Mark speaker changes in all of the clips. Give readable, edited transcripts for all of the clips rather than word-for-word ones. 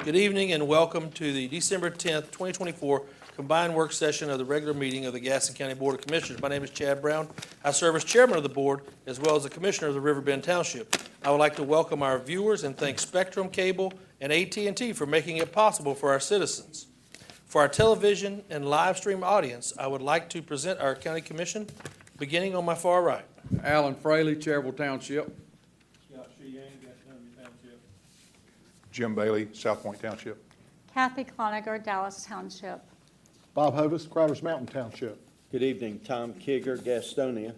Speaker 1: Good evening and welcome to the December 10th, 2024 combined work session of the regular meeting of the Gaston County Board of Commissioners. My name is Chad Brown. I serve as chairman of the board as well as the commissioner of the Riverbend Township. I would like to welcome our viewers and thank Spectrum Cable and AT&T for making it possible for our citizens. For our television and live stream audience, I would like to present our county commission, beginning on my far right.
Speaker 2: Alan Fraley, Cherville Township.
Speaker 3: Jim Bailey, South Point Township.
Speaker 4: Kathy Cloninger, Dallas Township.
Speaker 5: Bob Hovis, Crowders Mountain Township.
Speaker 6: Good evening, Tom Kigger, Gastonia.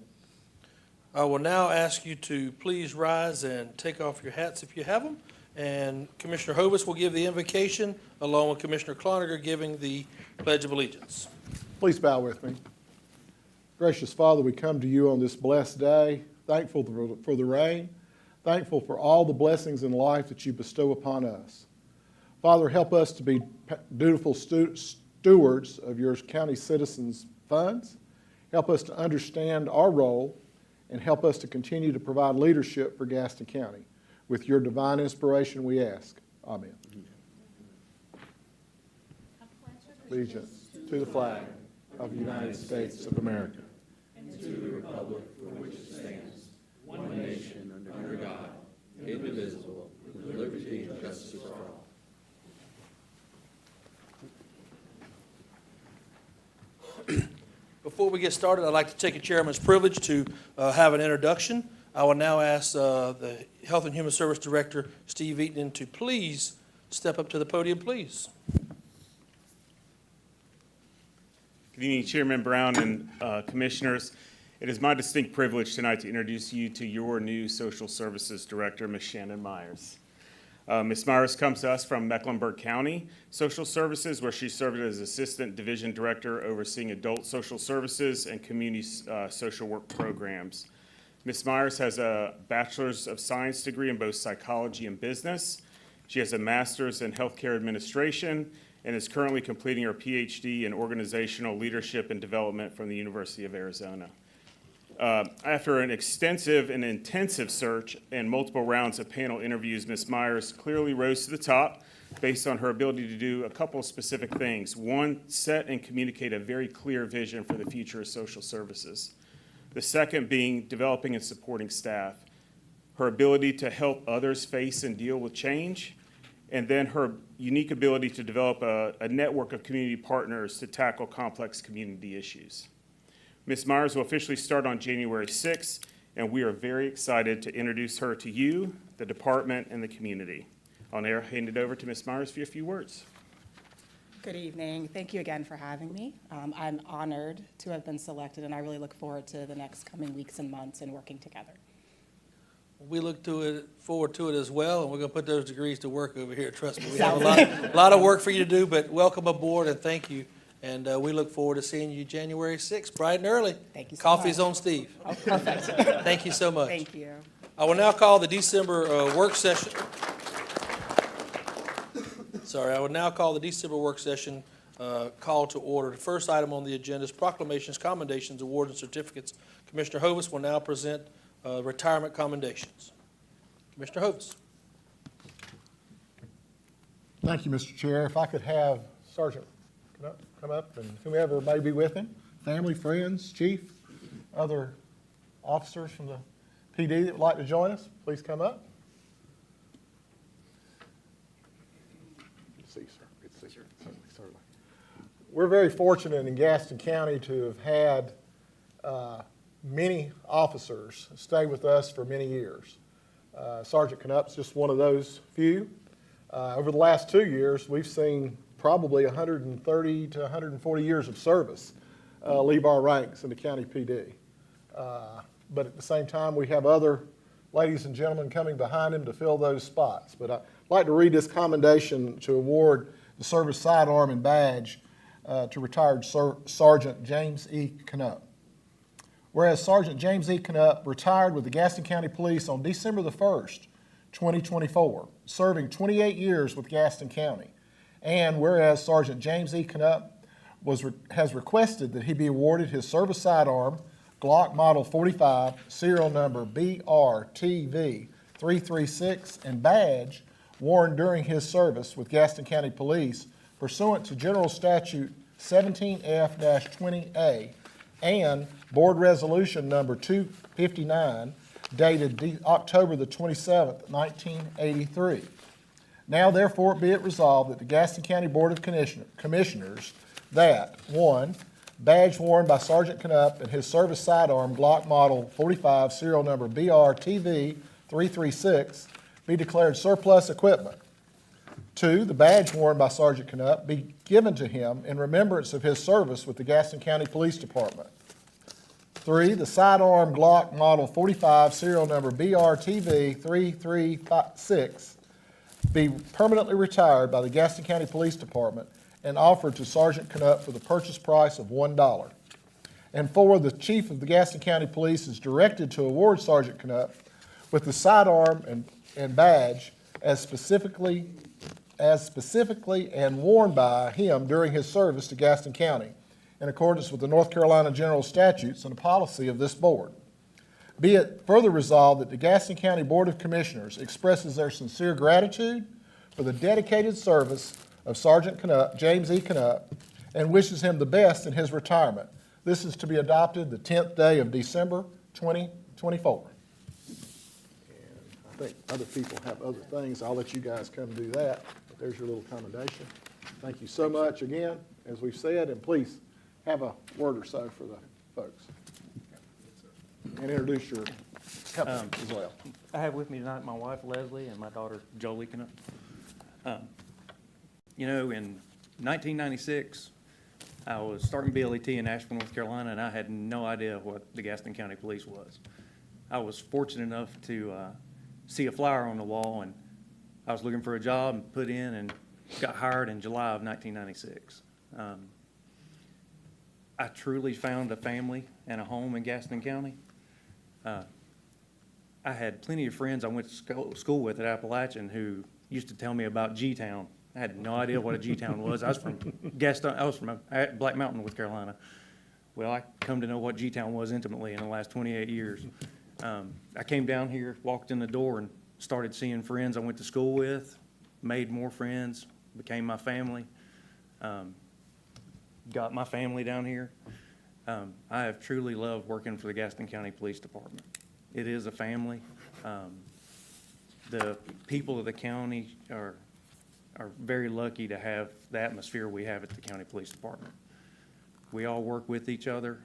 Speaker 1: I will now ask you to please rise and take off your hats if you have them. And Commissioner Hovis will give the invocation along with Commissioner Cloninger giving the Pledge of Allegiance.
Speaker 5: Please bow with me. Gracious Father, we come to you on this blessed day, thankful for the rain, thankful for all the blessings in life that you bestow upon us. Father, help us to be dutiful stewards of your county citizens' funds. Help us to understand our role and help us to continue to provide leadership for Gaston County. With your divine inspiration, we ask. Amen. Allegiance to the flag of the United States of America
Speaker 7: and to the republic for which it stands, one nation, under God, indivisible, with liberty and justice for all.
Speaker 1: Before we get started, I'd like to take a chairman's privilege to have an introduction. I will now ask the Health and Human Service Director, Steve Eaton, to please step up to the podium, please.
Speaker 8: Good evening, Chairman Brown and Commissioners. It is my distinct privilege tonight to introduce you to your new Social Services Director, Ms. Shannon Myers. Ms. Myers comes to us from Mecklenburg County Social Services, where she served as Assistant Division Director overseeing adult social services and community social work programs. Ms. Myers has a Bachelor's of Science degree in both psychology and business. She has a Master's in Healthcare Administration and is currently completing her PhD in Organizational Leadership and Development from the University of Arizona. After an extensive and intensive search and multiple rounds of panel interviews, Ms. Myers clearly rose to the top based on her ability to do a couple of specific things. One, set and communicate a very clear vision for the future of social services. The second being developing and supporting staff. Her ability to help others face and deal with change, and then her unique ability to develop a network of community partners to tackle complex community issues. Ms. Myers will officially start on January 6th, and we are very excited to introduce her to you, the department, and the community. I'll now hand it over to Ms. Myers for a few words.
Speaker 9: Good evening. Thank you again for having me. I'm honored to have been selected, and I really look forward to the next coming weeks and months and working together.
Speaker 1: We look forward to it as well, and we're going to put those degrees to work over here. Trust me, we have a lot of work for you to do, but welcome aboard and thank you. And we look forward to seeing you January 6th, bright and early.
Speaker 9: Thank you so
Speaker 1: Coffee's
Speaker 9: much.
Speaker 1: on Steve.
Speaker 9: Oh, perfect.
Speaker 1: Thank you so much.
Speaker 9: Thank you.
Speaker 1: I will now call the December work session. I will now call the December work session call to order. The first item on the agenda is proclamations, commendations, awards, and certificates. Commissioner Hovis will now present retirement commendations. Commissioner Hovis.
Speaker 5: Thank you, Mr. Chair. If I could have Sergeant come up and whomever may be with him, family, friends, chief, other officers from the PD that would like to join us, please come up. Good to see you, sir. Good to see you. Certainly. We're very fortunate in Gaston County to have had many officers stay with us for many years. Sergeant Knupp's just one of those few. Over the last 2 years, we've seen probably 130 to 140 years of service leave our ranks in the county PD. But at the same time, we have other ladies and gentlemen coming behind him to fill those spots. But I'd like to read this commendation to award the service sidearm and badge to retired Sergeant James E. Knupp. Whereas Sergeant James E. Knupp retired with the Gaston County Police on December the 1st, 2024, serving 28 years with Gaston County. And whereas Sergeant James E. Knupp has requested that he be awarded his service sidearm, Glock Model 45, serial number BRTV 336, and badge worn during his service with Gaston County Police pursuant to General Statute 17F-20A and Board Resolution Number 259, dated October the 27th, 1983. Now therefore be it resolved that the Gaston County Board of Commissioners that, 1, badge worn by Sergeant Knupp and his service sidearm Glock Model 45, serial number BRTV 336, be declared surplus equipment. 2, the badge worn by Sergeant Knupp be given to him in remembrance of his service with the Gaston County Police Department. 3, the sidearm Glock Model 45, serial number BRTV 336, be permanently retired by the Gaston County Police Department and offered to Sergeant Knupp for the purchase price of $1. And 4, the Chief of the Gaston County Police is directed to award Sergeant Knupp with the sidearm and badge as specifically and worn by him during his service to Gaston County, in accordance with the North Carolina General Statutes and the policy of this board. Be it further resolved that the Gaston County Board of Commissioners expresses their sincere gratitude for the dedicated service of Sergeant Knupp, James E. Knupp, and wishes him the best in his retirement. This is to be adopted the 10th day of December, 2024. And I think other people have other things. I'll let you guys come do that. But there's your little commendation. Thank you so much again, as we've said, and please have a word or so for the folks. And introduce your company as well.
Speaker 10: I have with me tonight my wife Leslie and my daughter Jolie Knupp. You know, in 1996, I was starting BLET in Asheville, North Carolina, and I had no idea what the Gaston County Police was. I was fortunate enough to see a flyer on the wall, and I was looking for a job and put in and got hired in July of 1996. I truly found a family and a home in Gaston County. I had plenty of friends I went to school with at Appalachian who used to tell me about G-Town. I had no idea what a G-Town was. I was from Gaston. I was from Black Mountain, North Carolina. Well, I come to know what G-Town was intimately in the last 28 years. I came down here, walked in the door, and started seeing friends I went to school with, made more friends, became my family, got my family down here. I have truly loved working for the Gaston County Police Department. It is a family. The people of the county are are very lucky to have the atmosphere we have at the county police department. We all work with each other.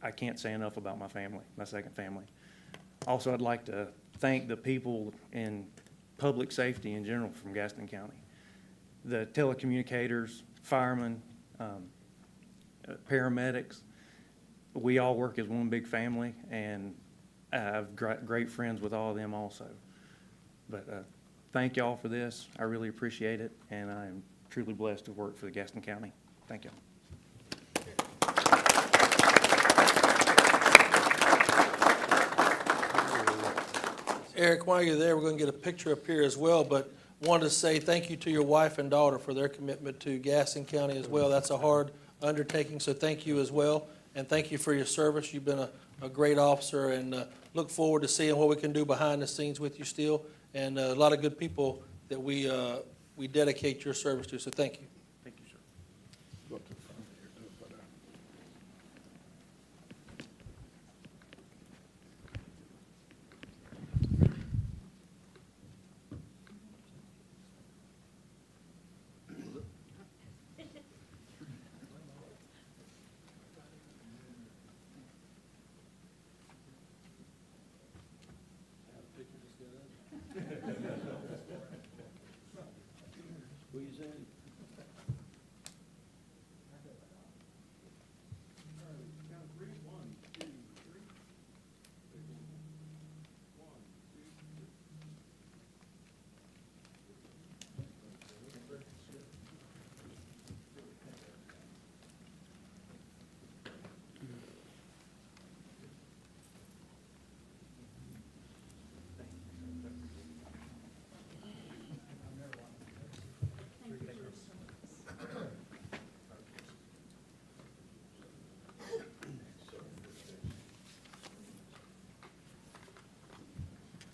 Speaker 10: I can't say enough about my family, my second family. Also, I'd like to thank the people in public safety in general from Gaston County. The telecommunicators, firemen, paramedics, we all work as one big family, and I've got great friends with all of them also. But thank y'all for this. I really appreciate it, and I am truly blessed to work for the Gaston County. Thank y'all.
Speaker 1: Eric, while you're there, we're going to get a picture up here as well, but wanted to say thank you to your wife and daughter for their commitment to Gaston County as well. That's a hard undertaking, so thank you as well, and thank you for your service. You've been a great officer, and look forward to seeing what we can do behind the scenes with you still, and a lot of good people that we dedicate your service to, so thank you.
Speaker 10: Thank you, sir.
Speaker 6: Squeeze in.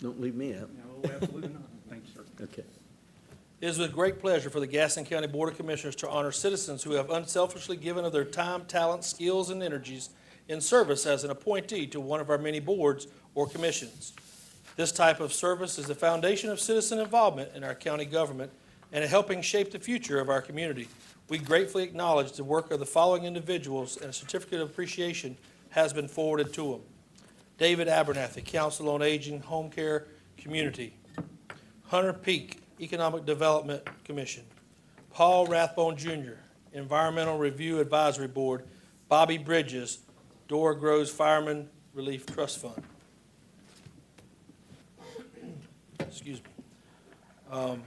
Speaker 6: Don't leave me out.
Speaker 10: No, absolutely not. Thank you, sir.
Speaker 6: Okay.
Speaker 1: It is with great pleasure for the Gaston County Board of Commissioners to honor citizens who have unselfishly given of their time, talent, skills, and energies in service as an appointee to one of our many boards or commissions. This type of service is the foundation of citizen involvement in our county government and in helping shape the future of our community. We gratefully acknowledge the work of the following individuals, and a certificate of appreciation has been forwarded to them. David Abernathy, Council on Aging, Home Care, Community. Hunter Peak, Economic Development Commission. Paul Rathbone Jr., Environmental Review Advisory Board. Bobby Bridges, Dora Groves Fireman Relief Trust Fund. Excuse me.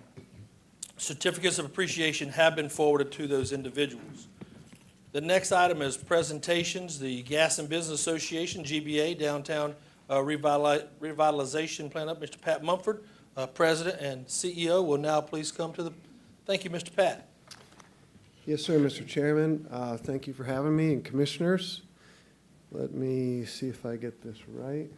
Speaker 1: Certificates of appreciation have been forwarded to those individuals. The next item is presentations. The Gaston Business Association, GBA, Downtown Revitalization Plan Up. Mr. Pat Mumford, President and CEO, will now please come to the, thank you, Mr. Pat.
Speaker 11: Yes, sir, Mr. Chairman. Thank you for having me, and commissioners. Let me see if I get this right.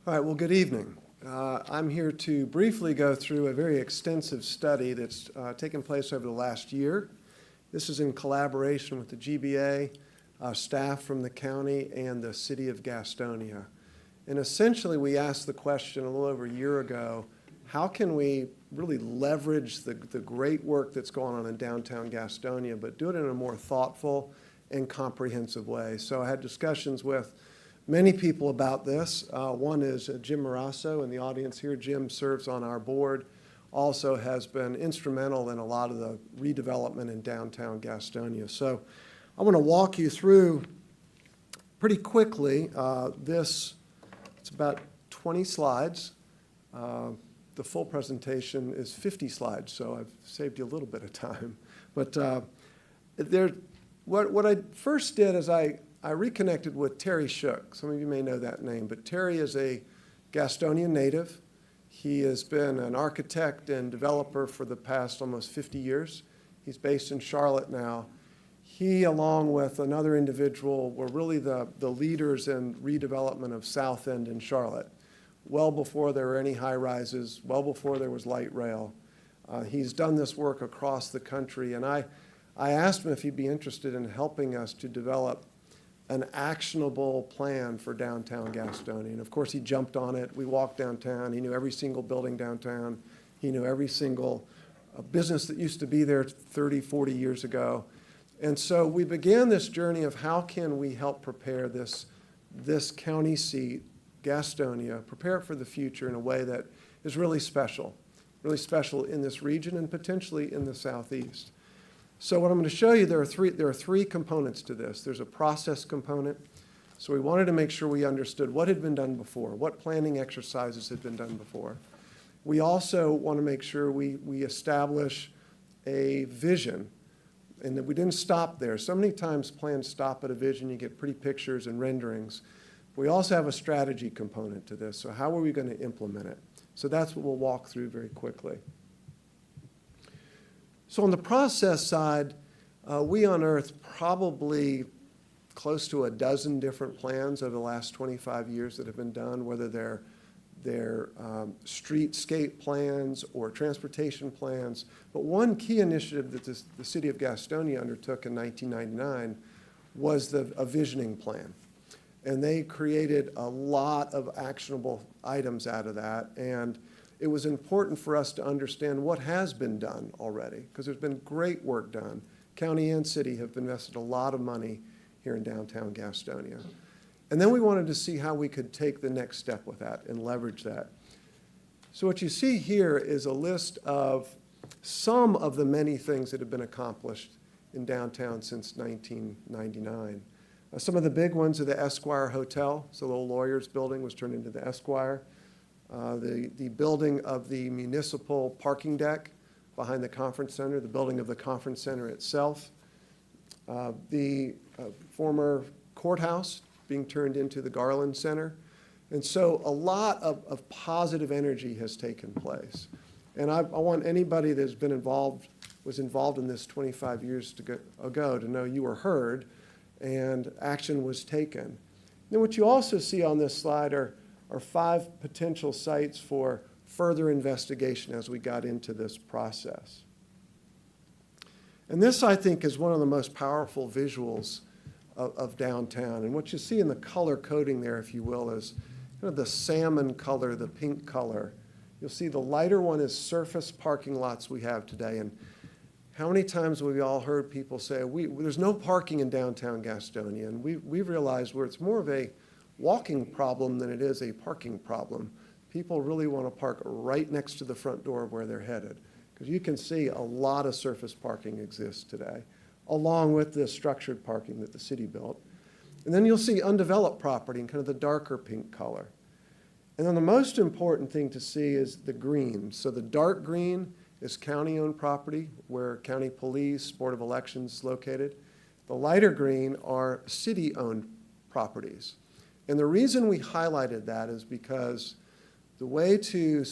Speaker 11: All right, well, good evening. I'm here to briefly go through a very extensive study that's taken place over the last year. This is in collaboration with the GBA, staff from the county, and the city of Gastonia. And essentially, we asked the question a little over a year ago, how can we really leverage the great work that's going on in downtown Gastonia, but do it in a more thoughtful and comprehensive way? So I had discussions with many people about this. One is Jim Marasso in the audience here. Jim serves on our board, also has been instrumental in a lot of the redevelopment in downtown Gastonia. So I want to walk you through pretty quickly this. It's about 20 slides. The full presentation is 50 slides, so I've saved you a little bit of time. But what I first did is I reconnected with Terry Shook. Some of you may know that name, but Terry is a Gastonian native. He has been an architect and developer for the past almost 50 years. He's based in Charlotte now. He, along with another individual, were really the leaders in redevelopment of South End in Charlotte, well before there were any high-rises, well before there was light rail. He's done this work across the country, and I asked him if he'd be interested in helping us to develop an actionable plan for downtown Gastonia. And of course, he jumped on it. We walked downtown. He knew every single building downtown. He knew every single business that used to be there 30, 40 years ago. And so we began this journey of how can we help prepare this county seat, Gastonia, prepare it for the future in a way that is really special in this region and potentially in the Southeast. So what I'm going to show you, there are three components to this. There's a process component. So we wanted to make sure we understood what had been done before, what planning exercises had been done before. We also want to make sure we establish a vision and that we didn't stop there. So many times plans stop at a vision, you get pretty pictures and renderings. We also have a strategy component to this. So how are we going to implement it? So that's what we'll walk through very quickly. So on the process side, we unearthed probably close to a dozen different plans over the last 25 years that have been done, whether they're streetscape plans or transportation plans. But one key initiative that the city of Gastonia undertook in 1999 was a visioning plan. And they created a lot of actionable items out of that. And it was important for us to understand what has been done already, because there's been great work done. County and city have invested a lot of money here in downtown Gastonia. And then we wanted to see how we could take the next step with that and leverage that. So what you see here is a list of some of the many things that have been accomplished in downtown since 1999. Some of the big ones are the Esquire Hotel. So the old lawyer's building was turned into the Esquire. The building of the municipal parking deck behind the conference center, the building of the conference center itself, the former courthouse being turned into the Garland Center. And so a lot of positive energy has taken place. And I want anybody that's was involved in this 25 years ago to know you were heard and action was taken. Then what you also see on this slide are 5 potential sites for further investigation as we got into this process. And this, I think, is one of the most powerful visuals of downtown. And what you see in the color coding there, if you will, is kind of the salmon color, the pink color. You'll see the lighter one is surface parking lots we have today. And how many times have we all heard people say, there's no parking in downtown Gastonia? And we've realized where it's more of a walking problem than it is a parking problem. People really want to park right next to the front door where they're headed. Because you can see a lot of surface parking exists today, along with the structured parking that the city built. And then you'll see undeveloped property in kind of the darker pink color. And then the most important thing to see is the green. So the dark green is county-owned property where county police, Board of Elections is located. The lighter green are city-owned properties. And the reason we highlighted that is because the way to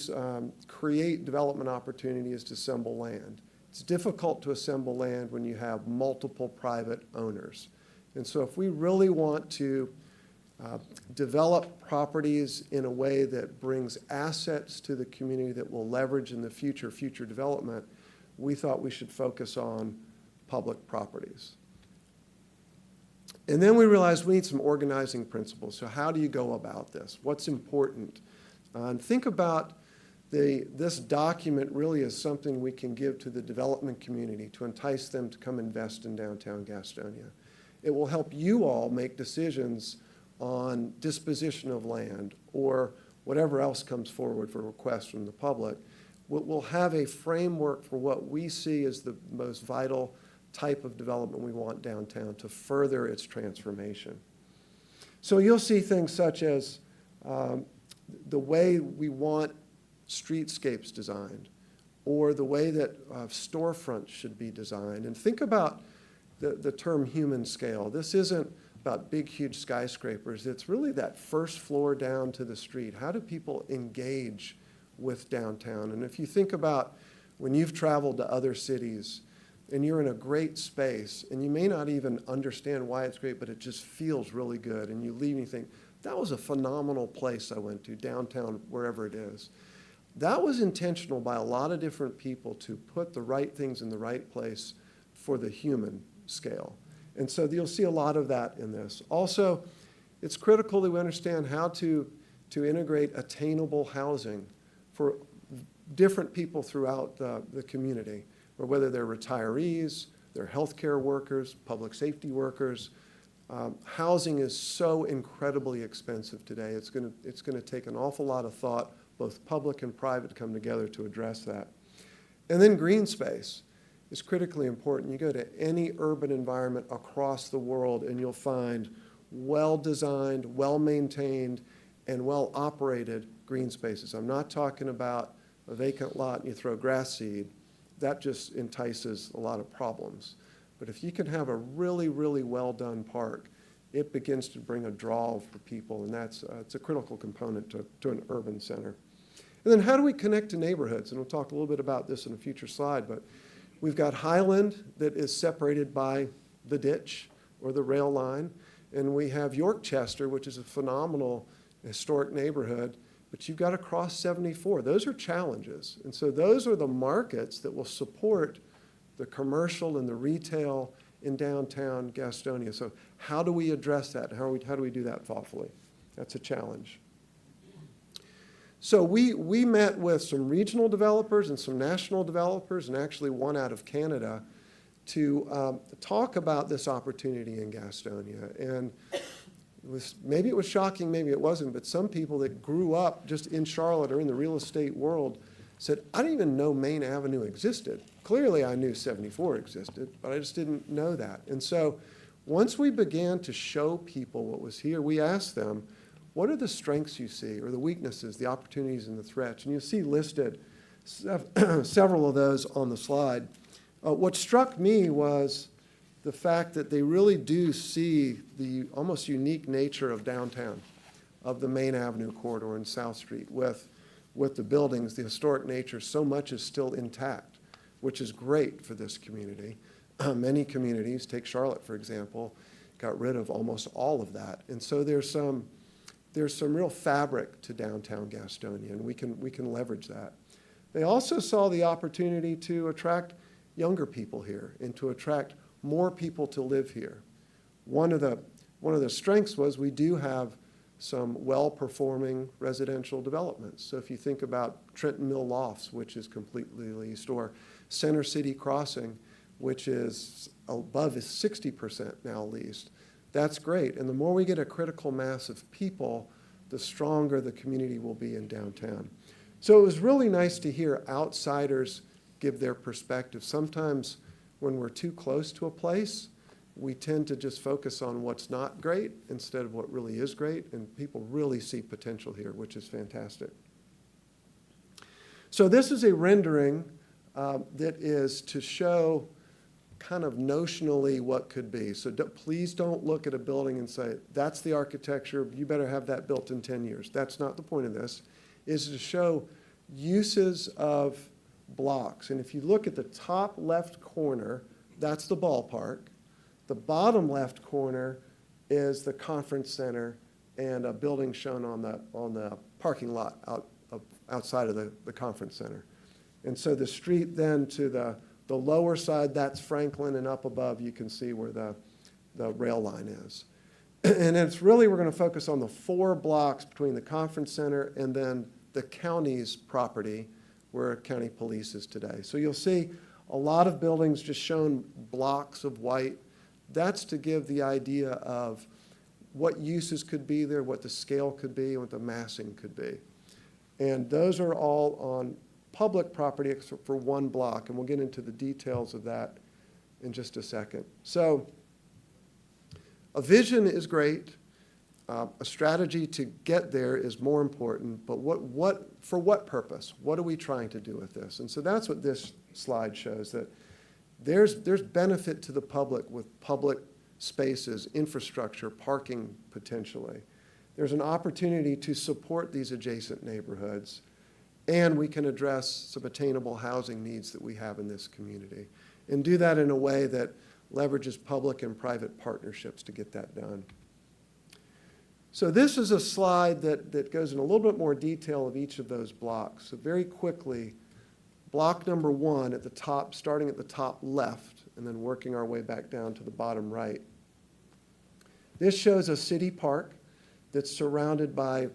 Speaker 11: create development opportunity is to assemble land. It's difficult to assemble land when you have multiple private owners. And so if we really want to develop properties in a way that brings assets to the community that will leverage in the future development, we thought we should focus on public properties. And then we realized we need some organizing principles. So how do you go about this? What's important? And think about this document really as something we can give to the development community to entice them to come invest in downtown Gastonia. It will help you all make decisions on disposition of land or whatever else comes forward for requests from the public. We'll have a framework for what we see as the most vital type of development we want downtown to further its transformation. So you'll see things such as the way we want streetscapes designed, or the way that storefronts should be designed. And think about the term human scale. This isn't about big, huge skyscrapers. It's really that first floor down to the street. How do people engage with downtown? And if you think about when you've traveled to other cities and you're in a great space, and you may not even understand why it's great, but it just feels really good, and you leave and you think, that was a phenomenal place I went to, downtown, wherever it is. That was intentional by a lot of different people to put the right things in the right place for the human scale. And so you'll see a lot of that in this. Also, it's critical that we understand how to integrate attainable housing for different people throughout the community, or whether they're retirees, they're healthcare workers, public safety workers. Housing is so incredibly expensive today. It's going to take an awful lot of thought, both public and private, to come together to address that. And then green space is critically important. You go to any urban environment across the world and you'll find well-designed, well-maintained, and well-operated green spaces. I'm not talking about a vacant lot and you throw grass seed. That just entices a lot of problems. But if you can have a really, really well-done park, it begins to bring a draw for people, and it's a critical component to an urban center. And then how do we connect to neighborhoods? And we'll talk a little bit about this in a future slide, but we've got Highland that is separated by the ditch or the rail line, and we have Yorkchester, which is a phenomenal historic neighborhood, but you've got to cross 74. Those are challenges. And so those are the markets that will support the commercial and the retail in downtown Gastonia. So how do we address that? How do we do that thoughtfully? That's a challenge. So we met with some regional developers and some national developers, and actually one out of Canada, to talk about this opportunity in Gastonia. And maybe it was shocking, maybe it wasn't, but some people that grew up just in Charlotte or in the real estate world said, I didn't even know Main Avenue existed. Clearly I knew 74 existed, but I just didn't know that. And so once we began to show people what was here, we asked them, what are the strengths you see, or the weaknesses, the opportunities, and the threats? And you'll see listed several of those on the slide. What struck me was the fact that they really do see the almost unique nature of downtown, of the Main Avenue corridor and South Street with the buildings, the historic nature. So much is still intact, which is great for this community. Many communities, take Charlotte for example, got rid of almost all of that. And so there's some real fabric to downtown Gastonia, and we can leverage that. They also saw the opportunity to attract younger people here and to attract more people to live here. One of the strengths was we do have some well-performing residential developments. So if you think about Trenton Mill Lofts, which is completely leased, or Center City Crossing, which is above 60% now leased, that's great. And the more we get a critical mass of people, the stronger the community will be in downtown. So it was really nice to hear outsiders give their perspective. Sometimes when we're too close to a place, we tend to just focus on what's not great instead of what really is great, and people really see potential here, which is fantastic. So this is a rendering that is to show kind of notionally what could be. So please don't look at a building and say, that's the architecture, you better have that built in 10 years. That's not the point of this. Is to show uses of blocks. And if you look at the top left corner, that's the ballpark. The bottom left corner is the conference center and a building shown on the parking lot outside of the conference center. And so the street then to the lower side, that's Franklin, and up above you can see where the rail line is. And it's really, we're going to focus on the 4 blocks between the conference center and then the county's property where county police is today. So you'll see a lot of buildings just shown blocks of white. That's to give the idea of what uses could be there, what the scale could be, and what the massing could be. And those are all on public property except for 1 block, and we'll get into the details of that in just a second. So a vision is great. A strategy to get there is more important, but for what purpose? What are we trying to do with this? And so that's what this slide shows, that there's benefit to the public with public spaces, infrastructure, parking potentially. There's an opportunity to support these adjacent neighborhoods, and we can address some attainable housing needs that we have in this community, and do that in a way that leverages public and private partnerships to get that done. So this is a slide that goes in a little bit more detail of each of those blocks. So very quickly, block number 1 at the top, starting at the top left, and then working our way back down to the bottom right. This shows a city park that's surrounded by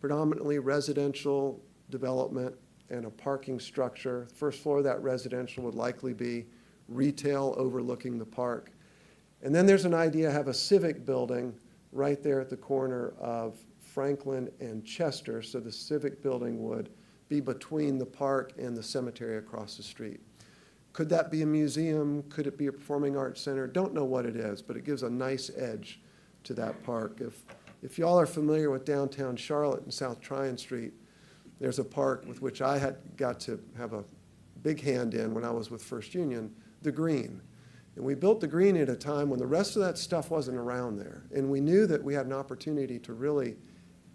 Speaker 11: predominantly residential development and a parking structure. The first floor of that residential would likely be retail overlooking the park. And then there's an idea to have a civic building right there at the corner of Franklin and Chester, so the civic building would be between the park and the cemetery across the street. Could that be a museum? Could it be a performing arts center? Don't know what it is, but it gives a nice edge to that park. If y'all are familiar with downtown Charlotte and South Tryon Street, there's a park with which I had got to have a big hand in when I was with First Union, the Green. And we built the Green at a time when the rest of that stuff wasn't around there. And we knew that we had an opportunity to really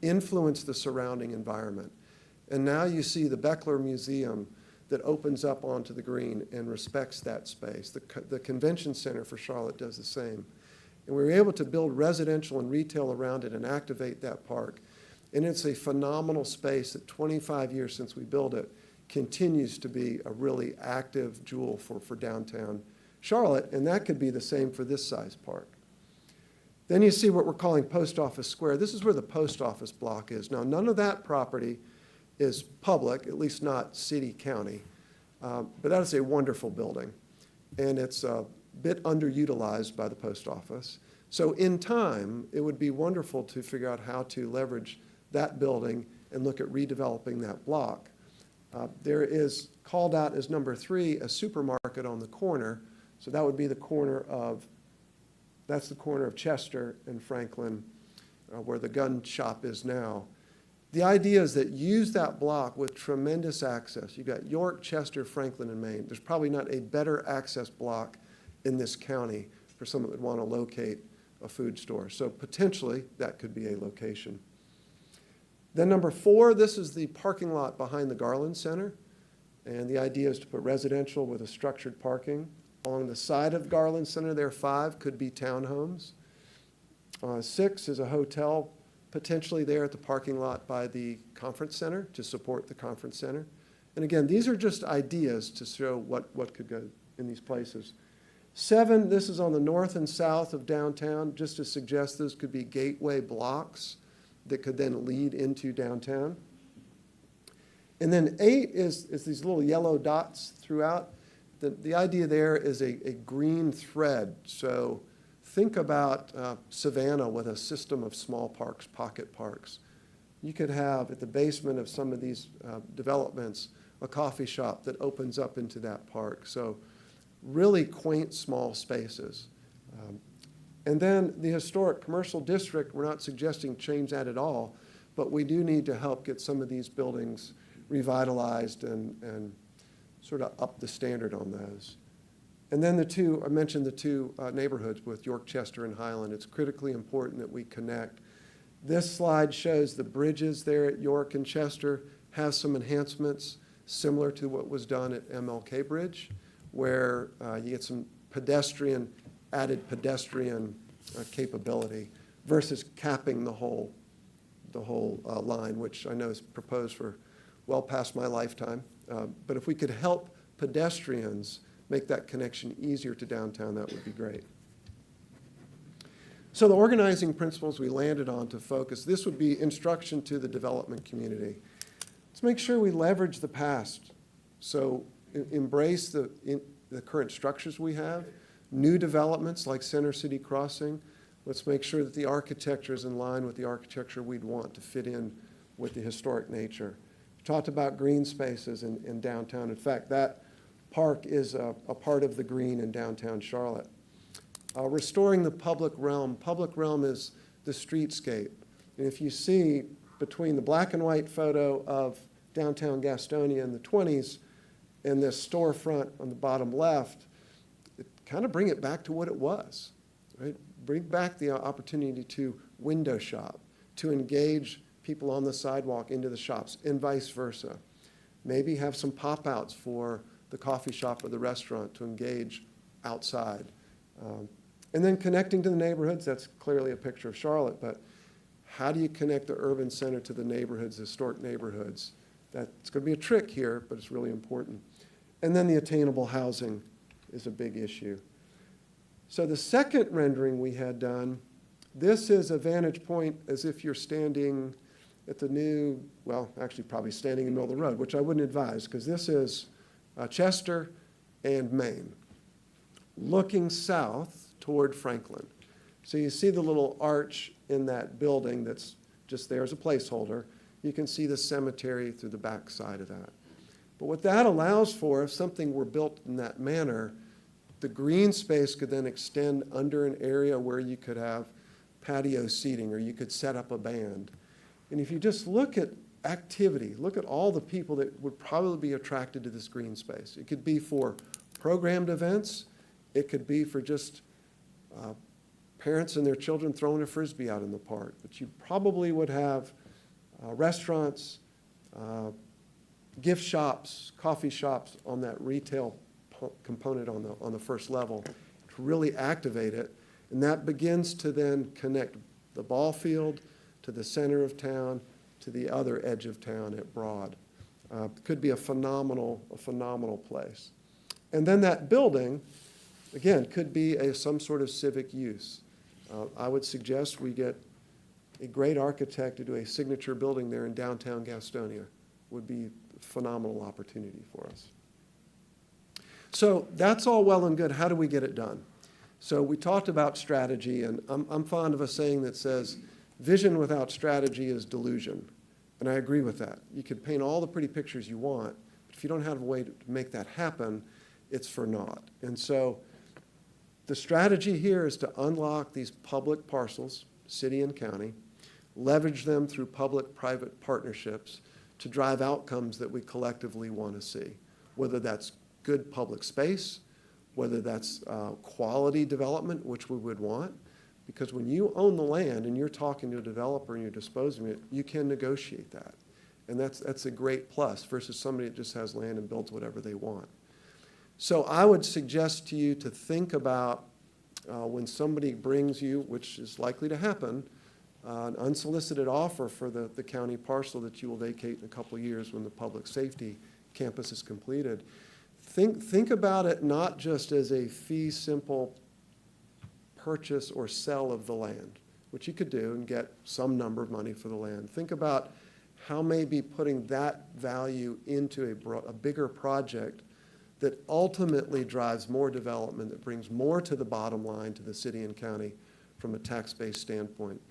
Speaker 11: influence the surrounding environment. And now you see the Beckler Museum that opens up onto the Green and respects that space. The Convention Center for Charlotte does the same. And we were able to build residential and retail around it and activate that park. And it's a phenomenal space that 25 years since we built it continues to be a really active jewel for downtown Charlotte, and that could be the same for this size park. Then you see what we're calling Post Office Square. This is where the post office block is. Now, none of that property is public, at least not city, county, but that is a wonderful building, and it's a bit underutilized by the post office. So in time, it would be wonderful to figure out how to leverage that building and look at redeveloping that block. There is called out as number 3, a supermarket on the corner. So that would be the corner of, that's the corner of Chester and Franklin, where the gun shop is now. The idea is that use that block with tremendous access. You've got York, Chester, Franklin, and Maine. There's probably not a better access block in this county for someone that would want to locate a food store. So potentially, that could be a location. Then number 4, this is the parking lot behind the Garland Center. And the idea is to put residential with a structured parking. Along the side of Garland Center, there 5 could be townhomes. 6 is a hotel, potentially there at the parking lot by the conference center to support the conference center. And again, these are just ideas to show what could go in these places. 7, this is on the north and south of downtown, just to suggest those could be gateway blocks that could then lead into downtown. And then 8 is these little yellow dots throughout. The idea there is a green thread. So think about Savannah with a system of small parks, pocket parks. You could have at the basement of some of these developments a coffee shop that opens up into that park. So really quaint small spaces. And then the historic commercial district, we're not suggesting change that at all, but we do need to help get some of these buildings revitalized and sort of up the standard on those. And then I mentioned the 2 neighborhoods with York, Chester, and Highland. It's critically important that we connect. This slide shows the bridges there at York and Chester have some enhancements similar to what was done at MLK Bridge, where you get some added pedestrian capability versus capping the whole line, which I know is proposed for well past my lifetime. But if we could help pedestrians make that connection easier to downtown, that would be great. So the organizing principles we landed on to focus, this would be instruction to the development community. Let's make sure we leverage the past. So embrace the current structures we have, new developments like Center City Crossing. Let's make sure that the architecture is in line with the architecture we'd want to fit in with the historic nature. We talked about green spaces in downtown. In fact, that park is a part of the green in downtown Charlotte. Restoring the public realm. Public realm is the streetscape. And if you see between the black and white photo of downtown Gastonia in the 20s and this storefront on the bottom left, kind of bring it back to what it was, right? Bring back the opportunity to window shop, to engage people on the sidewalk into the shops, and vice versa. Maybe have some pop-outs for the coffee shop or the restaurant to engage outside. And then connecting to the neighborhoods, that's clearly a picture of Charlotte, but how do you connect the urban center to the neighborhoods, historic neighborhoods? That's going to be a trick here, but it's really important. And then the attainable housing is a big issue. So the second rendering we had done, this is a vantage point as if you're standing at the new, well, actually probably standing in the middle of the road, which I wouldn't advise, because this is Chester and Maine, looking south toward Franklin. So you see the little arch in that building that's just there as a placeholder. You can see the cemetery through the back side of that. But what that allows for, if something were built in that manner, the green space could then extend under an area where you could have patio seating, or you could set up a band. And if you just look at activity, look at all the people that would probably be attracted to this green space. It could be for programmed events. It could be for just parents and their children throwing a Frisbee out in the park. But you probably would have restaurants, gift shops, coffee shops on that retail component on the first level to really activate it. And that begins to then connect the ball field to the center of town, to the other edge of town at Broad. Could be a phenomenal place. And then that building, again, could be some sort of civic use. I would suggest we get a great architect to do a signature building there in downtown Gastonia. Would be a phenomenal opportunity for us. So that's all well and good. How do we get it done? So we talked about strategy, and I'm fond of a saying that says, vision without strategy is delusion. And I agree with that. You could paint all the pretty pictures you want, but if you don't have a way to make that happen, it's for naught. And so the strategy here is to unlock these public parcels, city and county, leverage them through public-private partnerships to drive outcomes that we collectively want to see, whether that's good public space, whether that's quality development, which we would want, because when you own the land and you're talking to a developer and you're disposing of it, you can negotiate that. And that's a great plus versus somebody that just has land and builds whatever they want. So I would suggest to you to think about when somebody brings you, which is likely to happen, an unsolicited offer for the county parcel that you will vacate in a couple of years when the public safety campus is completed. Think about it not just as a fee simple purchase or sell of the land, which you could do and get some number of money for the land. Think about how maybe putting that value into a bigger project that ultimately drives more development, that brings more to the bottom line to the city and county from a tax-based standpoint.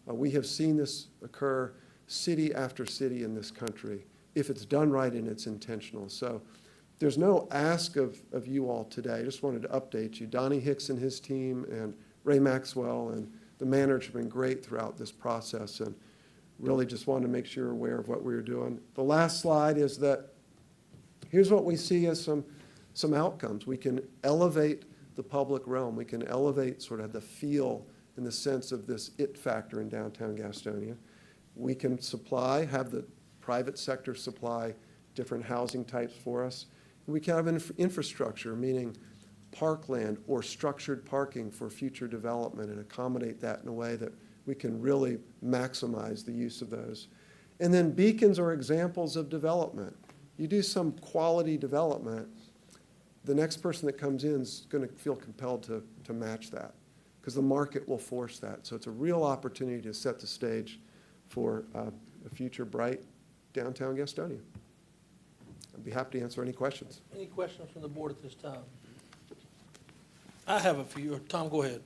Speaker 11: We have seen this occur city after city in this country if it's done right and it's intentional. So there's no ask of you all today. I just wanted to update you. Donnie Hicks and his team and Ray Maxwell and the managers have been great throughout this process, and really just wanted to make sure you're aware of what we were doing. The last slide is that here's what we see as some outcomes. We can elevate the public realm. We can elevate sort of the feel in the sense of this it factor in downtown Gastonia. We can have the private sector supply different housing types for us. We can have infrastructure, meaning parkland or structured parking for future development, and accommodate that in a way that we can really maximize the use of those. And then beacons are examples of development. You do some quality development, the next person that comes in is going to feel compelled to match that, because the market will force that. So it's a real opportunity to set the stage for a future bright downtown Gastonia. I'd be happy to answer any questions.
Speaker 1: Any questions from the board at this time? I have a few. Tom, go ahead.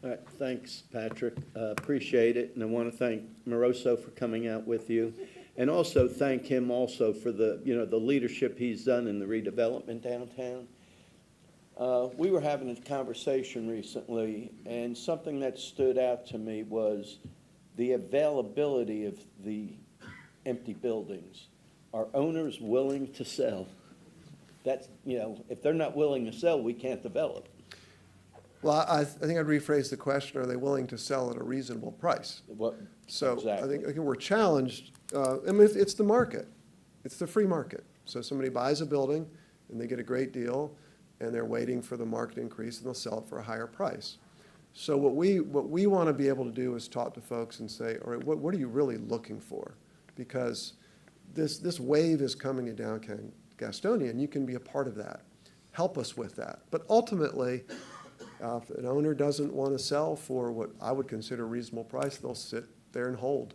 Speaker 6: All right, thanks, Patrick. Appreciate it, and I want to thank Moroso for coming out with you, and also thank him also for the leadership he's done in the redevelopment downtown. We were having a conversation recently, and something that stood out to me was the availability of the empty buildings. Are owners willing to sell? That's, if they're not willing to sell, we can't develop.
Speaker 11: Well, I think I'd rephrase the question, are they willing to sell at a reasonable price? So
Speaker 6: Exactly.
Speaker 11: I think we're challenged. It's the market. It's the free market. So somebody buys a building and they get a great deal and they're waiting for the market increase and they'll sell it for a higher price. So what we want to be able to do is talk to folks and say, all right, what are you really looking for? Because this wave is coming in downtown Gastonia, and you can be a part of that. Help us with that. But ultimately, if an owner doesn't want to sell for what I would consider a reasonable price, they'll sit there and hold.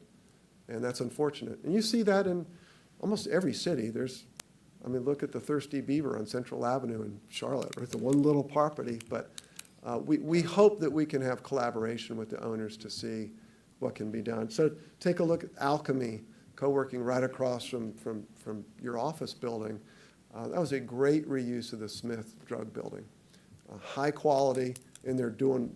Speaker 11: And that's unfortunate. And you see that in almost every city. Look at the Thirsty Beaver on Central Avenue in Charlotte, right? The one little property. But we hope that we can have collaboration with the owners to see what can be done. So take a look at Alchemy, co-working right across from your office building. That was a great reuse of the Smith Drug Building. High quality, and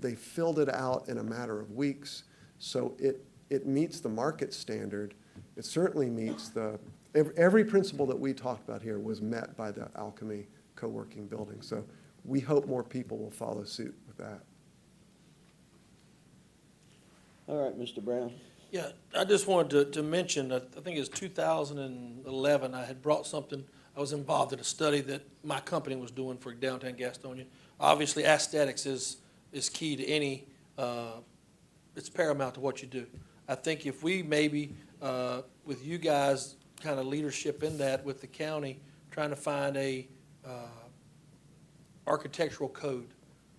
Speaker 11: they filled it out in a matter of weeks. So it meets the market standard. It certainly meets every principle that we talked about here was met by the Alchemy co-working building. So we hope more people will follow suit with that.
Speaker 6: All right, Mr. Brown.
Speaker 1: Yeah, I just wanted to mention, I think it was 2011, I had brought something, I was involved in a study that my company was doing for downtown Gastonia. Obviously, aesthetics is key to any, it's paramount to what you do. I think if we maybe, with you guys, kind of leadership in that with the county, trying to find a architectural code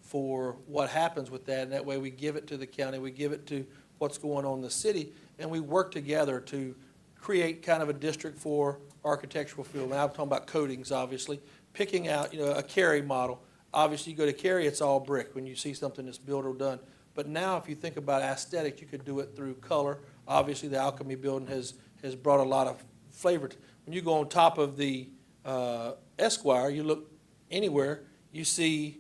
Speaker 1: for what happens with that, and that way we give it to the county, we give it to what's going on in the city, and we work together to create kind of a district for architectural field. Now I'm talking about coatings, obviously, picking out, a Cary model. Obviously, you go to Cary, it's all brick when you see something that's built or done. But now, if you think about aesthetic, you could do it through color. Obviously, the Alchemy building has brought a lot of flavor. When you go on top of the Esquire, you look anywhere, you see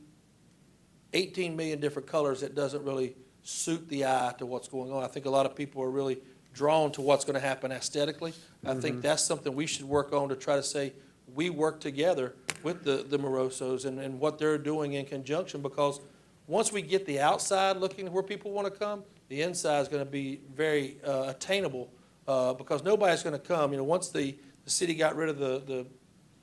Speaker 1: 18 million different colors that doesn't really suit the eye to what's going on. I think a lot of people are really drawn to what's going to happen aesthetically. I think that's something we should work on to try to say we work together with the Morosos and what they're doing in conjunction, because once we get the outside looking where people want to come, the inside is going to be very attainable because nobody's going to come. Once the city got rid of the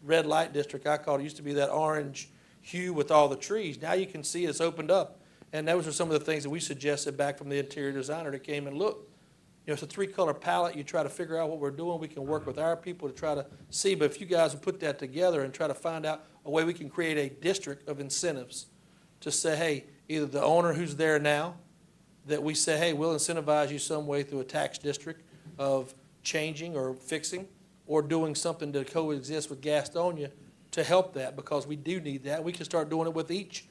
Speaker 1: red light district, I call it, used to be that orange hue with all the trees. Now you can see it's opened up. And those are some of the things that we suggested back from the interior designer that came and looked. It's a 3-color palette. You try to figure out what we're doing. We can work with our people to try to see. But if you guys would put that together and try to find out a way we can create a district of incentives to say, hey, either the owner who's there now, that we say, hey, we'll incentivize you some way through a tax district of changing or fixing or doing something to coexist with Gastonia to help that, because we do need that. We can start doing it with each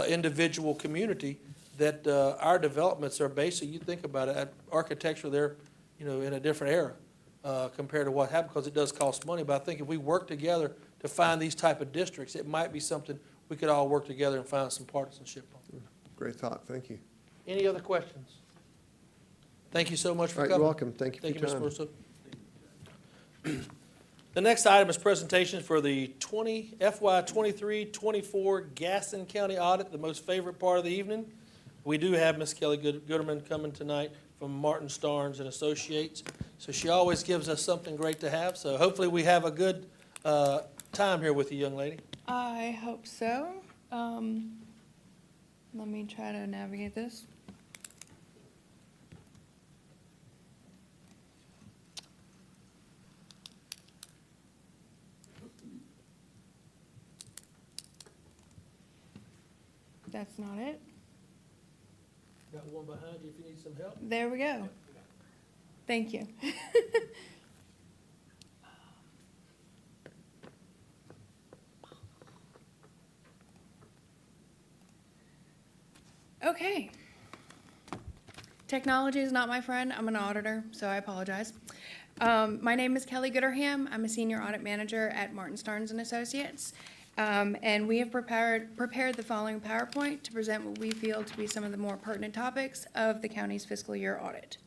Speaker 1: individual community that our developments are basically, you think about it, architecture, they're, in a different era compared to what happened, because it does cost money. But I think if we work together to find these type of districts, it might be something we could all work together and find some partisanship on.
Speaker 11: Great thought, thank you.
Speaker 1: Any other questions? Thank you so much for
Speaker 11: All right,
Speaker 1: coming.
Speaker 11: you're welcome, thank you for
Speaker 1: Thank you,
Speaker 11: your
Speaker 1: Mr.
Speaker 11: time.
Speaker 1: Russo. The next item is presentation for the FY 23-24 Gaston County audit, the most favorite part of the evening. We do have Ms. Kelly Gooderman coming tonight from Martin Starnes and Associates. So she always gives us something great to have. So hopefully we have a good time here with you, young lady.
Speaker 12: I hope so. Let me try to navigate this. That's not it.
Speaker 1: Got one behind you if you need some help.
Speaker 12: There we go. Thank you. Okay. Technology is not my friend. I'm an auditor, so I apologize. My name is Kelly Gooderham. I'm a senior audit manager at Martin Starnes and Associates. And we have prepared the following PowerPoint to present what we feel to be some of the more pertinent topics of the county's fiscal year audit.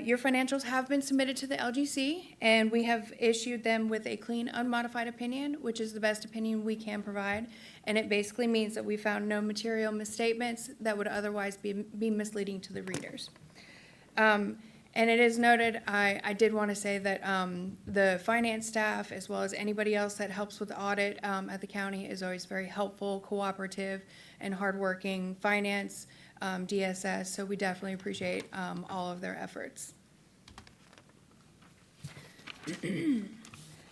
Speaker 12: Your financials have been submitted to the LGC, and we have issued them with a clean, unmodified opinion, which is the best opinion we can provide. And it basically means that we found no material misstatements that would otherwise be misleading to the readers. And it is noted, I did want to say that the finance staff, as well as anybody else that helps with the audit at the county, is always very helpful, cooperative, and hardworking. Finance, DSS, so we definitely appreciate all of their efforts.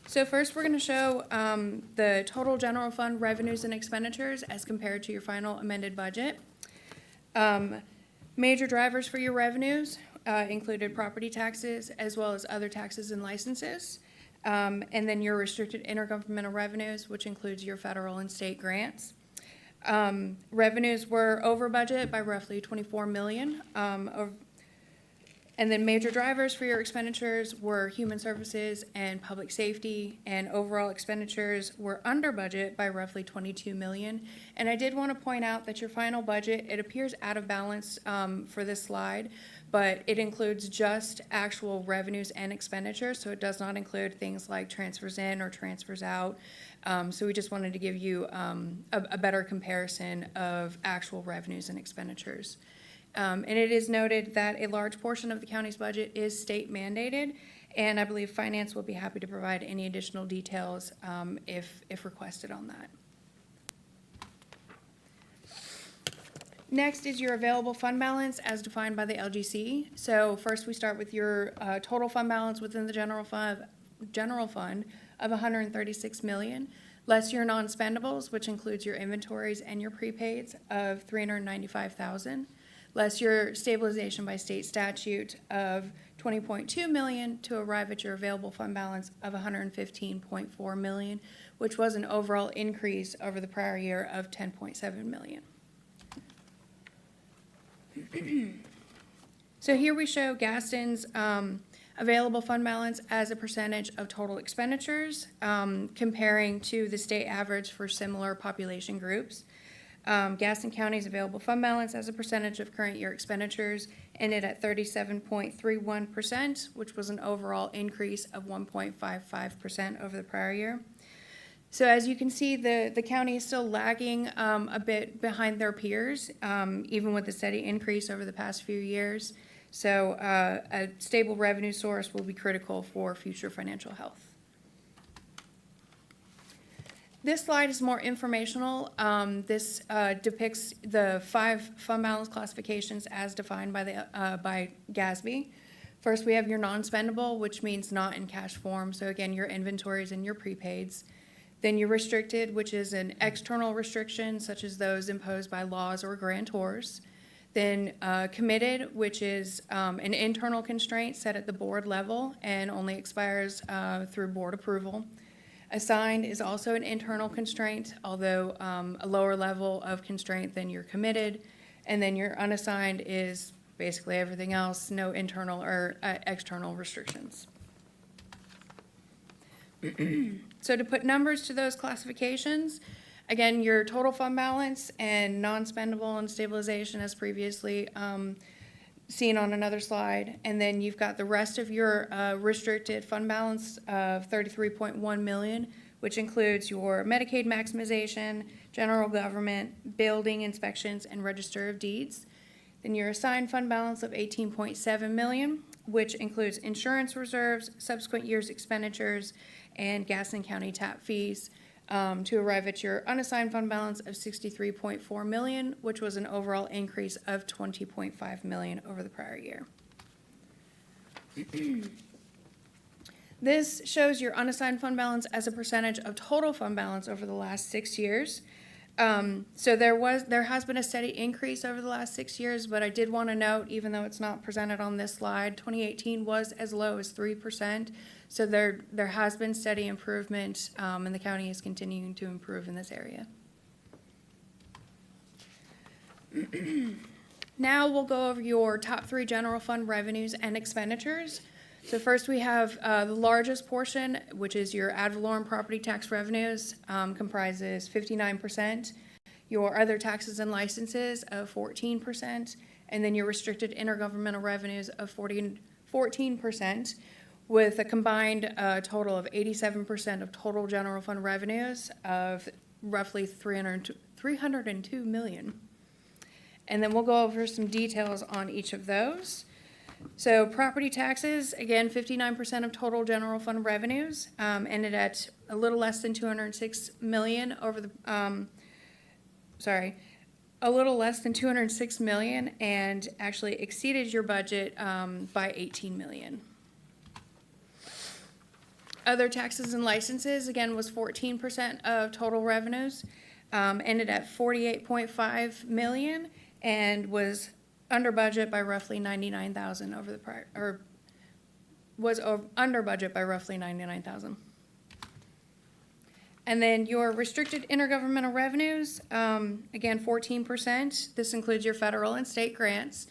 Speaker 12: So first, we're going to show the total general fund revenues and expenditures as compared to your final amended budget. Major drivers for your revenues included property taxes as well as other taxes and licenses. And then your restricted intergovernmental revenues, which includes your federal and state grants. Revenues were over budget by roughly 24 million. And then major drivers for your expenditures were human services and public safety, and overall expenditures were under budget by roughly 22 million. And I did want to point out that your final budget, it appears out of balance for this slide, but it includes just actual revenues and expenditures, so it does not include things like transfers in or transfers out. So we just wanted to give you a better comparison of actual revenues and expenditures. And it is noted that a large portion of the county's budget is state mandated, and I believe finance will be happy to provide any additional details if requested on that. Next is your available fund balance as defined by the LGC. So first we start with your total fund balance within the general fund of $136 million, less your non-spendables, which includes your inventories and your prepaids of $395,000. Less your stabilization by state statute of $20.2 million to arrive at your available fund balance of $115.4 million, which was an overall increase over the prior year of $10.7 million. So here we show Gaston's available fund balance as a percentage of total expenditures, comparing to the state average for similar population groups. Gaston County's available fund balance as a percentage of current year expenditures ended at 37.31%, which was an overall increase of 1.55% over the prior year. So as you can see, the county is still lagging a bit behind their peers, even with the steady increase over the past few years. So a stable revenue source will be critical for future financial health. This slide is more informational. This depicts the 5 fund balance classifications as defined by GASB. First, we have your non-spendable, which means not in cash form. So again, your inventories and your prepaids. Then your restricted, which is an external restriction, such as those imposed by laws or grantors. Then committed, which is an internal constraint set at the board level and only expires through board approval. Assigned is also an internal constraint, although a lower level of constraint than your committed. And then your unassigned is basically everything else, no internal or external restrictions. So to put numbers to those classifications, again, your total fund balance and non-spendable and stabilization as previously seen on another slide. And then you've got the rest of your restricted fund balance of $33.1 million, which includes your Medicaid maximization, general government, building inspections, and register of deeds. Then your assigned fund balance of $18.7 million, which includes insurance reserves, subsequent year's expenditures, and Gaston County tap fees, to arrive at your unassigned fund balance of $63.4 million, which was an overall increase of $20.5 million over the prior year. This shows your unassigned fund balance as a percentage of total fund balance over the last 6 years. So there has been a steady increase over the last 6 years, but I did want to note, even though it's not presented on this slide, 2018 was as low as 3%. So there has been steady improvement, and the county is continuing to improve in this area. Now we'll go over your top 3 general fund revenues and expenditures. So first we have the largest portion, which is your ad valorem property tax revenues, comprises 59%. Your other taxes and licenses of 14%, and then your restricted intergovernmental revenues of 14%, with a combined total of 87% of total general fund revenues of roughly $302 million. And then we'll go over some details on each of those. So property taxes, again, 59% of total general fund revenues, ended at a little less than $206 million over the, a little less than $206 million, and actually exceeded your budget by $18 million. other taxes and licenses, again, was 14% of total revenues, ended at 48.5 million, and was under budget by roughly 99,000 over the prior, or was under budget by roughly 99,000. And then your restricted intergovernmental revenues, again, 14%. This includes your federal and state grants.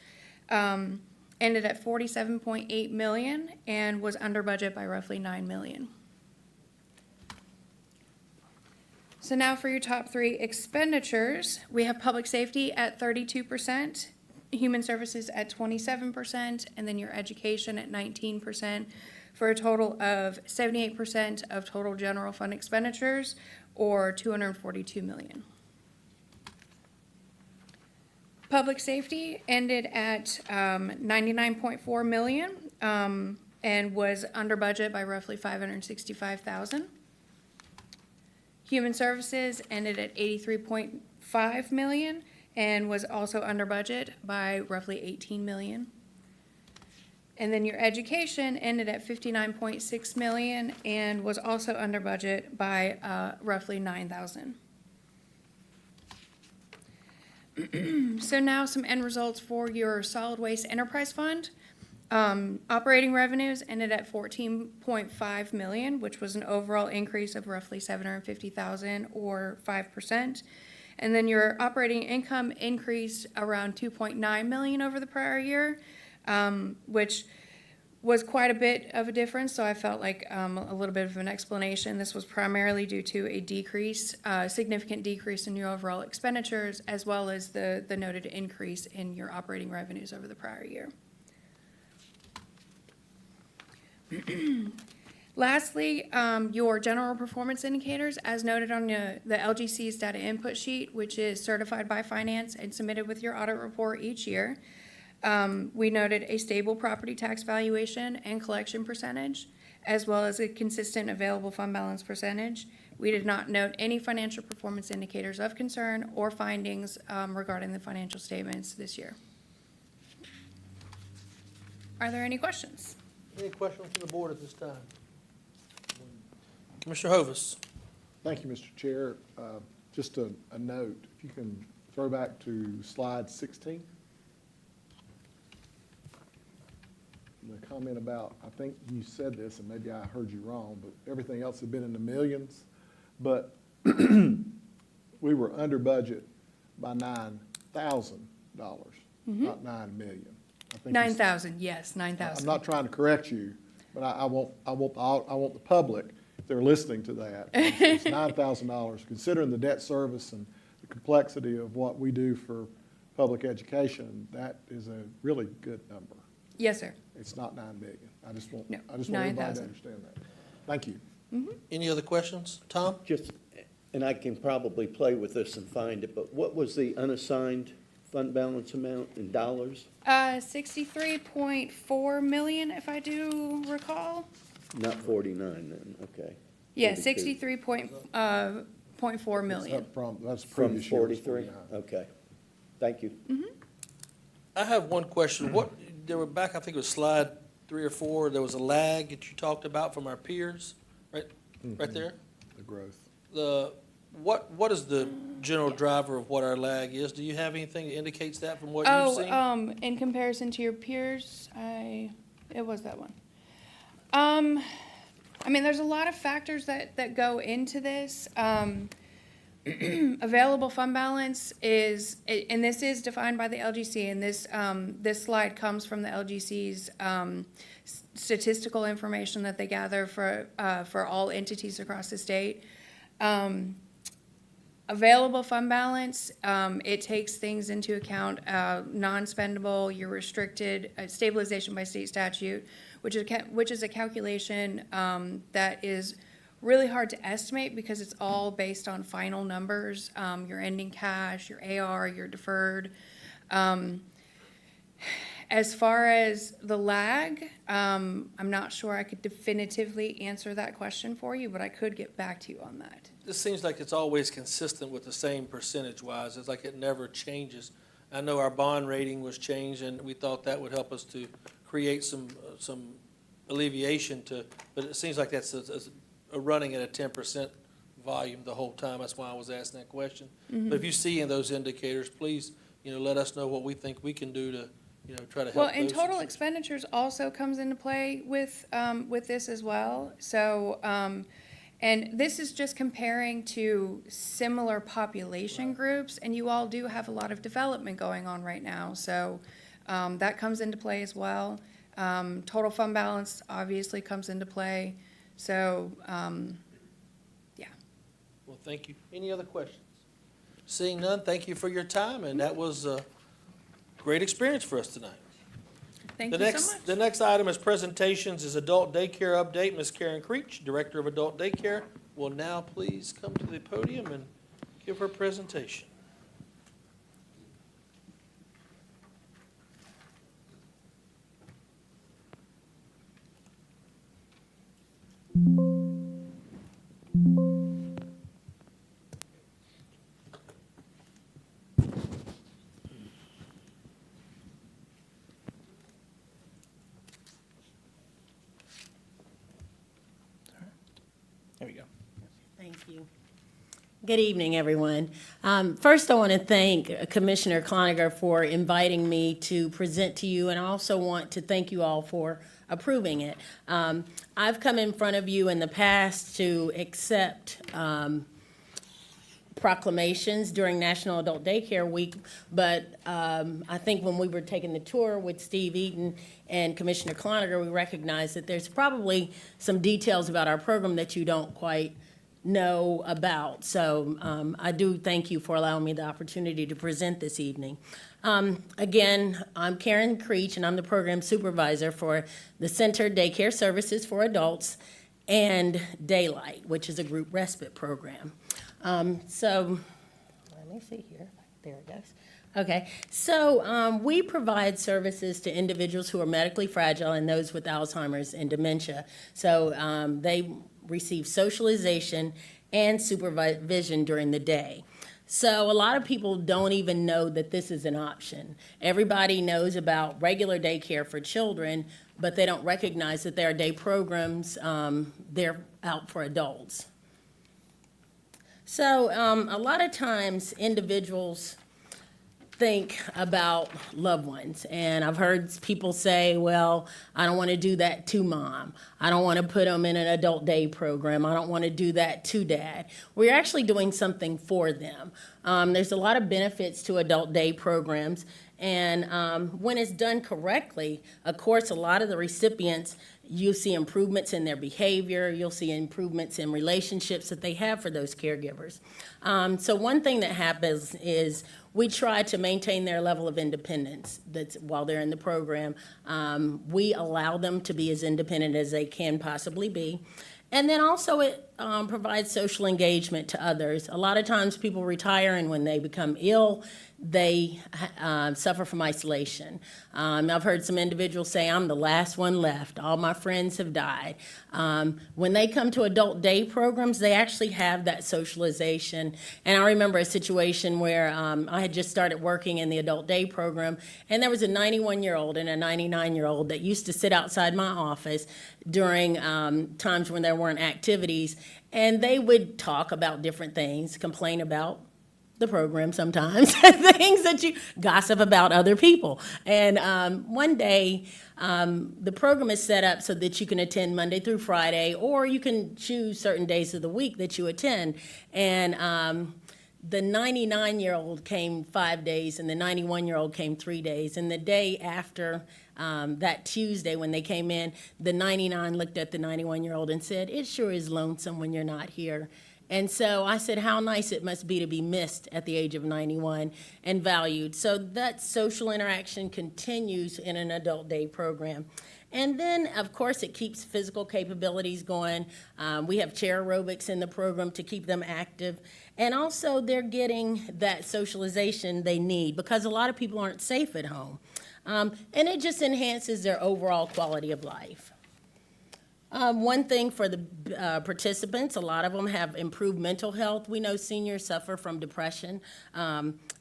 Speaker 12: Ended at 47.8 million and was under budget by roughly 9 million. So now for your top three expenditures, we have public safety at 32%, human services at 27%, and then your education at 19%, for a total of 78% of total general fund expenditures, or 242 million. Public safety ended at 99.4 million and was under budget by roughly 565,000. Human services ended at 83.5 million and was also under budget by roughly 18 million. And then your education ended at 59.6 million and was also under budget by roughly 9,000. So now some end results for your solid waste enterprise fund. Operating revenues ended at 14.5 million, which was an overall increase of roughly 750,000 or 5%. And then your operating income increased around 2.9 million over the prior year, which was quite a bit of a difference, so I felt like a little bit of an explanation. This was primarily due to a decrease, significant decrease in your overall expenditures, as well as the noted increase in your operating revenues over the prior year. Lastly, your general performance indicators, as noted on the LGC's data input sheet, which is certified by finance and submitted with your audit report each year. We noted a stable property tax valuation and collection percentage, as well as a consistent available fund balance percentage. We did not note any financial performance indicators of concern or findings regarding the financial statements this year. Are there any questions?
Speaker 1: Any questions from the board at this time? Commissioner Hovis.
Speaker 5: Thank you, Mr. Chair. Just a note, if you can throw back to slide 16. The comment about, I think you said this, and maybe I heard you wrong, but everything else had been in the millions. But we were under budget by $9,000, not $9 million. I think
Speaker 12: 9,000, yes, 9,000.
Speaker 5: I'm not trying to correct you, but I want the public, if they're listening to that, it's $9,000. Considering the debt service and the complexity of what we do for public education, that is a really good number.
Speaker 12: Yes, sir.
Speaker 5: It's not 9 million. I just want
Speaker 12: No,
Speaker 5: everybody to
Speaker 12: 9,000.
Speaker 5: understand that. Thank you.
Speaker 1: Any other questions? Tom?
Speaker 6: Just, and I can probably play with this and find it, but what was the unassigned fund balance amount in dollars?
Speaker 12: 63.4 million, if I do recall.
Speaker 6: Not 49 then, okay.
Speaker 12: Yeah,
Speaker 6: 42.
Speaker 12: 63.4 million.
Speaker 5: That's
Speaker 6: From
Speaker 5: previous year's
Speaker 6: 43?
Speaker 5: 49.
Speaker 6: Okay. Thank you.
Speaker 1: I have one question. There were back, I think it was slide 3 or 4, there was a lag that you talked about from our peers, right there?
Speaker 5: The growth.
Speaker 1: What is the general driver of what our lag is? Do you have anything that indicates that from what you've seen?
Speaker 12: In comparison to your peers, it was that one. I mean, there's a lot of factors that go into this. Available fund balance is, and this is defined by the LGC, and this slide comes from the LGC's statistical information that they gather for all entities across the state. Available fund balance, it takes things into account, non-spendable, your restricted, stabilization by state statute, which is a calculation that is really hard to estimate because it's all based on final numbers, your ending cash, your AR, your deferred. As far as the lag, I'm not sure I could definitively answer that question for you, but I could get back to you on that.
Speaker 1: This seems like it's always consistent with the same percentage-wise. It's like it never changes. I know our bond rating was changed, and we thought that would help us to create some alleviation to, but it seems like that's running at a 10% volume the whole time. That's why I was asking that question. But if you see in those indicators, please, let us know what we think we can do to, try to help.
Speaker 12: Well, and
Speaker 1: those.
Speaker 12: total expenditures also comes into play with this as well. So, and this is just comparing to similar population groups, and you all do have a lot of development going on right now. So, that comes into play as well. Total fund balance obviously comes into play. So, yeah.
Speaker 1: Well, thank you. Any other questions? Seeing none, thank you for your time, and that was a great experience for us tonight.
Speaker 12: Thank you so much.
Speaker 1: The next item is presentations is adult daycare update. Ms. Karen Creech, Director of Adult Daycare, will now please come to the podium and give her presentation. There we go.
Speaker 13: Thank you. Good evening, everyone. First, I want to thank Commissioner Cloninger for inviting me to present to you, and I also want to thank you all for approving it. I've come in front of you in the past to accept proclamations during National Adult Daycare Week, but I think when we were taking the tour with Steve Eaton and Commissioner Cloninger, we recognized that there's probably some details about our program that you don't quite know about. So I do thank you for allowing me the opportunity to present this evening. Again, I'm Karen Creech, and I'm the program supervisor for the Center Daycare Services for Adults and Daylight, which is a group respite program. So let me see here. There it goes. Okay, so we provide services to individuals who are medically fragile and those with Alzheimer's and dementia. So they receive socialization and supervision during the day. So a lot of people don't even know that this is an option. Everybody knows about regular daycare for children, but they don't recognize that there are day programs, they're out for adults. So a lot of times individuals think about loved ones, and I've heard people say, well, I don't want to do that to mom. I don't want to put them in an adult day program. I don't want to do that to dad. We're actually doing something for them. There's a lot of benefits to adult day programs, and when it's done correctly, of course, a lot of the recipients, you'll see improvements in their behavior, you'll see improvements in relationships that they have for those caregivers. So one thing that happens is we try to maintain their level of independence while they're in the program. We allow them to be as independent as they can possibly be. And then also it provides social engagement to others. A lot of times people retire, and when they become ill, they suffer from isolation. I've heard some individuals say, I'm the last one left. All my friends have died. When they come to adult day programs, they actually have that socialization. And I remember a situation where I had just started working in the adult day program, and there was a 91-year-old and a 99-year-old that used to sit outside my office during times when there weren't activities, and they would talk about different things, complain about the program sometimes, things that you gossip about other people. And one day, the program is set up so that you can attend Monday through Friday, or you can choose certain days of the week that you attend. And the 99-year-old came 5 days, and the 91-year-old came 3 days. And the day after that Tuesday when they came in, the 99 looked at the 91-year-old and said, "It sure is lonesome when you're not here." And so I said, how nice it must be to be missed at the age of 91 and valued. So that social interaction continues in an adult day program. And then, of course, it keeps physical capabilities going. We have chair aerobics in the program to keep them active. And also, they're getting that socialization they need because a lot of people aren't safe at home. And it just enhances their overall quality of life. One thing for the participants, a lot of them have improved mental health. We know seniors suffer from depression.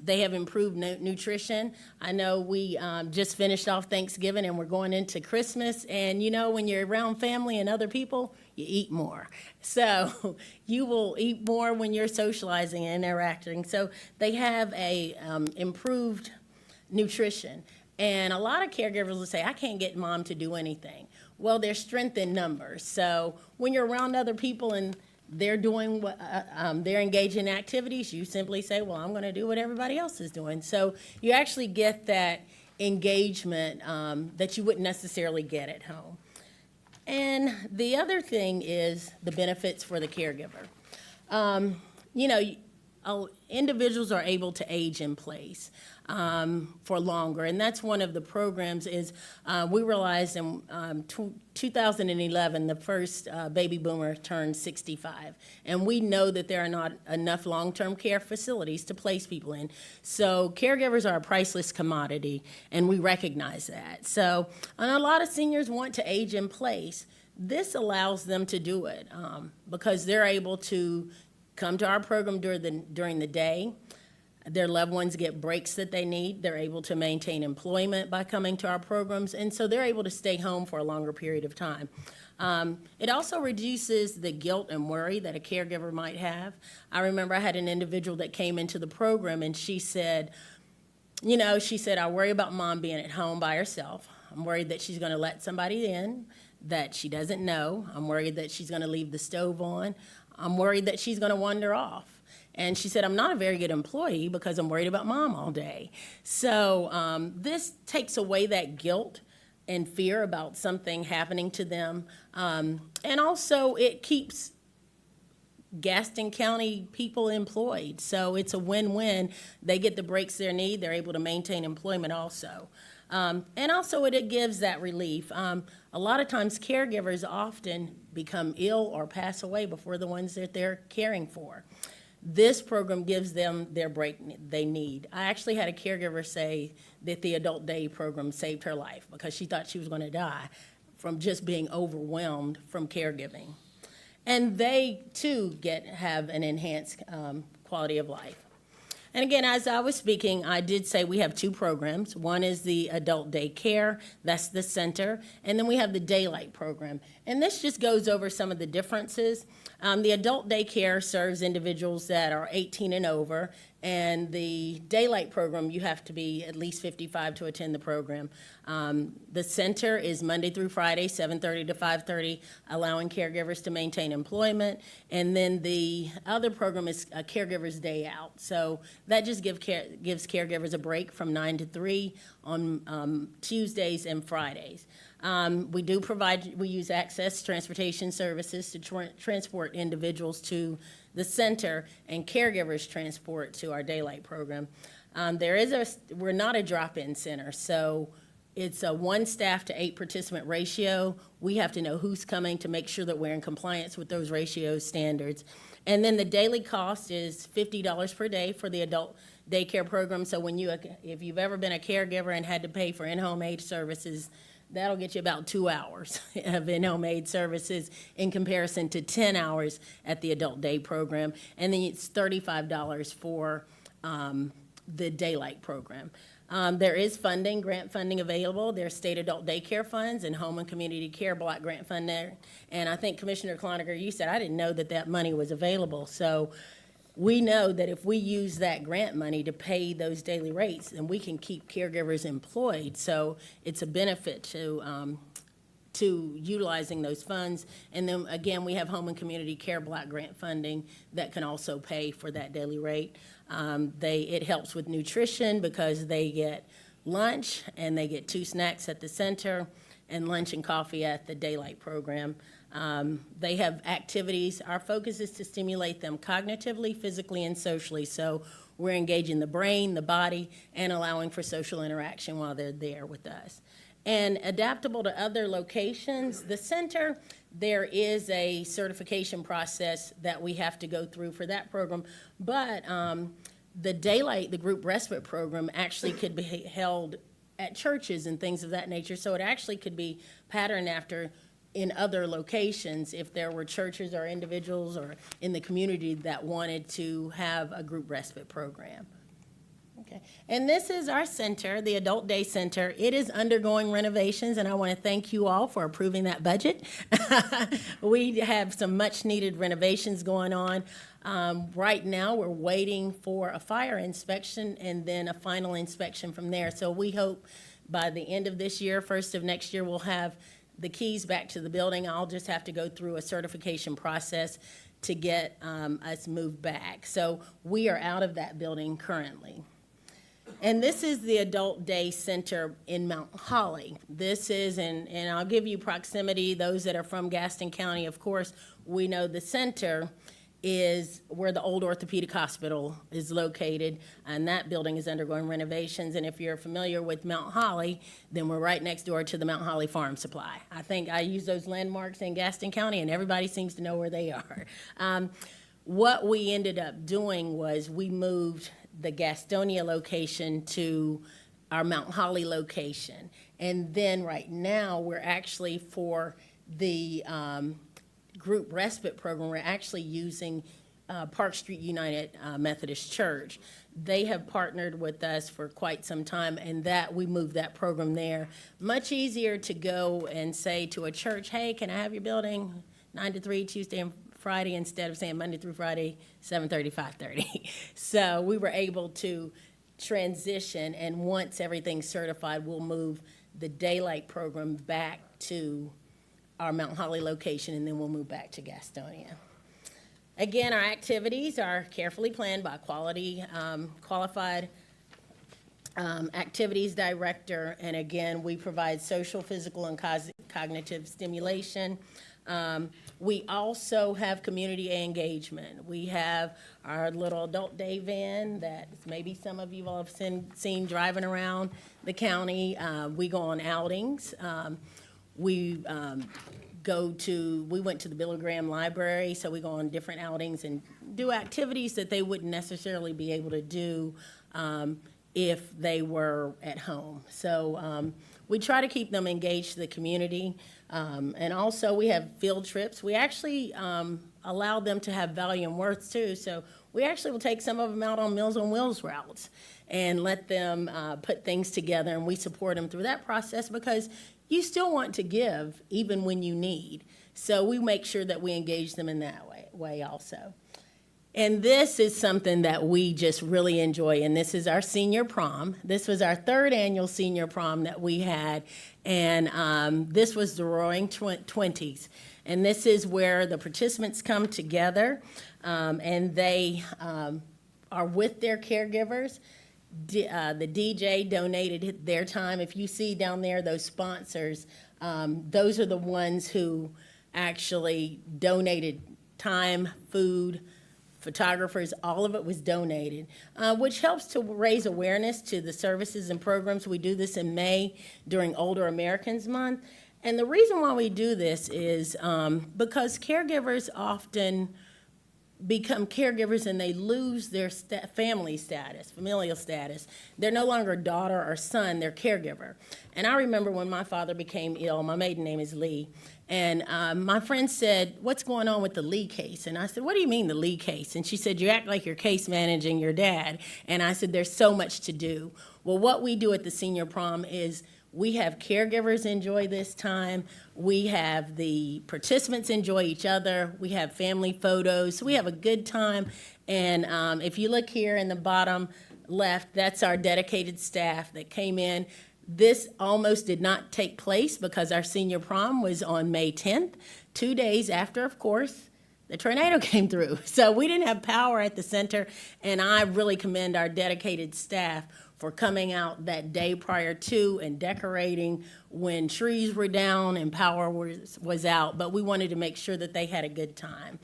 Speaker 13: They have improved nutrition. I know we just finished off Thanksgiving and we're going into Christmas. And you know, when you're around family and other people, you eat more. So you will eat more when you're socializing and interacting. So they have a improved nutrition. And a lot of caregivers will say, I can't get mom to do anything. Well, there's strength in numbers. So when you're around other people and they're doing what, they're engaged in activities, you simply say, well, I'm going to do what everybody else is doing. So you actually get that engagement that you wouldn't necessarily get at home. And the other thing is the benefits for the caregiver. You know, individuals are able to age in place for longer, and that's one of the programs is we realized in 2011 the first baby boomer turned 65, and we know that there are not enough long-term care facilities to place people in. So caregivers are a priceless commodity, and we recognize that. So, and a lot of seniors want to age in place. This allows them to do it because they're able to come to our program during the day. Their loved ones get breaks that they need. They're able to maintain employment by coming to our programs, and so they're able to stay home for a longer period of time. It also reduces the guilt and worry that a caregiver might have. I remember I had an individual that came into the program, and she said, you know, she said, I worry about mom being at home by herself. I'm worried that she's going to let somebody in that she doesn't know. I'm worried that she's going to leave the stove on. I'm worried that she's going to wander off. And she said, I'm not a very good employee because I'm worried about mom all day. So this takes away that guilt and fear about something happening to them. And also it keeps Gaston County people employed. So it's a win-win. They get the breaks they need. They're able to maintain employment also. And also it gives that relief. A lot of times caregivers often become ill or pass away before the ones that they're caring for. This program gives them their break they need. I actually had a caregiver say that the adult day program saved her life because she thought she was going to die from just being overwhelmed from caregiving. And they too have an enhanced quality of life. And again, as I was speaking, I did say we have two programs. One is the adult day care, that's the center, and then we have the daylight program. And this just goes over some of the differences. The adult day care serves individuals that are 18 and over, and the daylight program, you have to be at least 55 to attend the program. The center is Monday through Friday, 7:30 to 5:30, allowing caregivers to maintain employment. And then the other program is a caregiver's day out. So that just gives caregivers a break from 9 to 3 on Tuesdays and Fridays. We use Access Transportation Services to transport individuals to the center, and caregivers transport to our daylight program. We're not a drop-in center, so it's a 1 staff to 8 participant ratio. We have to know who's coming to make sure that we're in compliance with those ratio standards. And then the daily cost is $50 per day for the adult daycare program. So if you've ever been a caregiver and had to pay for in-home aid services, that'll get you about 2 hours of in-home aid services in comparison to 10 hours at the adult day program. And then it's $35 for the daylight program. There is grant funding available. There's state adult daycare funds and home and community care block grant funding. And I think Commissioner Cloninger, you said, I didn't know that money was available. So we know that if we use that grant money to pay those daily rates, then we can keep caregivers employed. So it's a benefit to utilizing those funds. And then again, we have home and community care block grant funding that can also pay for that daily rate. It helps with nutrition because they get lunch and they get 2 snacks at the center and lunch and coffee at the daylight program. They have activities. Our focus is to stimulate them cognitively, physically, and socially. So we're engaging the brain, the body, and allowing for social interaction while they're there with us. And adaptable to other locations, the center, there is a certification process that we have to go through for that program. But the daylight, the group respite program, actually could be held at churches and things of that nature. So it actually could be patterned after in other locations if there were churches or individuals or in the community that wanted to have a group respite program. Okay. And this is our center, the Adult Day Center. It is undergoing renovations, and I want to thank you all for approving that budget. We have some much-needed renovations going on. Right now, we're waiting for a fire inspection and then a final inspection from there. So we hope by the end of this year, first of next year, we'll have the keys back to the building. I'll just have to go through a certification process to get us moved back. So we are out of that building currently. And this is the Adult Day Center in Mount Holly. This is, and I'll give you proximity, those that are from Gaston County, of course, we know the center is where the old orthopedic hospital is located, and that building is undergoing renovations. And if you're familiar with Mount Holly, then we're right next door to the Mount Holly Farm Supply. I think I use those landmarks in Gaston County, and everybody seems to know where they are. What we ended up doing was we moved the Gastonia location to our Mount Holly location. And then right now, we're actually for the group respite program, we're actually using Park Street United Methodist Church. They have partnered with us for quite some time, and that we moved that program there. Much easier to go and say to a church, hey, can I have your building 9 to 3, Tuesday and Friday, instead of saying Monday through Friday, 7:30, 5:30. So we were able to transition, and once everything's certified, we'll move the daylight program back to our Mount Holly location, and then we'll move back to Gastonia. Again, our activities are carefully planned by qualified activities director, and again, we provide social, physical, and cognitive stimulation. We also have community engagement. We have our little adult day van that maybe some of you all have seen driving around the county. We go on outings. We went to the Billy Graham Library, so we go on different outings and do activities that they wouldn't necessarily be able to do if they were at home. So we try to keep them engaged to the community. And also we have field trips. We actually allow them to have value and worth too. So we actually will take some of them out on Meals on Wheels routes and let them put things together, and we support them through that process because you still want to give even when you need. So we make sure that we engage them in that way also. And this is something that we just really enjoy, and this is our senior prom. This was our 3rd annual senior prom that we had, and this was the Roaring Twenties. And this is where the participants come together, and they are with their caregivers. The DJ donated their time. If you see down there those sponsors, those are the ones who actually donated time, food, photographers, all of it was donated, which helps to raise awareness to the services and programs. We do this in May during Older Americans Month. And the reason why we do this is because caregivers often become caregivers and they lose their family status, familial status. They're no longer daughter or son, they're caregiver. And I remember when my father became ill, my maiden name is Lee, and my friend said, what's going on with the Lee case? And I said, what do you mean the Lee case? And she said, you act like you're case managing your dad. And I said, there's so much to do. Well, what we do at the senior prom is we have caregivers enjoy this time. We have the participants enjoy each other. We have family photos. So we have a good time. And if you look here in the bottom left, that's our dedicated staff that came in. This almost did not take place because our senior prom was on May 10th, 2 days after, of course, the tornado came through. So we didn't have power at the center, and I really commend our dedicated staff for coming out that day prior to and decorating when trees were down and power was out, but we wanted to make sure that they had a good time.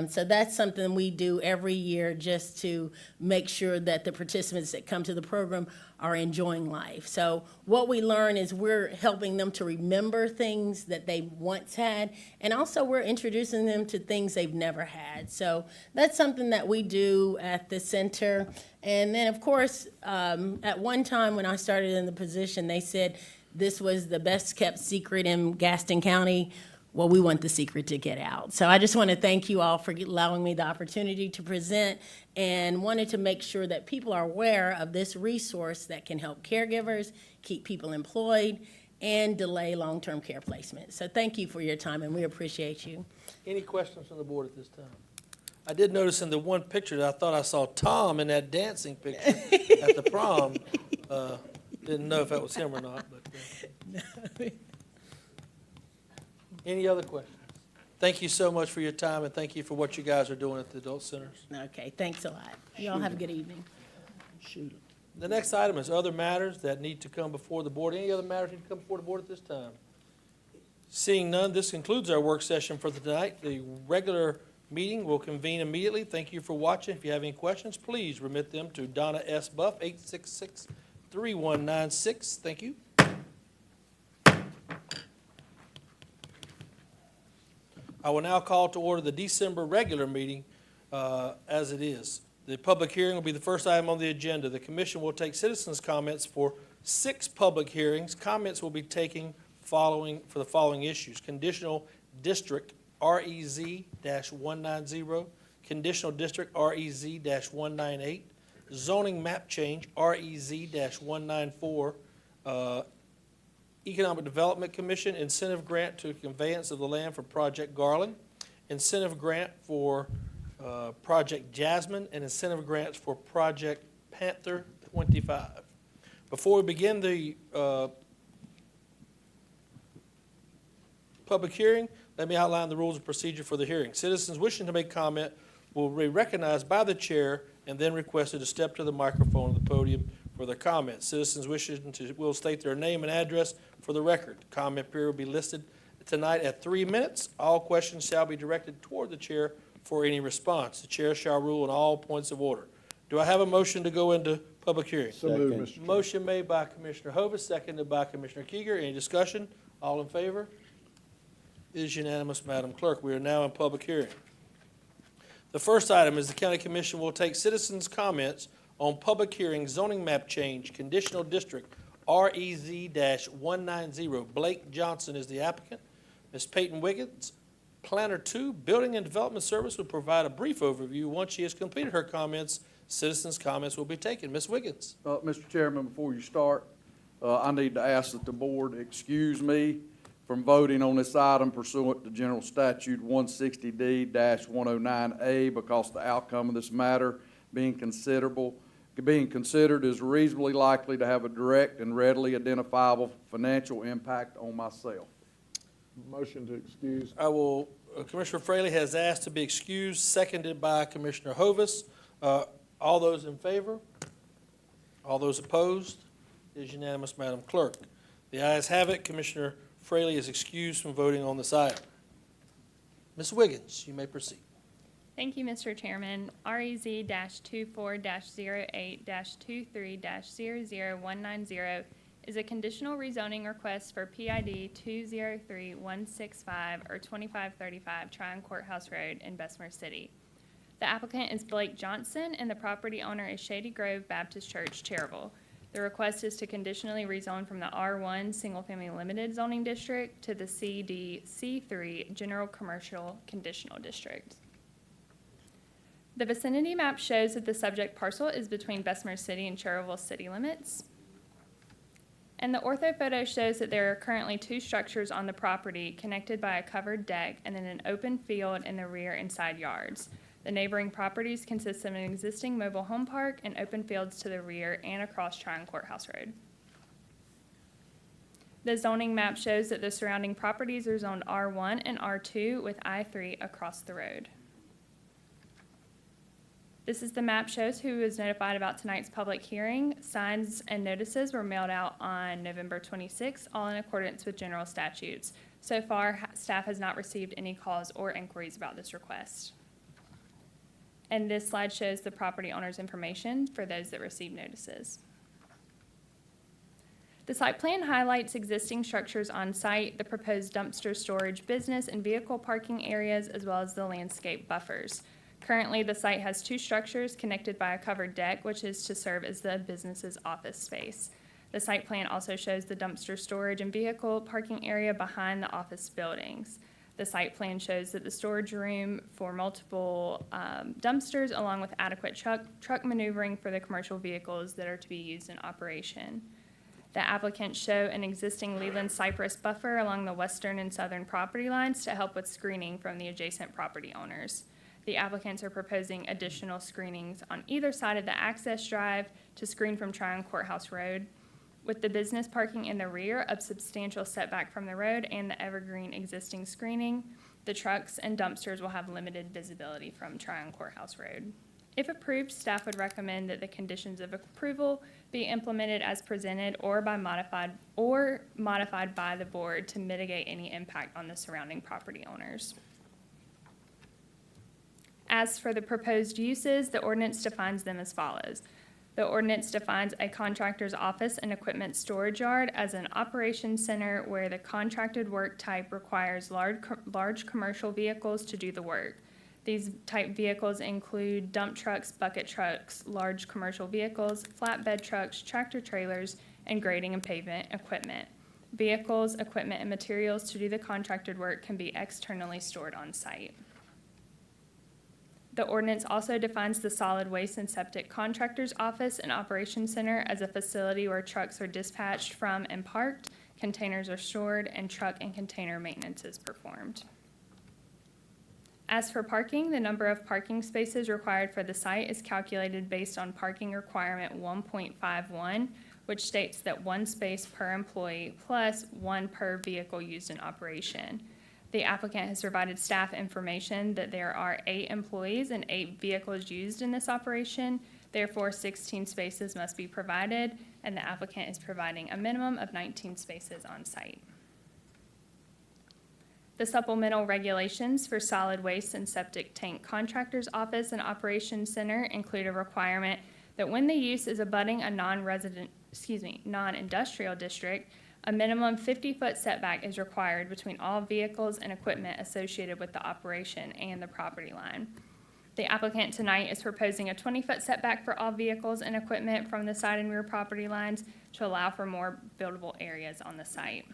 Speaker 13: So that's something we do every year just to make sure that the participants that come to the program are enjoying life. So what we learn is we're helping them to remember things that they once had, and also we're introducing them to things they've never had. So that's something that we do at the center. And then, of course, at one time when I started in the position, they said this was the best kept secret in Gaston County. well, we want the secret to get out. So I just want to thank you all for allowing me the opportunity to present, and wanted to make sure that people are aware of this resource that can help caregivers, keep people employed, and delay long-term care placement. So thank you for your time, and we appreciate you.
Speaker 1: Any questions from the board at this time? I did notice in the one picture that I thought I saw Tom in that dancing picture at the prom. Didn't know if that was him or not, but. Any other questions? Thank you so much for your time, and thank you for what you guys are doing at the adult centers.
Speaker 13: Okay, thanks a lot. You all have a good evening.
Speaker 1: The next item is other matters that need to come before the board. Any other matters need to come before the board at this time? Seeing none, this concludes our work session for tonight. The regular meeting will convene immediately. Thank you for watching. If you have any questions, please remit them to Donna S. Buff, 866-3196. Thank you. I will now call to order the December regular meeting as it is. The public hearing will be the first item on the agenda. The commission will take citizens' comments for 6 public hearings. Comments will be taken for the following issues: conditional district REZ-190, conditional district REZ-198, zoning map change REZ-194, Economic Development Commission incentive grant to conveyance of the land for Project Garland, incentive grant for Project Jasmine, and incentive grants for Project Panther 25. Before we begin the public hearing, let me outline the rules of procedure for the hearing. Citizens wishing to make comment will be recognized by the chair and then requested to step to the microphone of the podium for their comments. Citizens wishing to will state their name and address for the record. Comment period will be listed tonight at 3 minutes. All questions shall be directed toward the chair for any response. The chair shall rule on all points of order. Do I have a motion to go into public hearing?
Speaker 5: So moved, Mr. Chair.
Speaker 1: Motion made by Commissioner Hovis, seconded by Commissioner Kieger. Any discussion? All in favor? It is unanimous, Madam Clerk. We are now in public hearing. The first item is the County Commission will take citizens' comments on public hearing zoning map change, conditional district REZ-190. Blake Johnson is the applicant. Ms. Peyton Wiggins, Planner 2, Building and Development Service, will provide a brief overview. Once she has completed her comments, citizens' comments will be taken. Ms. Wiggins.
Speaker 2: Mr. Chairman, before you start, I need to ask that the board excuse me from voting on this item pursuant to General Statute 160D-109A because the outcome of this matter being considered is reasonably likely to have a direct and readily identifiable financial impact on myself.
Speaker 5: Motion to excuse.
Speaker 1: Commissioner Fraley has asked to be excused, seconded by Commissioner Hovis. All those in favor? All those opposed? It is unanimous, Madam Clerk. The ayes have it. Commissioner Fraley is excused from voting on this item. Ms. Wiggins, you may proceed.
Speaker 14: Thank you, Mr. Chairman. REZ-24-08-23-00190 is a conditional rezoning request for PID 203165 or 2535 Tryon Courthouse Road in Bessemer City. The applicant is Blake Johnson and the property owner is Shady Grove Baptist Church, Cherryville. The request is to conditionally rezone from the R1 Single Family Limited Zoning District to the CD-C3 General Commercial Conditional District. The vicinity map shows that the subject parcel is between Bessemer City and Cherryville city limits. And the ortho photo shows that there are currently 2 structures on the property connected by a covered deck and then an open field in the rear and side yards. The neighboring properties consist of an existing mobile home park and open fields to the rear and across Tryon Courthouse Road. The zoning map shows that the surrounding properties are zoned R1 and R2 with I-3 across the road. This is the map shows who was notified about tonight's public hearing. Signs and notices were mailed out on November 26, all in accordance with general statutes. So far, staff has not received any calls or inquiries about this request. And this slide shows the property owner's information for those that received notices. The site plan highlights existing structures on site, the proposed dumpster storage business and vehicle parking areas, as well as the landscape buffers. Currently, the site has 2 structures connected by a covered deck, which is to serve as the business's office space. The site plan also shows the dumpster storage and vehicle parking area behind the office buildings. The site plan shows that the storage room for multiple dumpsters, along with adequate truck maneuvering for the commercial vehicles that are to be used in operation. The applicants show an existing Leland cypress buffer along the western and southern property lines to help with screening from the adjacent property owners. The applicants are proposing additional screenings on either side of the access drive to screen from Tryon Courthouse Road. With the business parking in the rear, a substantial setback from the road, and the evergreen existing screening, the trucks and dumpsters will have limited visibility from Tryon Courthouse Road. If approved, staff would recommend that the conditions of approval be implemented as presented or modified by the board to mitigate any impact on the surrounding property owners. As for the proposed uses, the ordinance defines them as follows. The ordinance defines a contractor's office and equipment storage yard as an operations center where the contracted work type requires large commercial vehicles to do the work. These type vehicles include dump trucks, bucket trucks, large commercial vehicles, flatbed trucks, tractor trailers, and grading and pavement equipment. Vehicles, equipment, and materials to do the contracted work can be externally stored on site. The ordinance also defines the solid waste and septic contractor's office and operations center as a facility where trucks are dispatched from and parked, containers are stored, and truck and container maintenance is performed. As for parking, the number of parking spaces required for the site is calculated based on parking requirement 1.51, which states that 1 space per employee plus 1 per vehicle used in operation. The applicant has provided staff information that there are 8 employees and 8 vehicles used in this operation. Therefore, 16 spaces must be provided, and the applicant is providing a minimum of 19 spaces on site. The supplemental regulations for solid waste and septic tank contractors' office and operations center include a requirement that when the use is abutting a non-industrial district, a minimum 50-foot setback is required between all vehicles and equipment associated with the operation and the property line. The applicant tonight is proposing a 20-foot setback for all vehicles and equipment from the side and rear property lines to allow for more buildable areas on the site.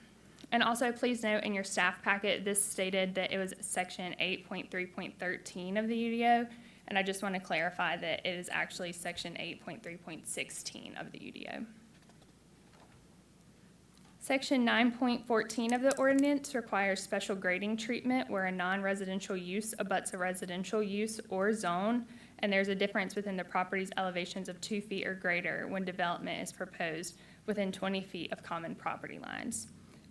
Speaker 14: And also, please note in your staff packet, this stated that it was section 8.3.13 of the UDO, and I just want to clarify that it is actually section 8.3.16 of the UDO. Section 9.14 of the ordinance requires special grading treatment where a non-residential use abuts a residential use or zone, and there's a difference within the property's elevations of 2 feet or greater when development is proposed within 20 feet of common property lines.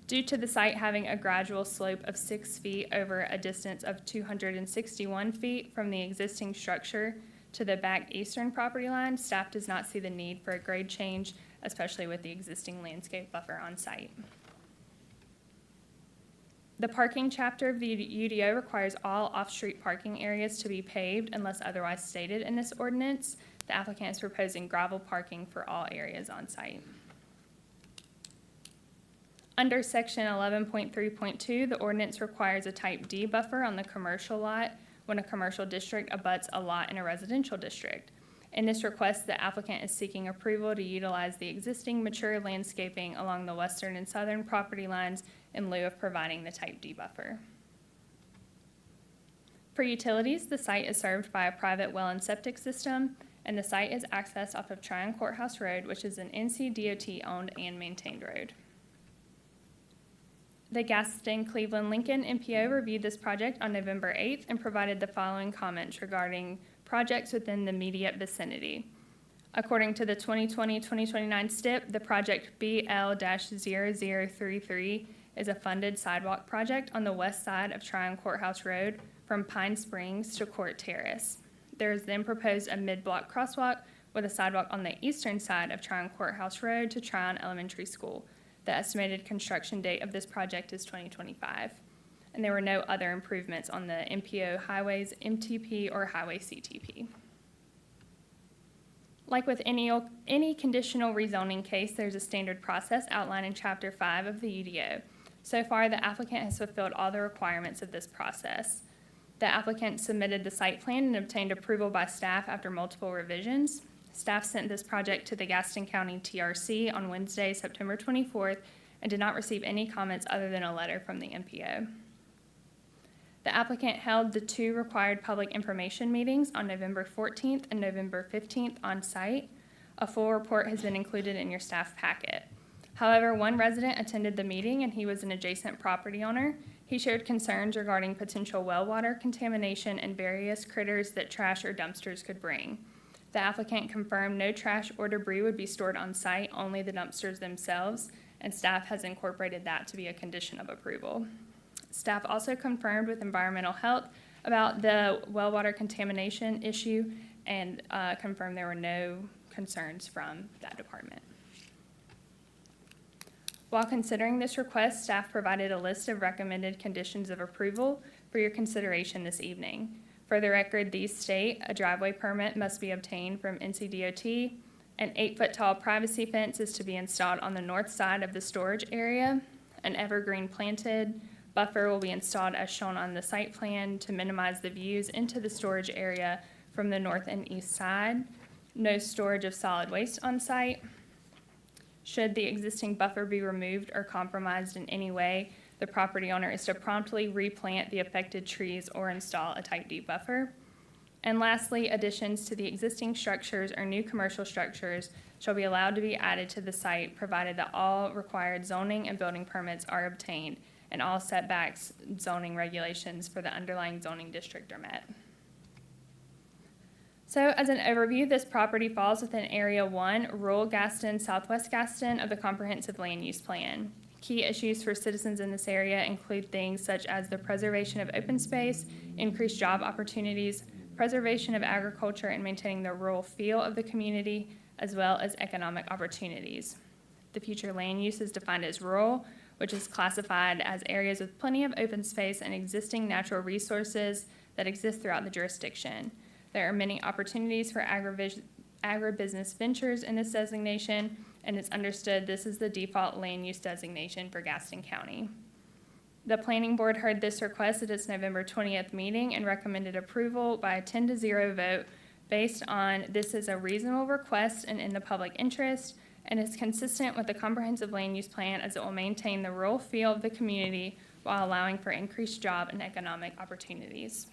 Speaker 14: Due to the site having a gradual slope of 6 feet over a distance of 261 feet from the existing structure to the back eastern property line, staff does not see the need for a grade change, especially with the existing landscape buffer on site. The parking chapter of the UDO requires all off-street parking areas to be paved unless otherwise stated in this ordinance. The applicant is proposing gravel parking for all areas on site. Under section 11.3.2, the ordinance requires a type D buffer on the commercial lot when a commercial district abuts a lot in a residential district. In this request, the applicant is seeking approval to utilize the existing mature landscaping along the western and southern property lines in lieu of providing the type D buffer. For utilities, the site is served by a private well and septic system, and the site is accessed off of Tryon Courthouse Road, which is an NCDOT-owned and maintained road. The Gaston Cleveland Lincoln MPO reviewed this project on November 8th and provided the following comments regarding projects within the immediate vicinity. According to the 2020-2029 STIP, the project BL-0033 is a funded sidewalk project on the west side of Tryon Courthouse Road from Pine Springs to Court Terrace. There is then proposed a mid-block crosswalk with a sidewalk on the eastern side of Tryon Courthouse Road to Tryon Elementary School. The estimated construction date of this project is 2025. And there were no other improvements on the MPO highways, MTP, or highway CTP. Like with any conditional rezoning case, there's a standard process outlined in Chapter 5 of the UDO. So far, the applicant has fulfilled all the requirements of this process. The applicant submitted the site plan and obtained approval by staff after multiple revisions. Staff sent this project to the Gaston County TRC on Wednesday, September 24th, and did not receive any comments other than a letter from the MPO. The applicant held the 2 required public information meetings on November 14th and November 15th on site. A full report has been included in your staff packet. However, one resident attended the meeting and he was an adjacent property owner. He shared concerns regarding potential well water contamination and various critters that trash or dumpsters could bring. The applicant confirmed no trash or debris would be stored on site, only the dumpsters themselves, and staff has incorporated that to be a condition of approval. Staff also confirmed with environmental health about the well water contamination issue and confirmed there were no concerns from that department. While considering this request, staff provided a list of recommended conditions of approval for your consideration this evening. For the record, these state a driveway permit must be obtained from NCDOT, an 8-foot tall privacy fence is to be installed on the north side of the storage area, an evergreen planted buffer will be installed as shown on the site plan to minimize the views into the storage area from the north and east side, no storage of solid waste on site. Should the existing buffer be removed or compromised in any way, the property owner is to promptly replant the affected trees or install a Type D buffer. And lastly, additions to the existing structures or new commercial structures shall be allowed to be added to the site, provided that all required zoning and building permits are obtained and all setbacks zoning regulations for the underlying zoning district are met. So as an overview, this property falls within Area 1, Rural Gaston, Southwest Gaston of the Comprehensive Land Use Plan. Key issues for citizens in this area include things such as the preservation of open space, increased job opportunities, preservation of agriculture and maintaining the rural feel of the community, as well as economic opportunities. The future land use is defined as rural, which is classified as areas with plenty of open space and existing natural resources that exist throughout the jurisdiction. There are many opportunities for agribusiness ventures in this designation, and it's understood this is the default land use designation for Gaston County. The Planning Board heard this request at its November 20th meeting and recommended approval by a 10-0 vote based on this is a reasonable request and in the public interest, and is consistent with the comprehensive land use plan as it will maintain the rural feel of the community while allowing for increased job and economic opportunities.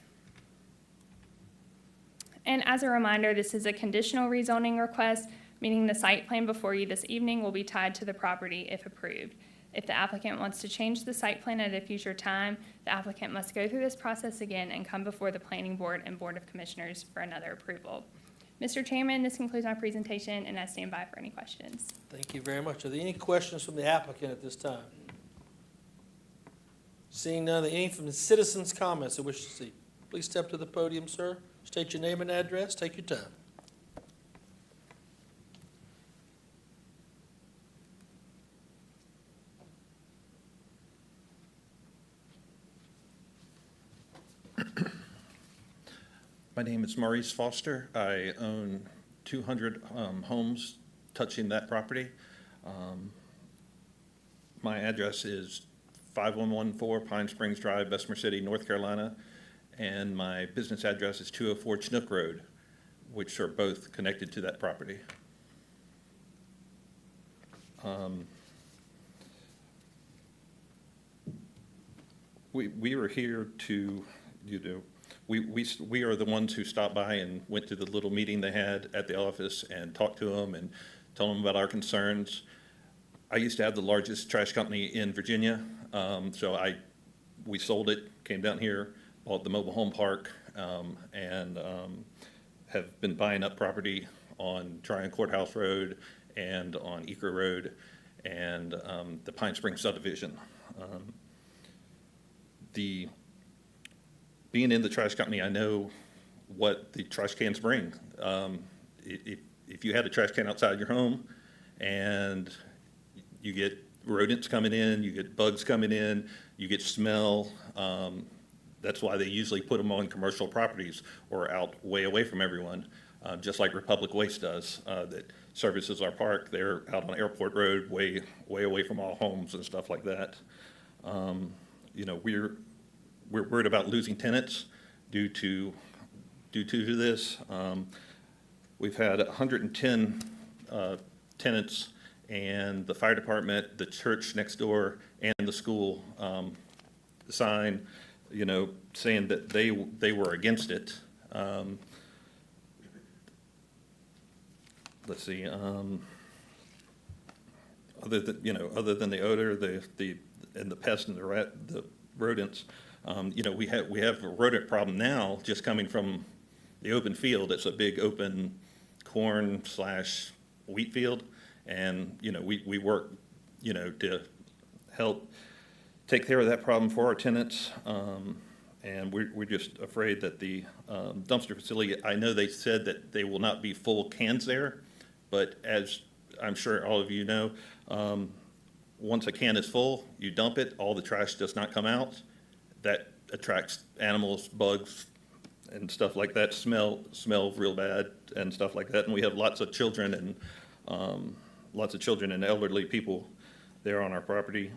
Speaker 14: And as a reminder, this is a conditional rezoning request, meaning the site plan before you this evening will be tied to the property if approved. If the applicant wants to change the site plan at a future time, the applicant must go through this process again and come before the Planning Board and Board of Commissioners for another approval. Mr. Chairman, this concludes my presentation, and I stand by for any questions.
Speaker 1: Thank you very much. Are there any questions from the applicant at this time? Seeing none, any from the citizens' comments that wish to speak? Please step to the podium, sir. State your name and address. Take your time.
Speaker 15: My name is Maurice Foster. I own 200 homes touching that property. My address is 5114 Pine Springs Drive, Bessemer City, North Carolina, and my business address is 204 Chinook Road, which are both connected to that property. We were here to, we are the ones who stopped by and went to the little meeting they had at the office and talked to them and told them about our concerns. I used to have the largest trash company in Virginia, so we sold it, came down here, bought the mobile home park, and have been buying up property on Tryon Courthouse Road and on Eaker Road and the Pine Springs subdivision. Being in the trash company, I know what the trash cans bring. If you had a trash can outside your home and you get rodents coming in, you get bugs coming in, you get smell, that's why they usually put them on commercial properties or out way away from everyone, just like Republic Waste does, that services our park. They're out on Airport Road, way away from all homes and stuff like that. We're worried about losing tenants due to this. We've had 110 tenants, and the fire department, the church next door, and the school sign saying that they were against it. Let's see, other than the odor, and the pests and the rodents, we have a rodent problem now just coming from the open field. It's a big open corn/wheat field, and, we work, to help take care of that problem for our tenants. And we're just afraid that the dumpster facility, I know they said that they will not be full cans there, but as I'm sure all of you know, once a can is full, you dump it, all the trash does not come out. That attracts animals, bugs, and stuff like that, smell real bad and stuff like that. And we have lots of children and elderly people there on our property.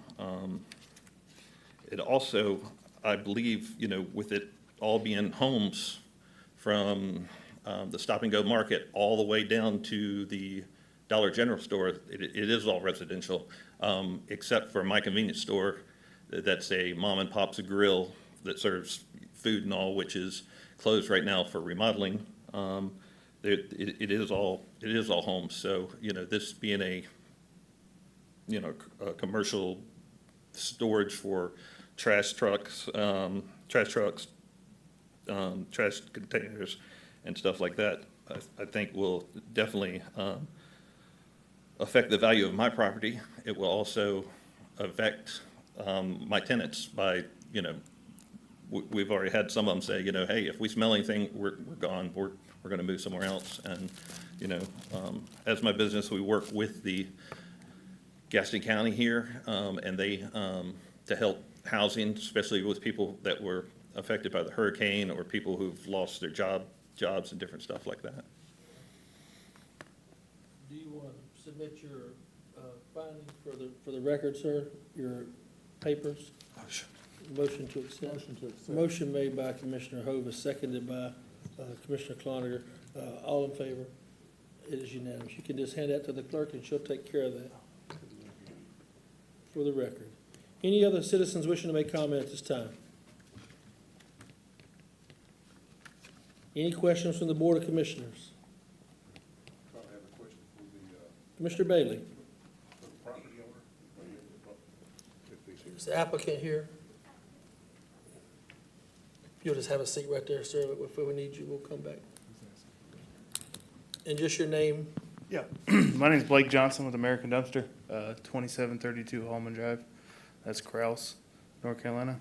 Speaker 15: It also, I believe, with it all being homes from the Stop and Go Market all the way down to the Dollar General store, it is all residential, except for my convenience store. That's a mom and pop's grill that serves food and all, which is closed right now for remodeling. It is all homes. So, this being a commercial storage for trash trucks, trash containers, and stuff like that, I think will definitely affect the value of my property. It will also affect my tenants by, we've already had some of them say, hey, if we smell anything, we're gone. We're going to move somewhere else. And, as my business, we work with the Gaston County here, and they, to help housing, especially with people that were affected by the hurricane or people who've lost their jobs and different stuff like that.
Speaker 1: Do you want to submit your findings for the record, sir? Your papers? Motion to accept.
Speaker 5: Motion to accept.
Speaker 1: Motion made by Commissioner Hovis, seconded by Commissioner Cloninger. All in favor? It is unanimous. You can just hand that to the clerk and she'll take care of that for the record. Any other citizens wishing to make comment at this time? Any questions from the Board of Commissioners?
Speaker 3: I have a question for the
Speaker 1: Commissioner Bailey,
Speaker 3: property owner. If he's here.
Speaker 1: is the applicant here? You'll just have a seat right there, sir. If we need you, we'll come back. And just your name?
Speaker 16: Yeah, my name's Blake Johnson with American Dumpster, 2732 Hallman Drive. That's Krause, North Carolina.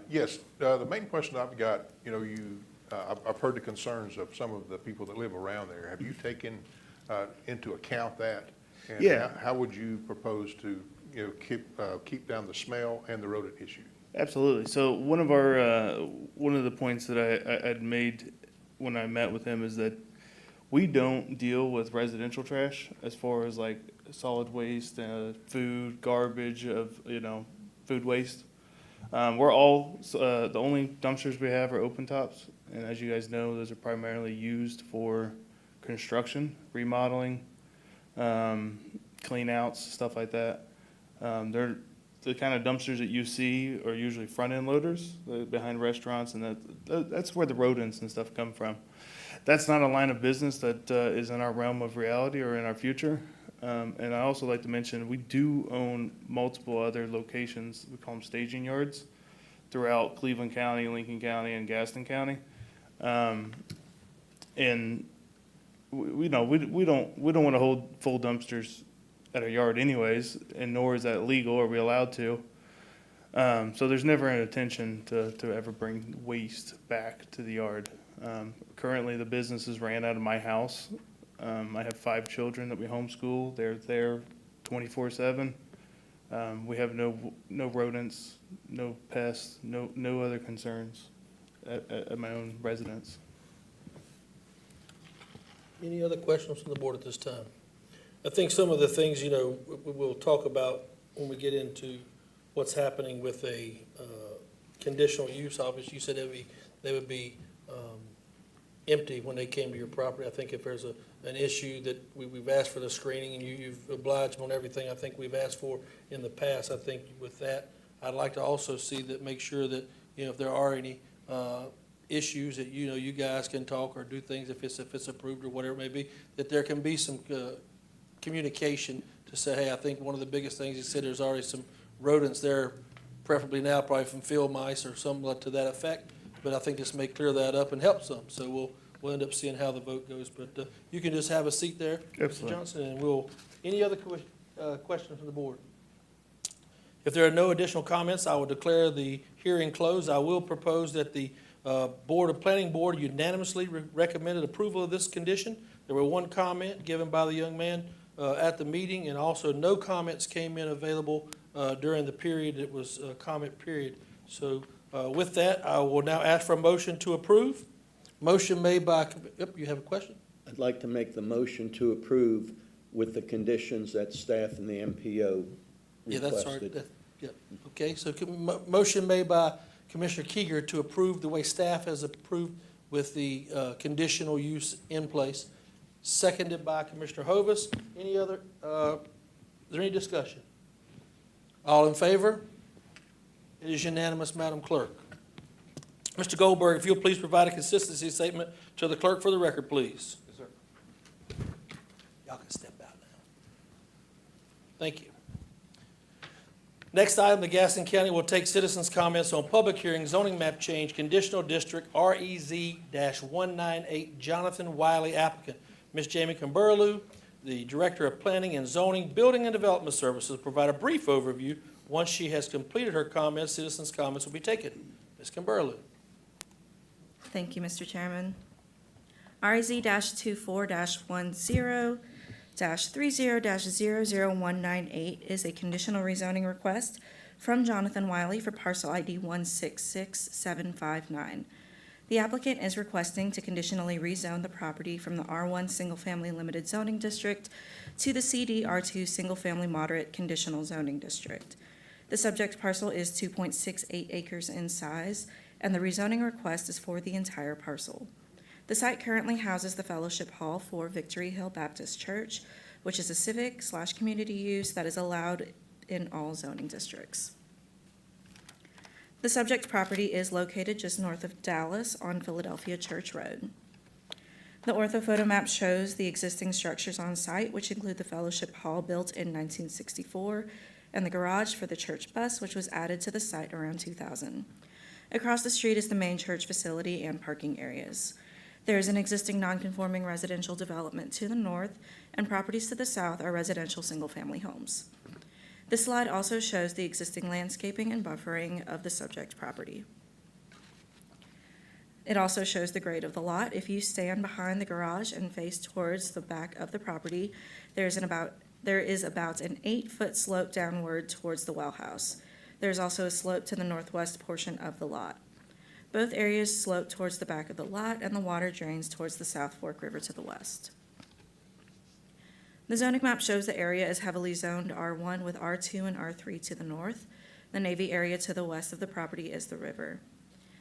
Speaker 3: Yes, the main question I've got, I've heard the concerns of some of the people that live around there. Have you taken into account that? And
Speaker 16: Yeah.
Speaker 3: How would you propose to, keep down the smell and the rodent issue?
Speaker 16: Absolutely. So one of the points that I had made when I met with him is that we don't deal with residential trash as far as like solid waste, food, garbage of, food waste. We're all, the only dumpsters we have are open tops. And as you guys know, those are primarily used for construction, remodeling, clean outs, stuff like that. They're the kind of dumpsters that you see are usually front-end loaders behind restaurants, and that's where the rodents and stuff come from. That's not a line of business that is in our realm of reality or in our future. And I also like to mention, we do own multiple other locations, we call them staging yards, throughout Cleveland County, Lincoln County, and Gaston County. And we don't want to hold full dumpsters at our yard anyways, and nor is that legal, or are we allowed to. So there's never an intention to ever bring waste back to the yard. Currently, the business is ran out of my house. I have 5 children that we homeschool. They're there 24/7. We have no rodents, no pests, no other concerns at my own residence.
Speaker 1: Any other questions from the board at this time? I think some of the things, we'll talk about when we get into what's happening with a conditional use. Obviously, you said they would be empty when they came to your property. I think if there's an issue that we've asked for the screening and you've obliged on everything I think we've asked for in the past, I think with that, I'd like to also see that, make sure that, if there are any issues that, you guys can talk or do things if it's approved or whatever it may be, that there can be some communication to say, hey, I think one of the biggest things, he said there's already some rodents there, preferably now probably from field mice or something to that effect, but I think this may clear that up and help some, so we'll end up seeing how the vote goes, but you can just have a seat there, Mr.
Speaker 16: Absolutely.
Speaker 1: Johnson, and any other questions from the board? If there are no additional comments, I will declare the hearing closed. I will propose that the Planning Board unanimously recommended approval of this condition. There were one comment given by the young man at the meeting, and also no comments came in available during the period. It was a comment period. So with that, I will now ask for a motion to approve. Motion made by, you have a question?
Speaker 6: I'd like to make the motion to approve with the conditions that staff and the MPO
Speaker 1: Yeah, that's all right.
Speaker 6: requested.
Speaker 1: Yeah, okay, so motion made by Commissioner Kieger to approve the way staff has approved with the conditional use in place, seconded by Commissioner Hovis. Any other, is there any discussion? All in favor? It is unanimous, Madam Clerk. Mr. Goldberg, if you'll please provide a consistency statement to the clerk for the record, please. Yes, sir. Y'all can step out now. Thank you. Next item, the Gaston County will take citizens' comments on public hearing, zoning map change, conditional district, REZ-198, Jonathan Wiley applicant. Ms. Jamie Kimberlew, the Director of Planning and Zoning, Building and Development Services, will provide a brief overview. Once she has completed her comments, citizens' comments will be taken. Ms. Kimberlew.
Speaker 17: Thank you, Mr. Chairman. REZ-24-10-30-00198 is a conditional rezoning request from Jonathan Wiley for parcel ID 166759. The applicant is requesting to conditionally rezone the property from the R1 Single Family Limited Zoning District to the CD R2 Single Family Moderate Conditional Zoning District. The subject parcel is 2.68 acres in size, and the rezoning request is for the entire parcel. The site currently houses the Fellowship Hall for Victory Hill Baptist Church, which is a civic/community use that is allowed in all zoning districts. The subject property is located just north of Dallas on Philadelphia Church Road. The orthophoto map shows the existing structures on site, which include the Fellowship Hall built in 1964 and the garage for the church bus, which was added to the site around 2000. Across the street is the main church facility and parking areas. There is an existing non-conforming residential development to the north, and properties to the south are residential single-family homes. This slide also shows the existing landscaping and buffering of the subject property. It also shows the grade of the lot. If you stand behind the garage and face towards the back of the property, there is about an 8-foot slope downward towards the well house. There's also a slope to the northwest portion of the lot. Both areas slope towards the back of the lot, and the water drains towards the South Fork River to the west. The zoning map shows the area is heavily zoned R1 with R2 and R3 to the north. The Navy area to the west of the property is the river.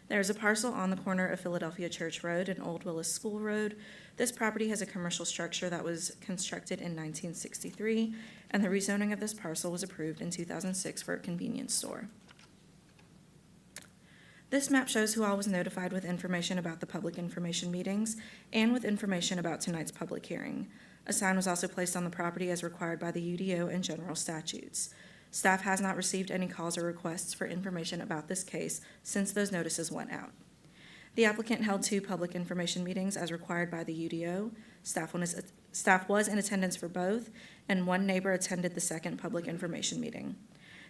Speaker 17: There is a parcel on the corner of Philadelphia Church Road and Old Willis School Road. This property has a commercial structure that was constructed in 1963, and the rezoning of this parcel was approved in 2006 for a convenience store. This map shows who all was notified with information about the public information meetings and with information about tonight's public hearing. A sign was also placed on the property as required by the UDO and general statutes. Staff has not received any calls or requests for information about this case since those notices went out. The applicant held 2 public information meetings as required by the UDO. Staff was in attendance for both, and 1 neighbor attended the second public information meeting.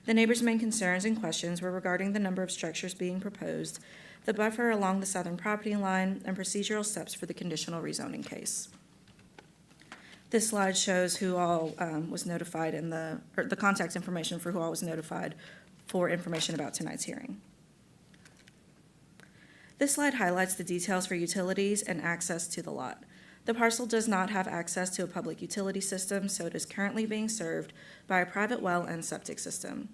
Speaker 17: The neighbors' main concerns and questions were regarding the number of structures being proposed, the buffer along the southern property line, and procedural steps for the conditional rezoning case. This slide shows who all was notified or the contact information for who all was notified for information about tonight's hearing. This slide highlights the details for utilities and access to the lot. The parcel does not have access to a public utility system, so it is currently being served by a private well and septic system.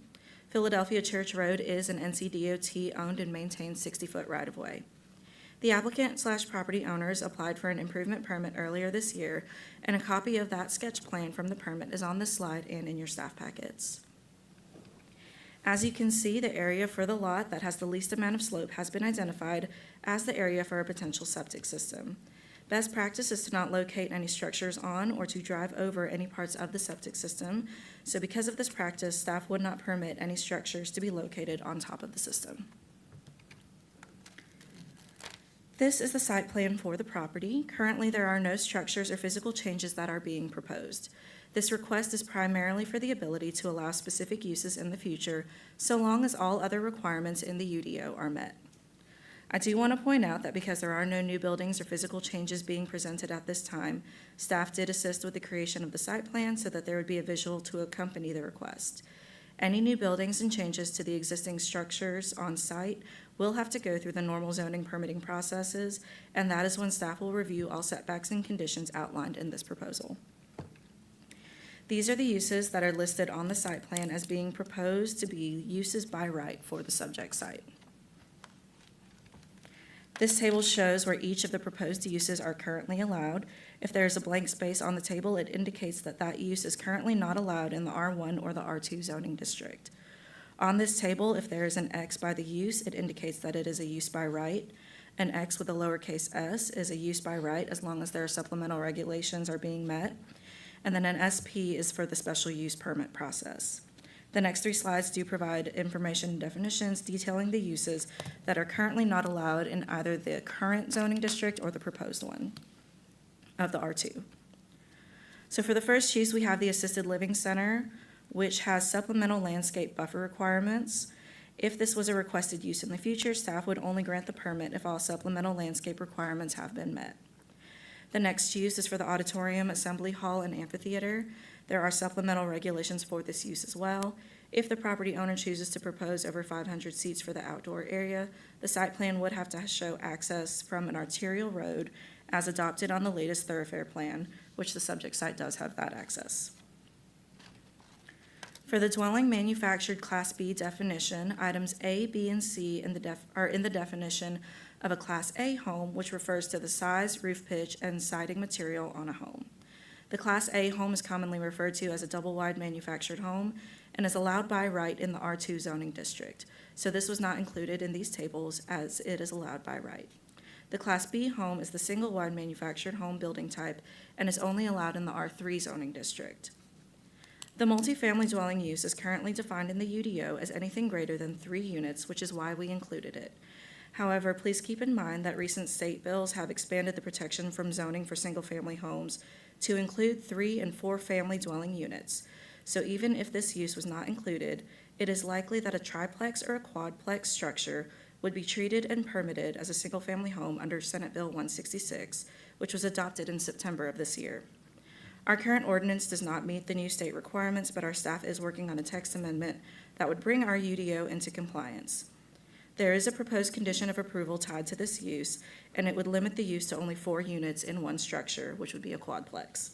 Speaker 17: Philadelphia Church Road is an NCDOT-owned and maintained 60-foot right-of-way. The applicant/property owners applied for an improvement permit earlier this year, and a copy of that sketch plan from the permit is on this slide and in your staff packets. As you can see, the area for the lot that has the least amount of slope has been identified as the area for a potential septic system. Best practice is to not locate any structures on or to drive over any parts of the septic system. So because of this practice, staff would not permit any structures to be located on top of the system. This is the site plan for the property. Currently, there are no structures or physical changes that are being proposed. This request is primarily for the ability to allow specific uses in the future, so long as all other requirements in the UDO are met. I do want to point out that because there are no new buildings or physical changes being presented at this time, staff did assist with the creation of the site plan so that there would be a visual to accompany the request. Any new buildings and changes to the existing structures on site will have to go through the normal zoning permitting processes, and that is when staff will review all setbacks and conditions outlined in this proposal. These are the uses that are listed on the site plan as being proposed to be uses by right for the subject site. This table shows where each of the proposed uses are currently allowed. If there is a blank space on the table, it indicates that that use is currently not allowed in the R1 or the R2 zoning district. On this table, if there is an X by the use, it indicates that it is a use by right. An X with a lowercase s is a use by right as long as their supplemental regulations are being met. And then an SP is for the special use permit process. The next 3 slides do provide information and definitions detailing the uses that are currently not allowed in either the current zoning district or the proposed one of the R2. So for the first use, we have the Assisted Living Center, which has supplemental landscape buffer requirements. If this was a requested use in the future, staff would only grant the permit if all supplemental landscape requirements have been met. The next use is for the auditorium, assembly hall, and amphitheater. There are supplemental regulations for this use as well. If the property owner chooses to propose over 500 seats for the outdoor area, the site plan would have to show access from an arterial road as adopted on the latest thoroughfare plan, which the subject site does have that access. For the dwelling manufactured Class B definition, items A, B, and C are in the definition of a Class A home, which refers to the size, roof pitch, and siding material on a home. The Class A home is commonly referred to as a double-wide manufactured home and is allowed by right in the R2 zoning district. So this was not included in these tables as it is allowed by right. The Class B home is the single-wide manufactured home building type and is only allowed in the R3 zoning district. The multifamily dwelling use is currently defined in the UDO as anything greater than 3 units, which is why we included it. However, please keep in mind that recent state bills have expanded the protection from zoning for single-family homes to include 3 and 4 family dwelling units. So even if this use was not included, it is likely that a triplex or a quadplex structure would be treated and permitted as a single-family home under Senate Bill 166, which was adopted in September of this year. Our current ordinance does not meet the new state requirements, but our staff is working on a text amendment that would bring our UDO into compliance. There is a proposed condition of approval tied to this use, and it would limit the use to only 4 units in one structure, which would be a quadplex.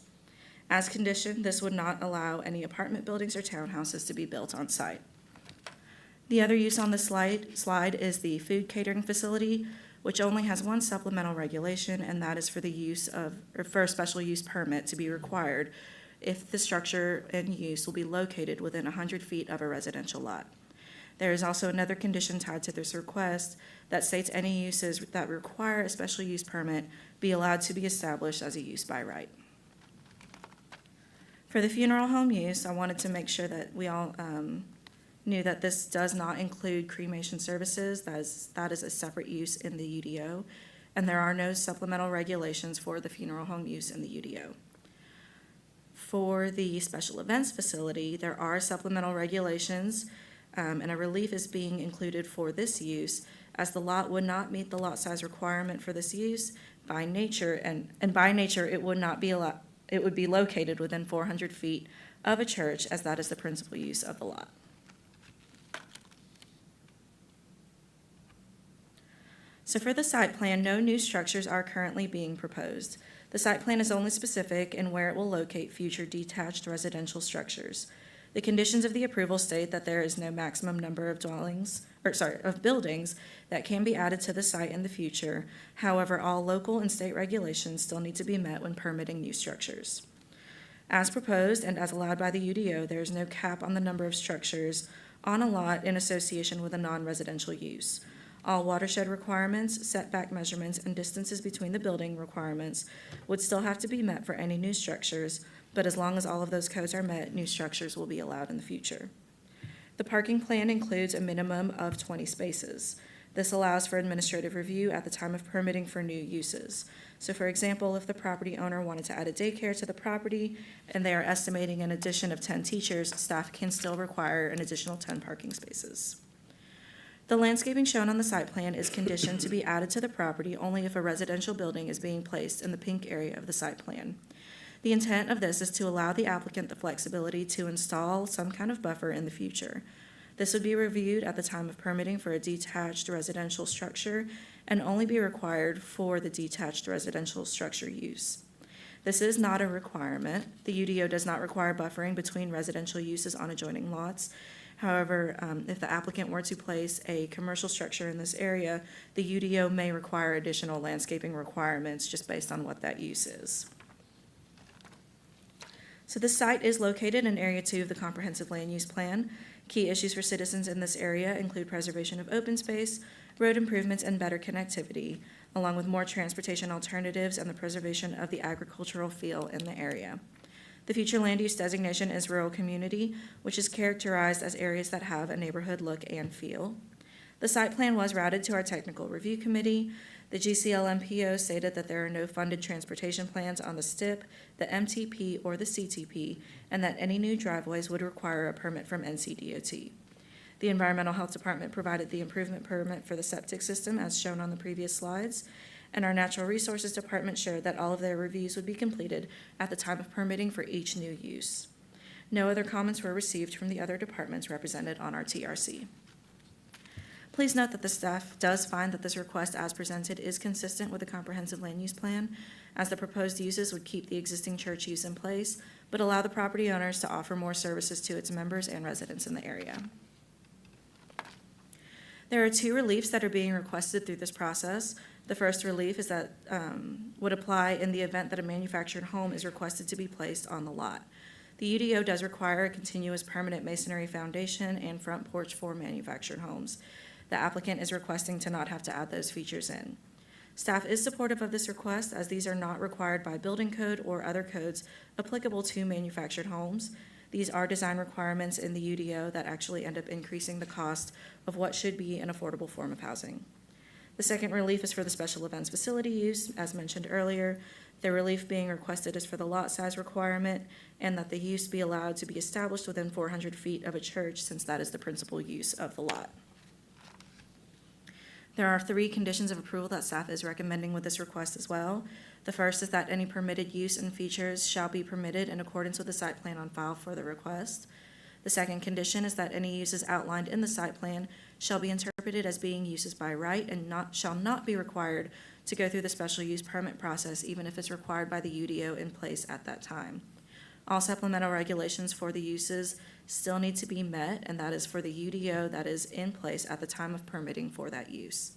Speaker 17: As conditioned, this would not allow any apartment buildings or townhouses to be built on site. The other use on this slide is the food catering facility, which only has one supplemental regulation, and that is for the use of, or for a special use permit to be required if the structure and use will be located within 100 feet of a residential lot. There is also another condition tied to this request that states any uses that require a special use permit be allowed to be established as a use by right. For the funeral home use, I wanted to make sure that we all knew that this does not include cremation services. That is a separate use in the UDO, and there are no supplemental regulations for the funeral home use in the UDO. For the special events facility, there are supplemental regulations, and a relief is being included for this use, as the lot would not meet the lot size requirement for this use by nature, and by nature, it would not be allowed. It would be located within 400 feet of a church, as that is the principal use of the lot. So for the site plan, no new structures are currently being proposed. The site plan is only specific in where it will locate future detached residential structures. The conditions of the approval state that there is no maximum number of buildings that can be added to the site in the future. However, all local and state regulations still need to be met when permitting new structures. As proposed and as allowed by the UDO, there is no cap on the number of structures on a lot in association with a non-residential use. All watershed requirements, setback measurements, and distances between the building requirements would still have to be met for any new structures, but as long as all of those codes are met, new structures will be allowed in the future. The parking plan includes a minimum of 20 spaces. This allows for administrative review at the time of permitting for new uses. So for example, if the property owner wanted to add a daycare to the property and they are estimating an addition of 10 teachers, staff can still require an additional 10 parking spaces. The landscaping shown on the site plan is conditioned to be added to the property only if a residential building is being placed in the pink area of the site plan. The intent of this is to allow the applicant the flexibility to install some kind of buffer in the future. This would be reviewed at the time of permitting for a detached residential structure and only be required for the detached residential structure use. This is not a requirement. The UDO does not require buffering between residential uses on adjoining lots. However, if the applicant were to place a commercial structure in this area, the UDO may require additional landscaping requirements just based on what that use is. So this site is located in Area 2 of the Comprehensive Land Use Plan. Key issues for citizens in this area include preservation of open space, road improvements, and better connectivity, along with more transportation alternatives and the preservation of the agricultural feel in the area. The future land use designation is rural community, which is characterized as areas that have a neighborhood look and feel. The site plan was routed to our technical review committee. The GCLMPO stated that there are no funded transportation plans on the STIP, the MTP, or the CTP, and that any new driveways would require a permit from NCDOT. The Environmental Health Department provided the improvement permit for the septic system as shown on the previous slides, and our Natural Resources Department shared that all of their reviews would be completed at the time of permitting for each new use. No other comments were received from the other departments represented on our TRC. Please note that the staff does find that this request as presented is consistent with the Comprehensive Land Use Plan, as the proposed uses would keep the existing church use in place, but allow the property owners to offer more services to its members and residents in the area. There are two reliefs that are being requested through this process. The first relief is that would apply in the event that a manufactured home is requested to be placed on the lot. The UDO does require a continuous permanent masonry foundation and front porch for manufactured homes. The applicant is requesting to not have to add those features in. Staff is supportive of this request as these are not required by building code or other codes applicable to manufactured homes. These are design requirements in the UDO that actually end up increasing the cost of what should be an affordable form of housing. The second relief is for the special events facility use, as mentioned earlier. The relief being requested is for the lot size requirement and that the use be allowed to be established within 400 feet of a church, since that is the principal use of the lot. There are 3 conditions of approval that staff is recommending with this request as well. The first is that any permitted use and features shall be permitted in accordance with the site plan on file for the request. The second condition is that any uses outlined in the site plan shall be interpreted as being uses by right and shall not be required to go through the special use permit process, even if it's required by the UDO in place at that time. All supplemental regulations for the uses still need to be met, and that is for the UDO that is in place at the time of permitting for that use.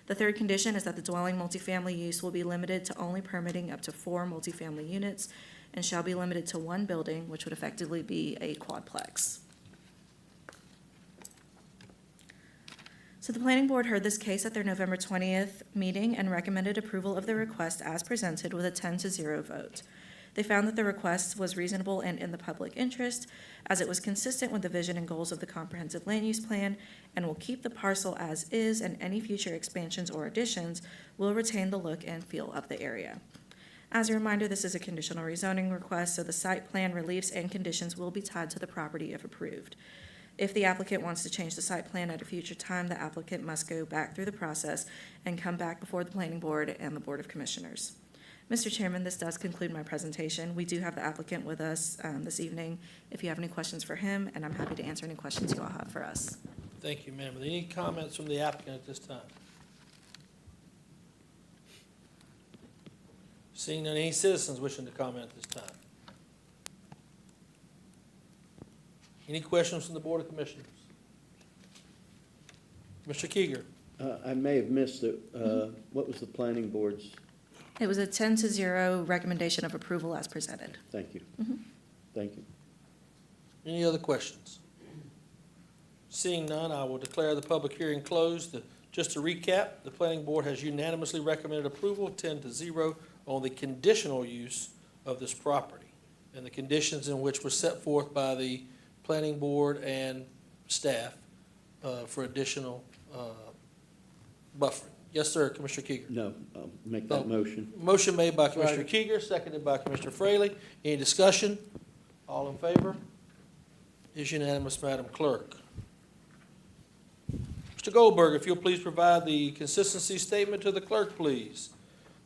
Speaker 17: The third condition is that the dwelling multifamily use will be limited to only permitting up to 4 multifamily units and shall be limited to 1 building, which would effectively be a quadplex. So the planning board heard this case at their November 20th meeting and recommended approval of the request as presented with a 10-0 vote. They found that the request was reasonable and in the public interest, as it was consistent with the vision and goals of the Comprehensive Land Use Plan and will keep the parcel as is, and any future expansions or additions will retain the look and feel of the area. As a reminder, this is a conditional rezoning request, so the site plan reliefs and conditions will be tied to the property if approved. If the applicant wants to change the site plan at a future time, the applicant must go back through the process and come back before the Planning Board and the Board of Commissioners. Mr. Chairman, this does conclude my presentation. We do have the applicant with us this evening if you have any questions for him, and I'm happy to answer any questions you all have for us.
Speaker 1: Thank you, ma'am. Are there any comments from the applicant at this time? Seeing none, any citizens wishing to comment at this time? Any questions from the Board of Commissioners? Mr. Keeger?
Speaker 6: I may have missed it. What was the planning board's?
Speaker 17: It was a 10-0 recommendation of approval as presented.
Speaker 6: Thank you.
Speaker 17: Mhm.
Speaker 6: Thank you.
Speaker 1: Any other questions? Seeing none, I will declare the public hearing closed. Just to recap, the planning board has unanimously recommended approval, 10-0, on the conditional use of this property and the conditions in which were set forth by the planning board and staff for additional buffering. Yes, sir, Commissioner Keeger.
Speaker 6: No, I'll make that motion.
Speaker 1: Motion made by Commissioner Keeger, seconded by Commissioner Fraley. Any discussion? All in favor? Is unanimous, Madam Clerk. Mr. Goldberg, if you'll please provide the consistency statement to the clerk, please.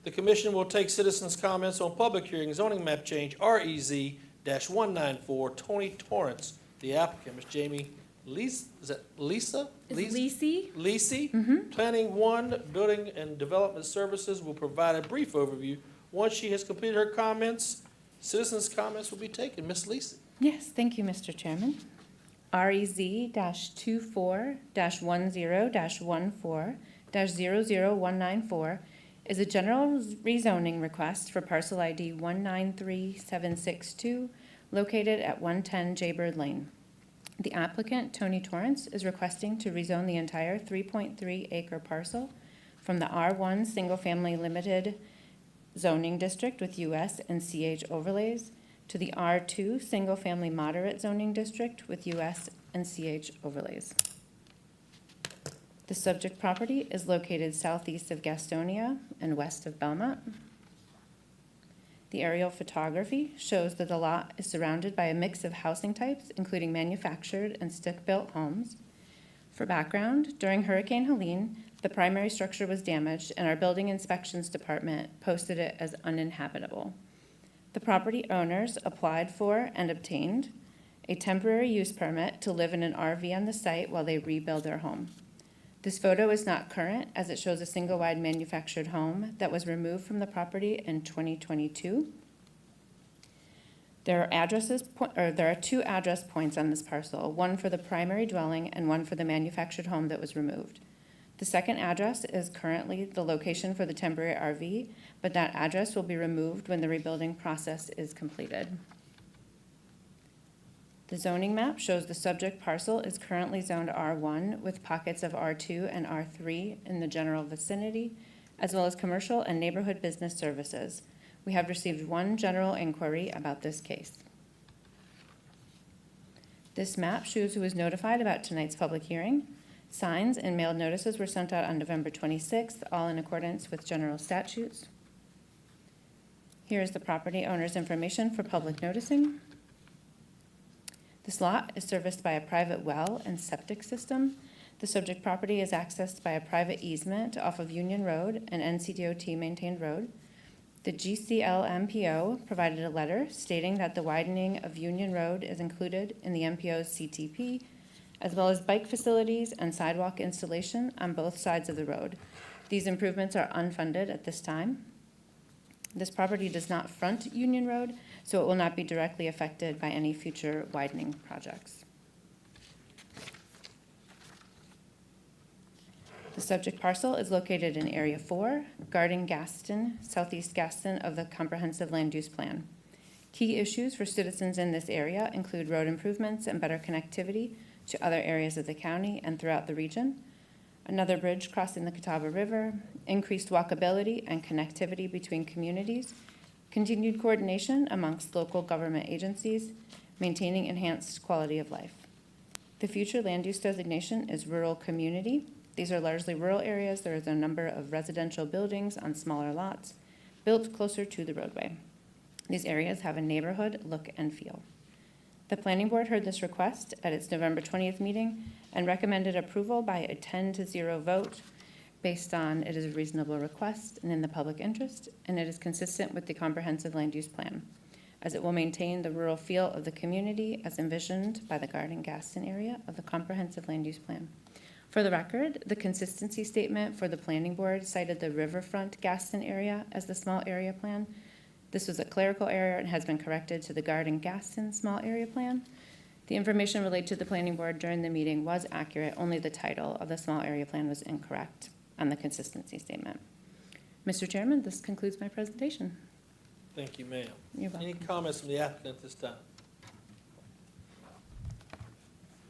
Speaker 1: The commission will take citizens' comments on public hearing zoning map change REZ-194 Tony Torrance. The applicant, Ms. Jamie Lisa, is that Lisa?
Speaker 14: Lisi?
Speaker 1: Lisi. Planning 1 Building and Development Services will provide a brief overview. Once she has completed her comments, citizens' comments will be taken. Ms. Lisi.
Speaker 18: Yes, thank you, Mr. Chairman. REZ-24-10-14-00194 is a general rezoning request for parcel ID 193762 located at 110 Jaybird Lane. The applicant, Tony Torrance, is requesting to rezone the entire 3.3 acre parcel from the R1 Single Family Limited zoning district with US and CH overlays to the R2 Single Family Moderate zoning district with US and CH overlays. The subject property is located southeast of Gastonia and west of Belmont. The aerial photography shows that the lot is surrounded by a mix of housing types, including manufactured and stick-built homes. For background, during Hurricane Helene, the primary structure was damaged and our building inspections department posted it as uninhabitable. The property owners applied for and obtained a temporary use permit to live in an RV on the site while they rebuild their home. This photo is not current as it shows a single-wide manufactured home that was removed from the property in 2022. There are two address points on this parcel, one for the primary dwelling and one for the manufactured home that was removed. The second address is currently the location for the temporary RV, but that address will be removed when the rebuilding process is completed. The zoning map shows the subject parcel is currently zoned R1 with pockets of R2 and R3 in the general vicinity, as well as commercial and neighborhood business services. We have received one general inquiry about this case. This map shows who was notified about tonight's public hearing. Signs and mailed notices were sent out on November 26th, all in accordance with general statutes. Here is the property owner's information for public noticing. This lot is serviced by a private well and septic system. The subject property is accessed by a private easement off of Union Road, an NCDOT maintained road. The GCL-MPO provided a letter stating that the widening of Union Road is included in the MPO's CTP, as well as bike facilities and sidewalk installation on both sides of the road. These improvements are unfunded at this time. This property does not front Union Road, so it will not be directly affected by any future widening projects. The subject parcel is located in Area 4, Garden Gaston, southeast Gaston of the Comprehensive Land Use Plan. Key issues for citizens in this area include road improvements and better connectivity to other areas of the county and throughout the region, another bridge crossing the Catawba River, increased walkability and connectivity between communities, continued coordination amongst local government agencies, maintaining enhanced quality of life. The future land use designation is rural community. These are largely rural areas. There is a number of residential buildings on smaller lots built closer to the roadway. These areas have a neighborhood look and feel. The planning board heard this request at its November 20th meeting and recommended approval by a 10-0 vote based on it is a reasonable request and in the public interest, and it is consistent with the comprehensive land use plan, as it will maintain the rural feel of the community as envisioned by the Garden Gaston area of the comprehensive land use plan. For the record, the consistency statement for the planning board cited the riverfront Gaston area as the small area plan. This was a clerical error and has been corrected to the Garden Gaston small area plan. The information relayed to the planning board during the meeting was accurate, only the title of the small area plan was incorrect on the consistency statement. Mr. Chairman, this concludes my presentation.
Speaker 1: Thank you, ma'am.
Speaker 18: You're welcome.
Speaker 1: Any comments from the applicant at this time?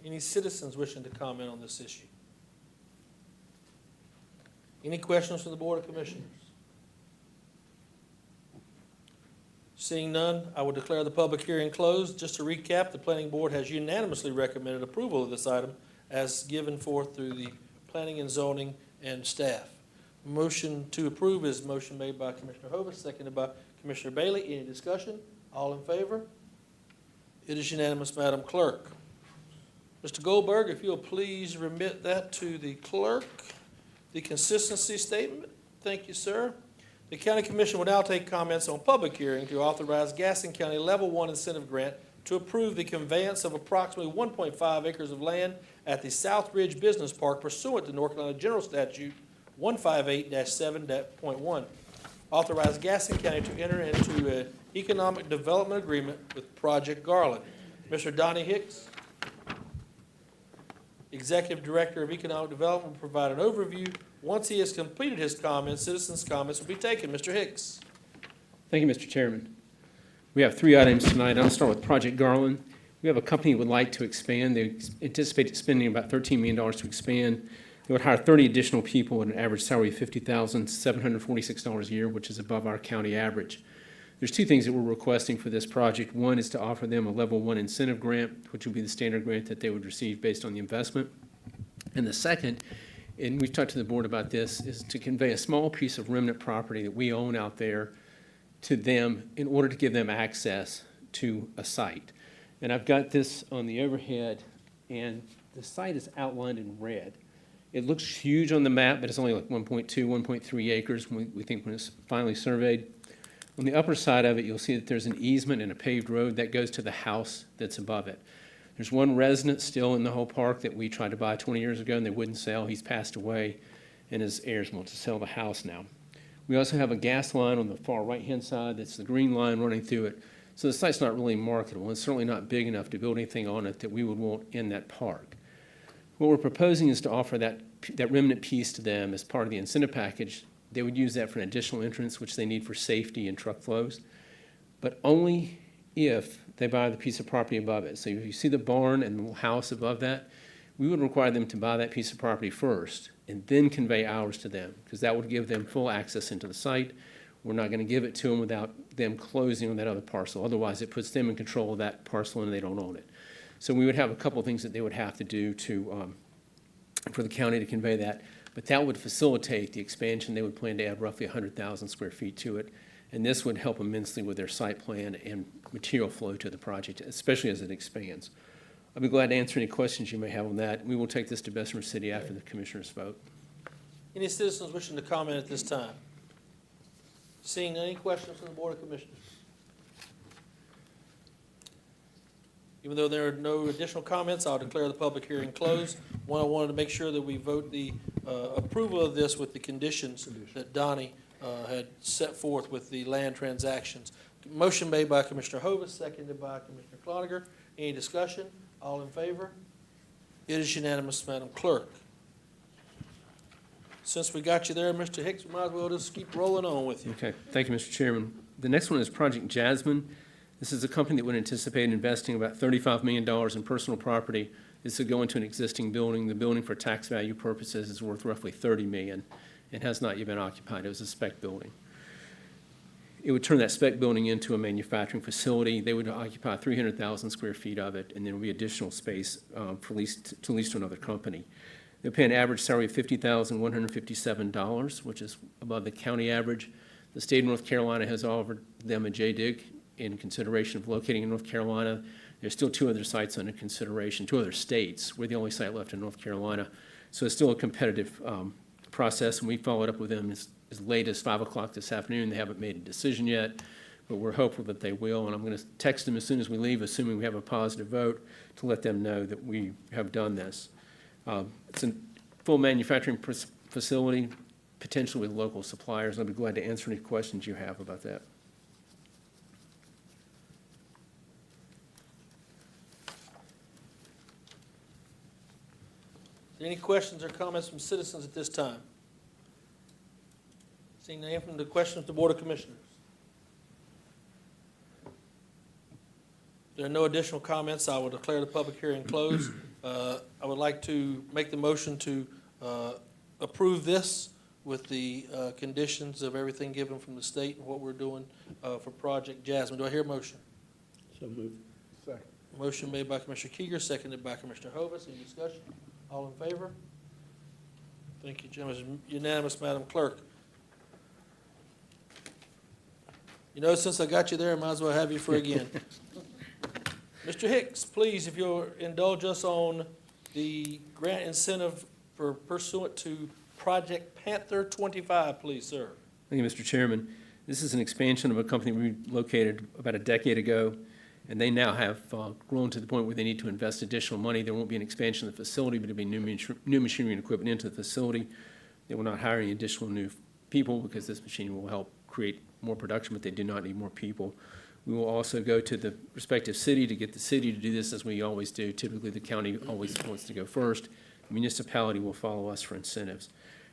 Speaker 1: Any citizens wishing to comment on this issue? Any questions from the Board of Commissioners? Seeing none, I will declare the public hearing closed. Just to recap, the Planning Board has unanimously recommended approval of this item as given forth through the Planning and Zoning and staff. Motion to approve is motion made by Commissioner Hovis, seconded by Commissioner Bailey. Any discussion? All in favor? It is unanimous, Madam Clerk. Mr. Goldberg, if you'll please remit that to the clerk, the consistency statement. Thank you, sir. The County Commission will now take comments on public hearing to authorize Gaston County Level 1 incentive grant to approve the conveyance of approximately 1.5 acres of land at the South Ridge Business Park pursuant to North Carolina General Statute 158-7.1. Authorize Gaston County to enter into an economic development agreement with Project Garland. Mr. Donnie Hicks, Executive Director of Economic Development, will provide an overview. Once he has completed his comments, citizens' comments will be taken. Mr. Hicks.
Speaker 19: Thank you, Mr. Chairman. We have 3 items tonight. I'll start with Project Garland. We have a company that would like to expand. They anticipate spending about $13 million to expand. They would hire 30 additional people at an average salary of $50,746 a year, which is above our county average. There's 2 things that we're requesting for this project. One is to offer them a Level 1 incentive grant, which would be the standard grant that they would receive based on the investment. And the second, and we've talked to the board about this, is to convey a small piece of remnant property that we own out there to them in order to give them access to a site. And I've got this on the overhead, and the site is outlined in red. It looks huge on the map, but it's only like 1.2, 1.3 acres, we think, when it's finally surveyed. On the upper side of it, you'll see that there's an easement and a paved road that goes to the house that's above it. There's one resident still in the whole park that we tried to buy 20 years ago and they wouldn't sell. He's passed away, and his heirs want to sell the house now. We also have a gas line on the far right-hand side. That's the green line running through it. So the site's not really marketable. It's certainly not big enough to build anything on it that we would want in that park. What we're proposing is to offer that remnant piece to them as part of the incentive package. They would use that for an additional entrance, which they need for safety and truck flows, but only if they buy the piece of property above it. So if you see the barn and the house above that, we would require them to buy that piece of property first and then convey ours to them, because that would give them full access into the site. We're not going to give it to them without them closing on that other parcel. Otherwise, it puts them in control of that parcel and they don't own it. So we would have a couple of things that they would have to do for the county to convey that. But that would facilitate the expansion. They would plan to add roughly 100,000 square feet to it. And this would help immensely with their site plan and material flow to the project, especially as it expands. I'll be glad to answer any questions you may have on that. We will take this to Bessemer City after the commissioners vote.
Speaker 1: Any citizens wishing to comment at this time? Seeing any questions from the Board of Commissioners? Even though there are no additional comments, I'll declare the public hearing closed. I wanted to make sure that we vote the approval of this with the conditions that Donnie had set forth with the land transactions. Motion made by Commissioner Hovis, seconded by Commissioner Cloninger. Any discussion? All in favor? It is unanimous, Madam Clerk. Since we got you there, Mr. Hicks, we might as well just keep rolling on with you.
Speaker 19: Okay, thank you, Mr. Chairman. The next one is Project Jasmine. This is a company that would anticipate investing about $35 million in personal property. This would go into an existing building. The building, for tax value purposes, is worth roughly $30 million and has not yet been occupied. It was a spec building. It would turn that spec building into a manufacturing facility. They would occupy 300,000 square feet of it, and there would be additional space to lease to another company. They pay an average salary of $50,157, which is above the county average. The state of North Carolina has offered them a JDIG in consideration of locating in North Carolina. There's still 2 other sites under consideration, 2 other states. We're the only site left in North Carolina. So it's still a competitive process, and we followed up with them as late as 5 o'clock this afternoon. They haven't made a decision yet, but we're hopeful that they will. And I'm going to text them as soon as we leave, assuming we have a positive vote, to let them know that we have done this. It's a full manufacturing facility, potentially with local suppliers. I'll be glad to answer any questions you have about that.
Speaker 1: Any questions or comments from citizens at this time? Seeing none from the questions of the Board of Commissioners. If there are no additional comments, I will declare the public hearing closed. I would like to make the motion to approve this with the conditions of everything given from the state and what we're doing for Project Jasmine. Do I hear a motion?
Speaker 6: So moved.
Speaker 5: Second.
Speaker 1: Motion made by Commissioner Kieger, seconded by Commissioner Hovis. Any discussion? All in favor? Thank you, gentlemen. It's unanimous, Madam Clerk. You know, since I got you there, I might as well have you for again. Mr. Hicks, please, if you'll indulge us on the grant incentive for pursuant to Project Panther 25, please, sir.
Speaker 19: Thank you, Mr. Chairman. This is an expansion of a company we located about a decade ago, and they now have grown to the point where they need to invest additional money. There won't be an expansion of the facility, but it'll be new machinery and equipment into the facility. They will not hire any additional new people because this machine will help create more production, but they do not need more people. We will also go to the respective city to get the city to do this as we always do. Typically, the county always wants to go first. The municipality will follow us for incentives.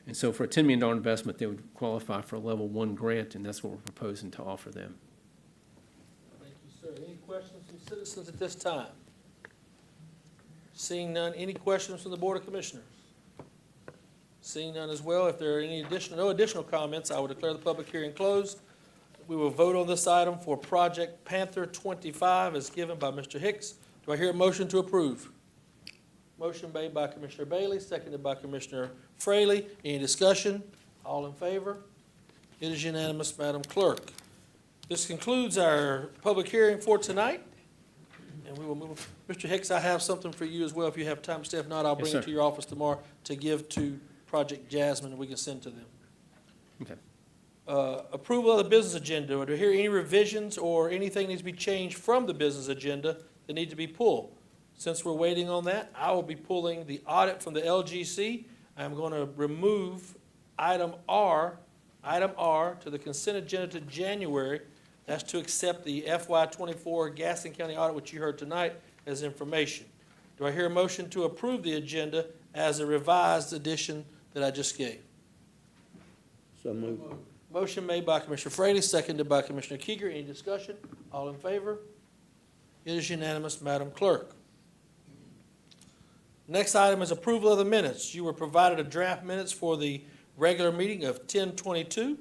Speaker 19: And so for a $10 million investment, they would qualify for a level 1 grant, and that's what we're proposing to offer them.
Speaker 1: Thank you, sir. Any questions from citizens at this time? Seeing none, any questions from the Board of Commissioners? Seeing none as well, if there are no additional comments, I will declare the public hearing closed. We will vote on this item for Project Panther 25 as given by Mr. Hicks. Do I hear a motion to approve? Motion made by Commissioner Bailey, seconded by Commissioner Fraley. Any discussion? All in favor? It is unanimous, Madam Clerk. This concludes our public hearing for tonight, and we will move. Mr. Hicks, I have something for you as well if you have time to stay. If not, I'll bring it to your office tomorrow to give to Project Jasmine, and we can send to them.
Speaker 19: Okay.
Speaker 1: Approval of the business agenda. Do I hear any revisions or anything needs to be changed from the business agenda that need to be pulled? Since we're waiting on that, I will be pulling the audit from the LGC. I'm going to remove item R to the consent agenda to January. That's to accept the FY24 Gaston County audit, which you heard tonight, as information. Do I hear a motion to approve the agenda as a revised edition that I just gave?
Speaker 6: So moved.
Speaker 1: Motion made by Commissioner Fraley, seconded by Commissioner Kieger. Any discussion? All in favor? It is unanimous, Madam Clerk. Next item is approval of the minutes. You were provided a draft minutes for the regular meeting of 10/22,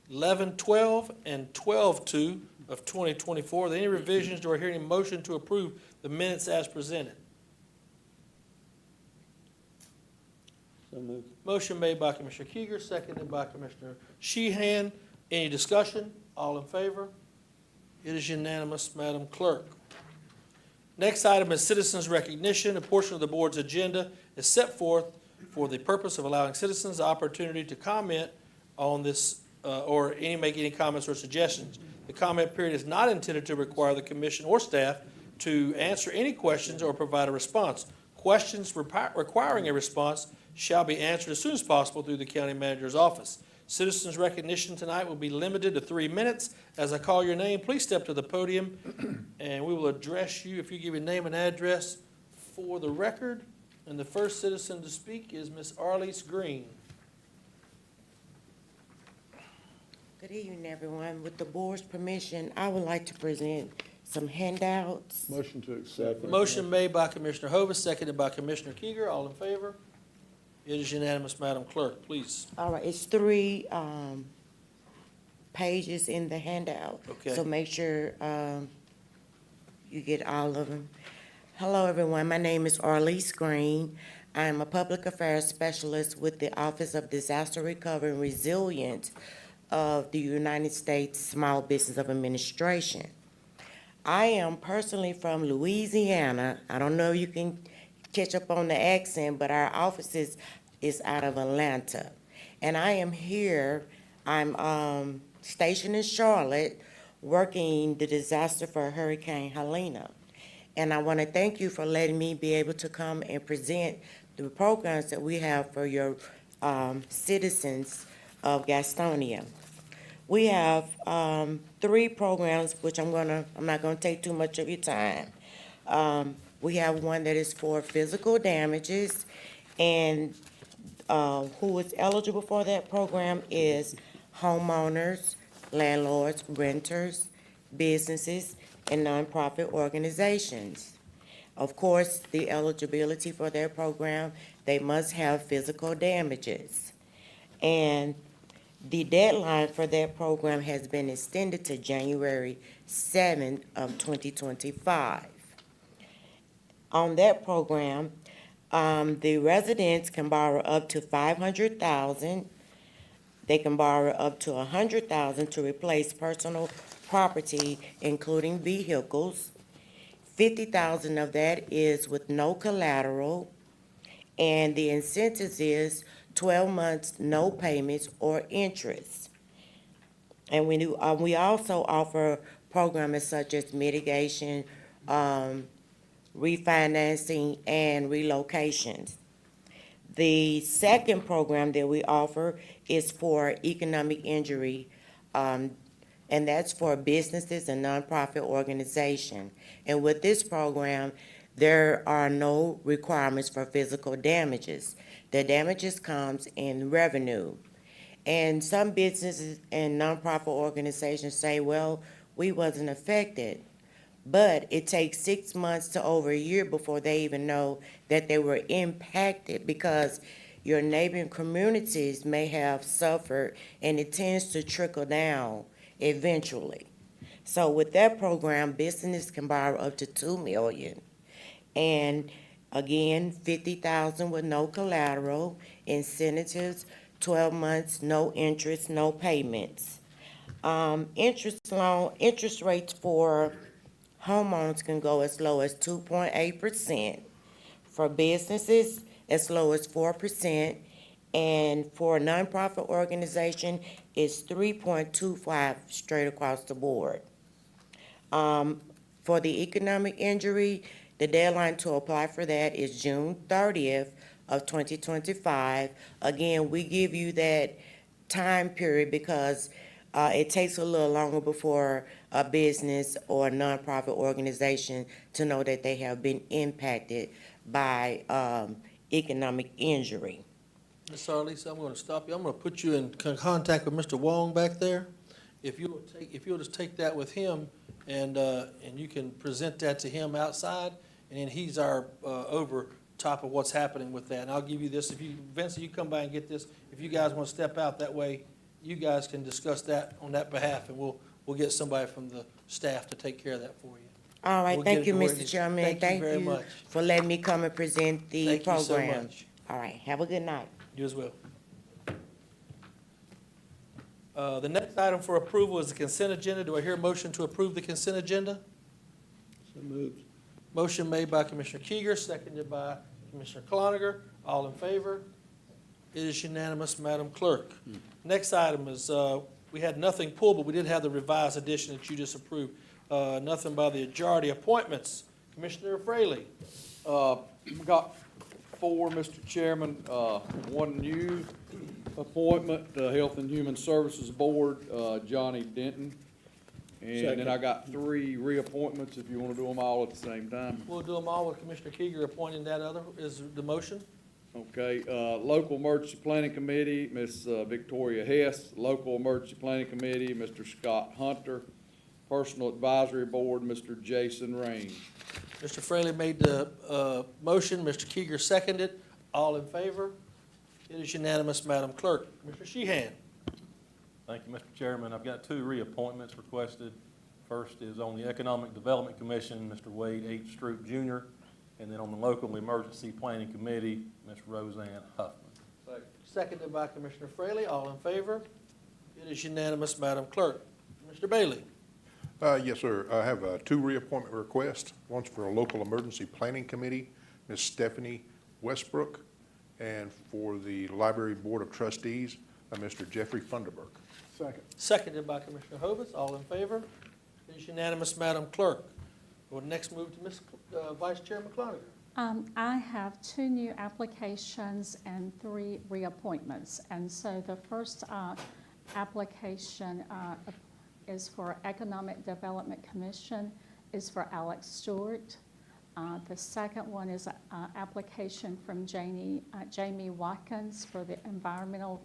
Speaker 1: 11/12, and 12/2 of 2024. Are there any revisions? Do I hear any motion to approve the minutes as presented?
Speaker 6: So moved.
Speaker 1: Motion made by Commissioner Kieger, seconded by Commissioner Sheehan. Any discussion? All in favor? It is unanimous, Madam Clerk. Next item is citizens' recognition. A portion of the board's agenda is set forth for the purpose of allowing citizens the opportunity to comment on this or make any comments or suggestions. The comment period is not intended to require the commission or staff to answer any questions or provide a response. Questions requiring a response shall be answered as soon as possible through the county manager's office. Citizens' recognition tonight will be limited to 3 minutes. As I call your name, please step to the podium, and we will address you if you give your name and address for the record. And the first citizen to speak is Ms. Arlise Green.
Speaker 20: Good evening, everyone. With the board's permission, I would like to present some handouts.
Speaker 5: Motion to accept.
Speaker 1: Motion made by Commissioner Hovis, seconded by Commissioner Kieger. All in favor? It is unanimous, Madam Clerk. Please.
Speaker 20: All right, it's 3 pages in the handout.
Speaker 1: Okay.
Speaker 20: So make sure you get all of them. Hello, everyone. My name is Arlise Green. I'm a public affairs specialist with the Office of Disaster Recovery and Resilience of the United States Small Business Administration. I am personally from Louisiana. I don't know if you can catch up on the accent, but our office is out of Atlanta. And I am here, I'm stationed in Charlotte, working the disaster for Hurricane Helene. And I want to thank you for letting me be able to come and present the programs that we have for your citizens of Gastonia. We have 3 programs, which I'm not gonna take too much of your time. We have one that is for physical damages, and who is eligible for that program is homeowners, landlords, renters, businesses, and nonprofit organizations. Of course, the eligibility for their program, they must have physical damages. And the deadline for that program has been extended to January 7th of 2025. On that program, the residents can borrow up to $500,000. They can borrow up to $100,000 to replace personal property, including vehicles. $50,000 of that is with no collateral, and the incentives is 12 months, no payments or interest. And we also offer programs such as mitigation, refinancing, and relocations. The second program that we offer is for economic injury, and that's for businesses and nonprofit organizations. And with this program, there are no requirements for physical damages. The damages comes in revenue. And some businesses and nonprofit organizations say, well, we wasn't affected. But it takes 6 months to over a year before they even know that they were impacted, because your neighboring communities may have suffered, and it tends to trickle down eventually. So with that program, business can borrow up to $2 million. And again, $50,000 with no collateral, incentives, 12 months, no interest, no payments. Interest rates for homeowners can go as low as 2.8%. For businesses, as low as 4%. And for a nonprofit organization, it's 3.25 straight across the board. For the economic injury, the deadline to apply for that is June 30th of 2025. Again, we give you that time period because it takes a little longer before a business or a nonprofit organization to know that they have been impacted by economic injury.
Speaker 1: Ms. Arlise, I'm going to stop you. I'm going to put you in contact with Mr. Wong back there. If you'll just take that with him, and you can present that to him outside, and then he's our over top of what's happening with that. And I'll give you this. If you, Vincent, you come by and get this. If you guys want to step out, that way you guys can discuss that on that behalf, and we'll get somebody from the staff to take care of that for you.
Speaker 20: All right,
Speaker 1: We'll
Speaker 20: thank
Speaker 1: get
Speaker 20: you,
Speaker 1: it to where it
Speaker 20: Mr.
Speaker 1: needs-
Speaker 20: Chairman.
Speaker 1: Thank you very
Speaker 20: you
Speaker 1: much.
Speaker 20: for letting me come and present the
Speaker 1: Thank you so
Speaker 20: program.
Speaker 1: much.
Speaker 20: All right, have a good night.
Speaker 1: You as well. The next item for approval is the consent agenda. Do I hear a motion to approve the consent agenda?
Speaker 6: So moved.
Speaker 1: Motion made by Commissioner Kieger, seconded by Commissioner Cloninger. All in favor? It is unanimous, Madam Clerk. Next item is, we had nothing pulled, but we did have the revised edition that you just approved. Nothing by the majority. Appointments. Commissioner Fraley.
Speaker 2: We got 4, Mr. Chairman. One new appointment, Health and Human Services Board, Johnny Denton. And then I got 3 reappointments, if you want to do them all at the same time.
Speaker 1: We'll do them all with Commissioner Kieger appointing that other. Is the motion?
Speaker 2: Okay, Local Emergency Planning Committee, Ms. Victoria Hess. Local Emergency Planning Committee, Mr. Scott Hunter. Personal Advisory Board, Mr. Jason Rain.
Speaker 1: Mr. Fraley made the motion. Mr. Kieger seconded. All in favor? It is unanimous, Madam Clerk. Mr. Sheehan.
Speaker 21: Thank you, Mr. Chairman. I've got 2 reappointments requested. First is on the Economic Development Commission, Mr. Wade H. Stroop, Jr., and then on the Local Emergency Planning Committee, Ms. Roseanne Huffman.
Speaker 1: Seconded by Commissioner Fraley. All in favor? It is unanimous, Madam Clerk. Mr. Bailey.
Speaker 3: Yes, sir. I have 2 reappointment requests. One's for a Local Emergency Planning Committee, Ms. Stephanie Westbrook, and for the Library Board of Trustees, Mr. Jeffrey Funderburk.
Speaker 5: Second.
Speaker 1: Seconded by Commissioner Hovis. All in favor? It is unanimous, Madam Clerk. We'll next move to Ms. Vice Chairman Cloninger.
Speaker 4: I have 2 new applications and 3 reappointments. And so the first application is for Economic Development Commission, is for Alex Stewart. The second one is an application from Jamie Watkins for the Environmental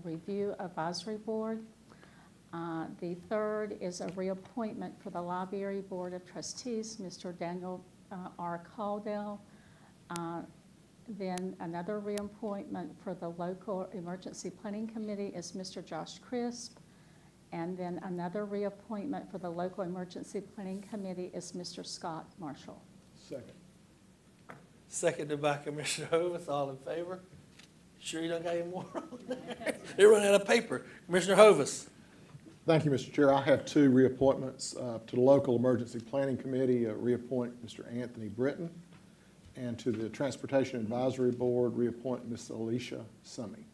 Speaker 4: Review Advisory Board. The third is a reappointment for the Library Board of Trustees, Mr. Daniel R. Caldwell. Then another reappointment for the Local Emergency Planning Committee is Mr. Josh Crisp. And then another reappointment for the Local Emergency Planning Committee is Mr. Scott Marshall.
Speaker 5: Second.
Speaker 1: Seconded by Commissioner Hovis. All in favor? Sure you don't got any more on there? They run out of paper. Commissioner Hovis.
Speaker 5: Thank you, Mr. Chair. I have two reappointments to the Local Emergency Planning Committee, reappoint Mr. Anthony Britton, and to the Transportation Advisory Board, reappoint Ms. Alicia Summey.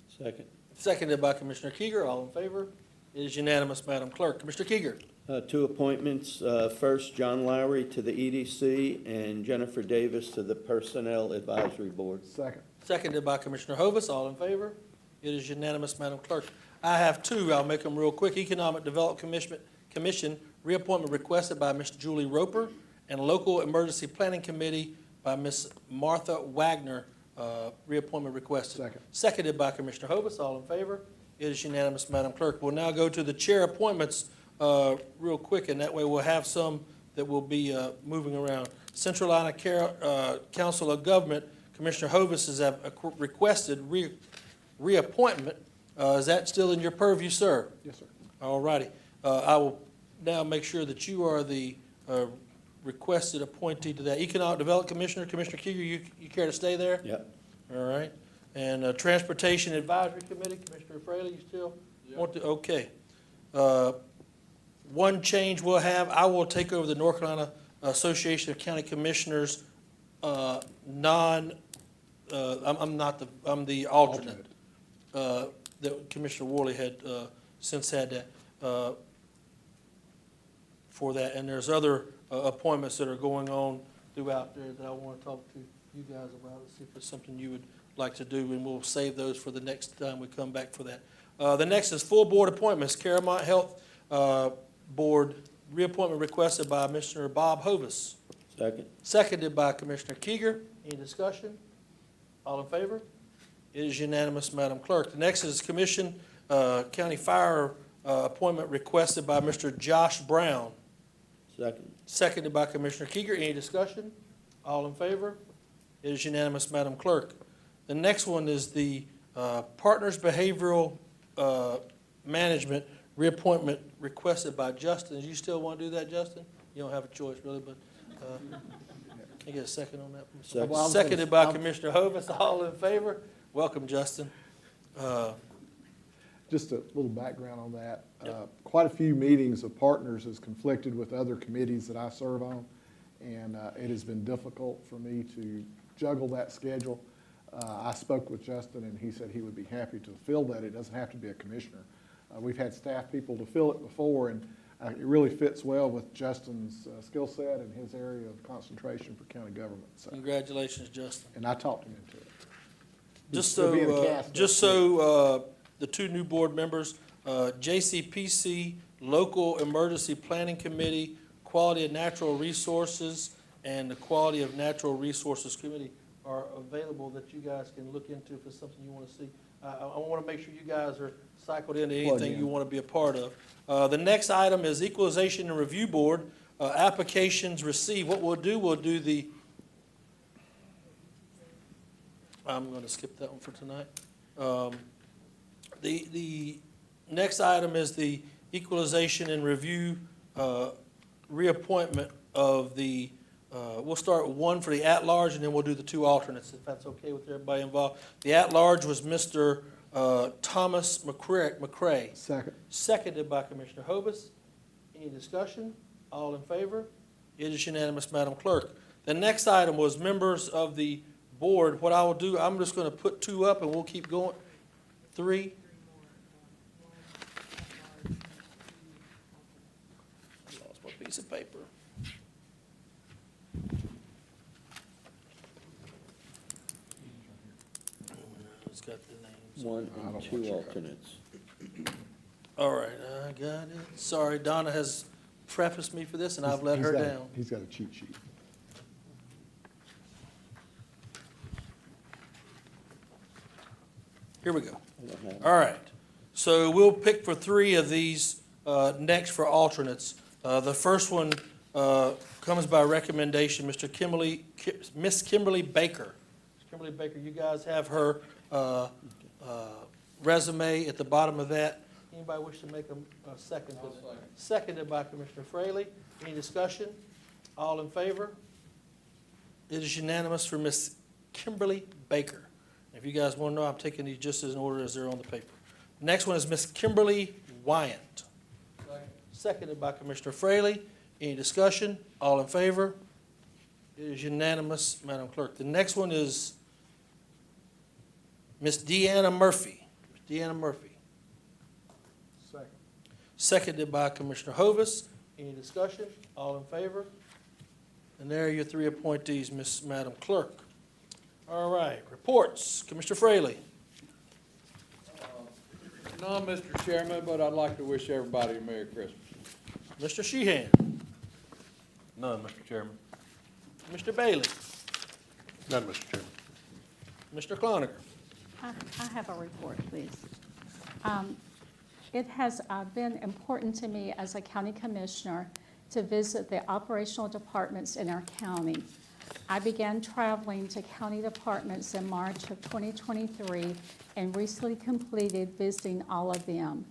Speaker 6: Second.
Speaker 1: Seconded by Commissioner Kieger. All in favor? It is unanimous, Madam Clerk. Commissioner Kieger.
Speaker 6: Two appointments. First, John Lowry to the EDC and Jennifer Davis to the Personnel Advisory Board.
Speaker 5: Second.
Speaker 1: Seconded by Commissioner Hovis. All in favor? It is unanimous, Madam Clerk. I have two. I'll make them real quick. Economic Development Commission, reappointment requested by Ms. Julie Roper, and Local Emergency Planning Committee by Ms. Martha Wagner, reappointment requested.
Speaker 5: Second.
Speaker 1: Seconded by Commissioner Hovis. All in favor? It is unanimous, Madam Clerk. We'll now go to the chair appointments real quick, and that way we'll have some that will be moving around. Central Iowa Council of Government, Commissioner Hovis has requested reappointment. Is that still in your purview, sir?
Speaker 5: Yes, sir.
Speaker 1: All righty. I will now make sure that you are the requested appointee to that. Economic Development Commissioner, Commissioner Kieger, you care to stay there?
Speaker 6: Yep.
Speaker 1: All right. And Transportation Advisory Committee, Commissioner Fraley, you still want to? Okay. One change we'll have, I will take over the North Carolina Association of County Commissioners I'm the alternate. That Commissioner Worley had since had that for that. And there's other appointments that are going on throughout there that I want to talk to you guys about, see if it's something you would like to do, and we'll save those for the next time we come back for that. The next is full board appointments. Caramont Health Board, reappointment requested by Mr. Bob Hovis.
Speaker 6: Second.
Speaker 1: Seconded by Commissioner Kieger. Any discussion? All in favor? It is unanimous, Madam Clerk. The next is Commission County Fire appointment requested by Mr. Josh Brown.
Speaker 6: Second.
Speaker 1: Seconded by Commissioner Kieger. Any discussion? All in favor? It is unanimous, Madam Clerk. The next one is the Partners Behavioral Management reappointment requested by Justin. Do you still want to do that, Justin? You don't have a choice, really, but can I get a second on that?
Speaker 6: Second.
Speaker 5: Well,
Speaker 1: Seconded by Commissioner Hovis. All in favor? Welcome, Justin.
Speaker 5: Just a little background on that. Quite a few meetings of partners has conflicted with other committees that I serve on, and it has been difficult for me to juggle that schedule. I spoke with Justin, and he said he would be happy to fill that. It doesn't have to be a commissioner. We've had staff people to fill it before, and it really fits well with Justin's skill set and his area of concentration for county government. So,
Speaker 1: Congratulations, Justin.
Speaker 5: and I talked him into it.
Speaker 1: Just
Speaker 5: He'll be in the
Speaker 1: so,
Speaker 5: cast
Speaker 1: just
Speaker 5: next week.
Speaker 1: so the two new board members, JCPC, Local Emergency Planning Committee, Quality of Natural Resources, and the Quality of Natural Resources Committee are available that you guys can look into if it's something you want to see. I want to make sure you guys are cycled into anything you want to be a part of. The next item is Equalization and Review Board, applications received. What we'll do the, I'm going to skip that one for tonight. The next item is the Equalization and Review reappointment of the, we'll start with one for the at-large, and then we'll do the two alternates, if that's okay with everybody involved. The at-large was Mr. Thomas McCray.
Speaker 5: Second.
Speaker 1: Seconded by Commissioner Hovis. Any discussion? All in favor? It is unanimous, Madam Clerk. The next item was members of the board. What I will do, I'm just going to put two up, and we'll keep going. Three. I lost my piece of paper. It's got the names.
Speaker 6: One and two alternates.
Speaker 1: All right, I got it. Sorry, Donna has prefaced me for this, and I've let her down.
Speaker 5: He's got a cheat sheet.
Speaker 1: Here we go. All right. So we'll pick for three of these next for alternates. The first one comes by recommendation, Miss Kimberly Baker. Miss Kimberly Baker, you guys have her resume at the bottom of that. Anybody wish to make a second? Seconded by Commissioner Fraley. Any discussion? All in favor? It is unanimous for Miss Kimberly Baker. If you guys want to know, I'm taking these just as in order as they're on the paper. Next one is Miss Kimberly Wyant. Seconded by Commissioner Fraley. Any discussion? All in favor? It is unanimous, Madam Clerk. The next one is Miss Deanna Murphy. Miss Deanna Murphy.
Speaker 5: Second.
Speaker 1: Seconded by Commissioner Hovis. Any discussion? All in favor? And there are your three appointees, Madam Clerk. All right, reports. Commissioner Fraley.
Speaker 2: None, Mr. Chairman, but I'd like to wish everybody a Merry Christmas.
Speaker 1: Mr. Sheehan.
Speaker 21: None, Mr. Chairman.
Speaker 1: Mr. Bailey.
Speaker 3: None, Mr. Chairman.
Speaker 1: Mr. Cloninger.
Speaker 4: I have a report, please. It has been important to me as a county commissioner to visit the operational departments in our county. I began traveling to county departments in March of 2023 and recently completed visiting all of them.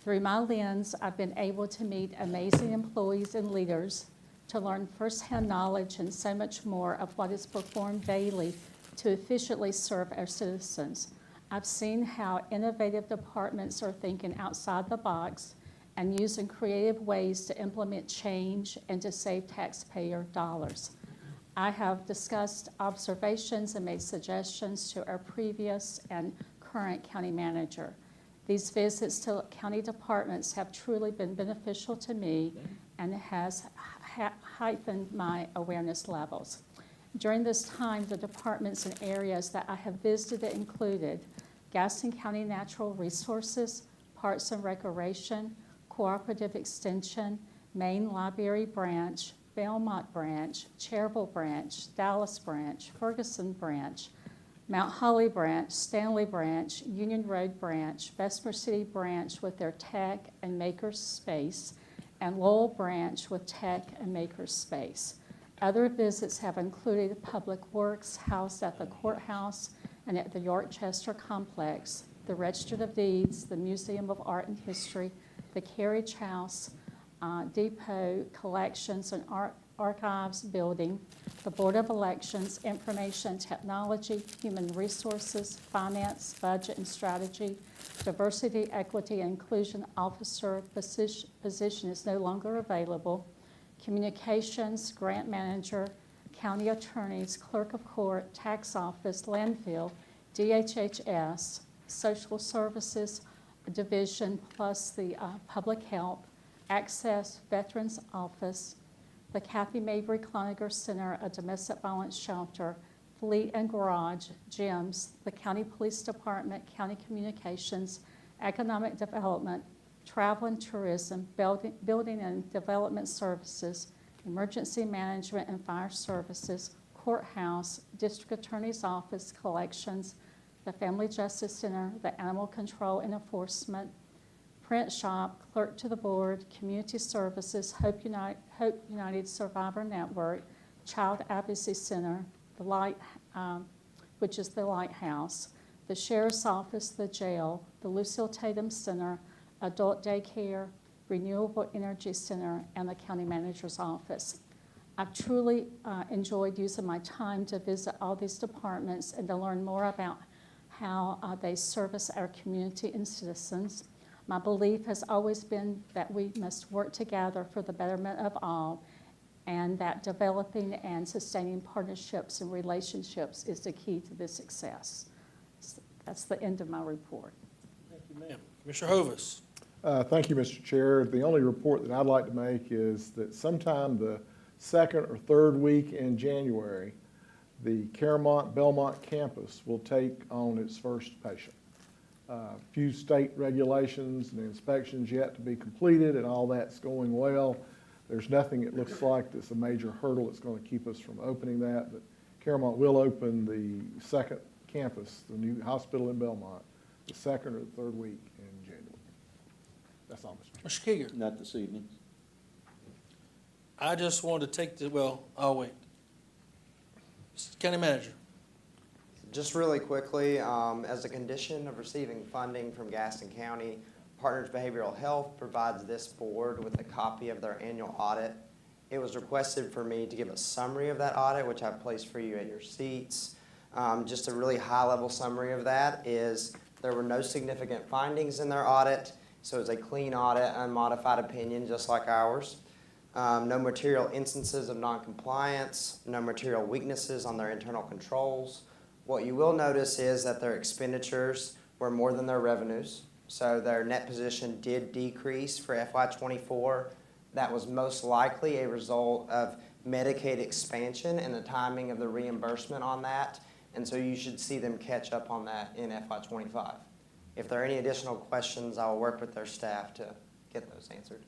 Speaker 4: Through my lens, I've been able to meet amazing employees and leaders, to learn firsthand knowledge and so much more of what is performed daily to efficiently serve our citizens. I've seen how innovative departments are thinking outside the box and using creative ways to implement change and to save taxpayer dollars. I have discussed observations and made suggestions to our previous and current county manager. These visits to county departments have truly been beneficial to me and has heightened my awareness levels. During this time, the departments and areas that I have visited included Gaston County Natural Resources, Parks and Recreation, Cooperative Extension, Main Library Branch, Belmont Branch, Cherville Branch, Dallas Branch, Ferguson Branch, Mount Holly Branch, Stanley Branch, Union Road Branch, Bessemer City Branch with their tech and maker's space, and Lowell Branch with tech and maker's space. Other visits have included Public Works housed at the courthouse and at the Yorkchester Complex, the Register of Deeds, the Museum of Art and History, the Carriage House, Depot, Collections and Archives Building, the Board of Elections, Information Technology, Human Resources, Finance, Budget and Strategy, Diversity, Equity, and Inclusion Officer position is no longer available, Communications, Grant Manager, County Attorneys, Clerk of Court, Tax Office, Landfill, DHHS, Social Services Division, plus the Public Health, Access, Veterans Office, the Kathy Mabry Cloninger Center, a domestic violence shelter, Fleet and Garage, gyms, the County Police Department, County Communications, Economic Development, Travel and Tourism, Building and Development Services, Emergency Management and Fire Services, Courthouse, District Attorney's Office, Collections, the Family Justice Center, the Animal Control and Enforcement, Print Shop, Clerk to the Board, Community Services, Hope United Survivor Network, Child Advocacy Center, the which is the Lighthouse, the Sheriff's Office, the jail, the Lucille Tatum Center, Adult Daycare, Renewable Energy Center, and the County Manager's Office. I've truly enjoyed using my time to visit all these departments and to learn more about how they service our community and citizens. My belief has always been that we must work together for the betterment of all, and that developing and sustaining partnerships and relationships is the key to this success. That's the end of my report.
Speaker 1: Thank you, ma'am. Commissioner Hovis.
Speaker 5: Thank you, Mr. Chair. The only report that I'd like to make is that sometime the second or third week in January, the Belmont campus will take on its first patient. A few state regulations and inspections yet to be completed, and all that's going well. There's nothing it looks like that's a major hurdle that's going to keep us from opening that, but Caramont will open the second campus, the new hospital in Belmont, the second or third week in January. That's all, Mr. Chairman.
Speaker 1: Mr. Keeger.
Speaker 6: Not this evening.
Speaker 1: I just wanted to take I'll wait. County Manager.
Speaker 7: Just really quickly, as a condition of receiving funding from Gaston County, Partners Behavioral Health provides this board with a copy of their annual audit. It was requested for me to give a summary of that audit, which I've placed for you at your seats. Just a really high-level summary of that is there were no significant findings in their audit, so it's a clean audit, unmodified opinion, just like ours. No material instances of noncompliance, no material weaknesses on their internal controls. What you will notice is that their expenditures were more than their revenues. So their net position did decrease for FY24. That was most likely a result of Medicaid expansion and the timing of the reimbursement on that. And so you should see them catch up on that in FY25. If there are any additional questions, I will work with their staff to get those answered.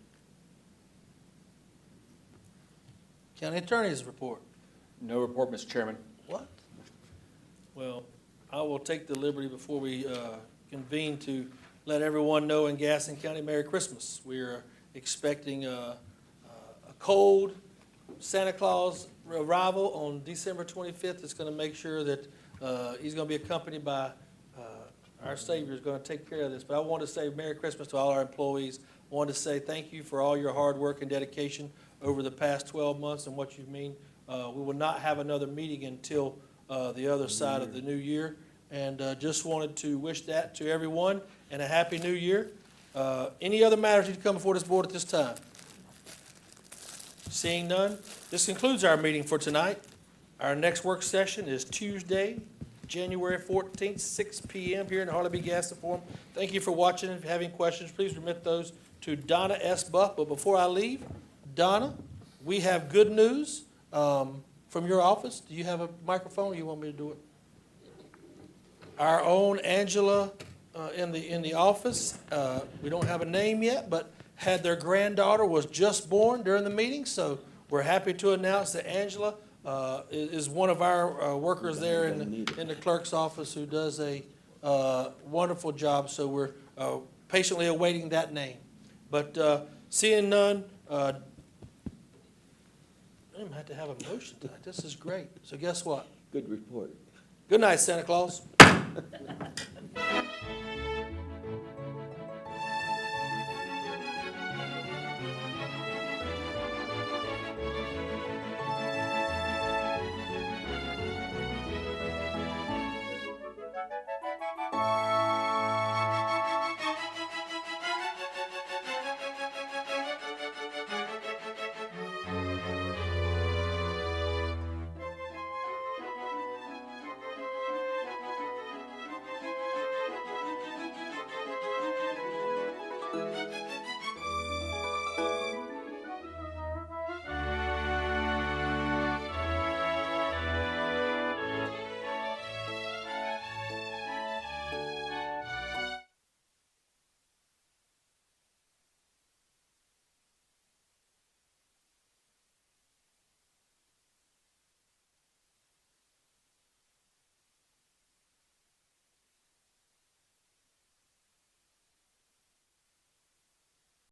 Speaker 1: County Attorney's report.
Speaker 22: No report, Mr. Chairman.
Speaker 1: What? Well, I will take the liberty before we convene to let everyone know in Gaston County, Merry Christmas. We are expecting a cold Santa Claus arrival on December 25th. It's going to make sure that he's going to be accompanied by our Savior is going to take care of this. But I want to say Merry Christmas to all our employees. I want to say thank you for all your hard work and dedication over the past 12 months and what you mean. We will not have another meeting until the other side of the new year. And just wanted to wish that to everyone and a Happy New Year. Any other matters need to come before this board at this time? Seeing none, this concludes our meeting for tonight. Our next work session is Tuesday, January 14th, 6 p.m. here in the Harley B. Gaston Forum. Thank you for watching. If you have any questions, please remit those to Donna S. Buff. But before I leave, Donna, we have good news from your office. Do you have a microphone or you want me to do it? Our own Angela in the office, we don't have a name yet, but had their granddaughter was just born during the meeting, so we're happy to announce that Angela is one of our workers there in the clerk's office who does a wonderful job, so we're patiently awaiting that name. But seeing none, I don't even have to have a motion tonight. This is great. So guess what?
Speaker 6: Good report.
Speaker 1: Good night, Santa Claus.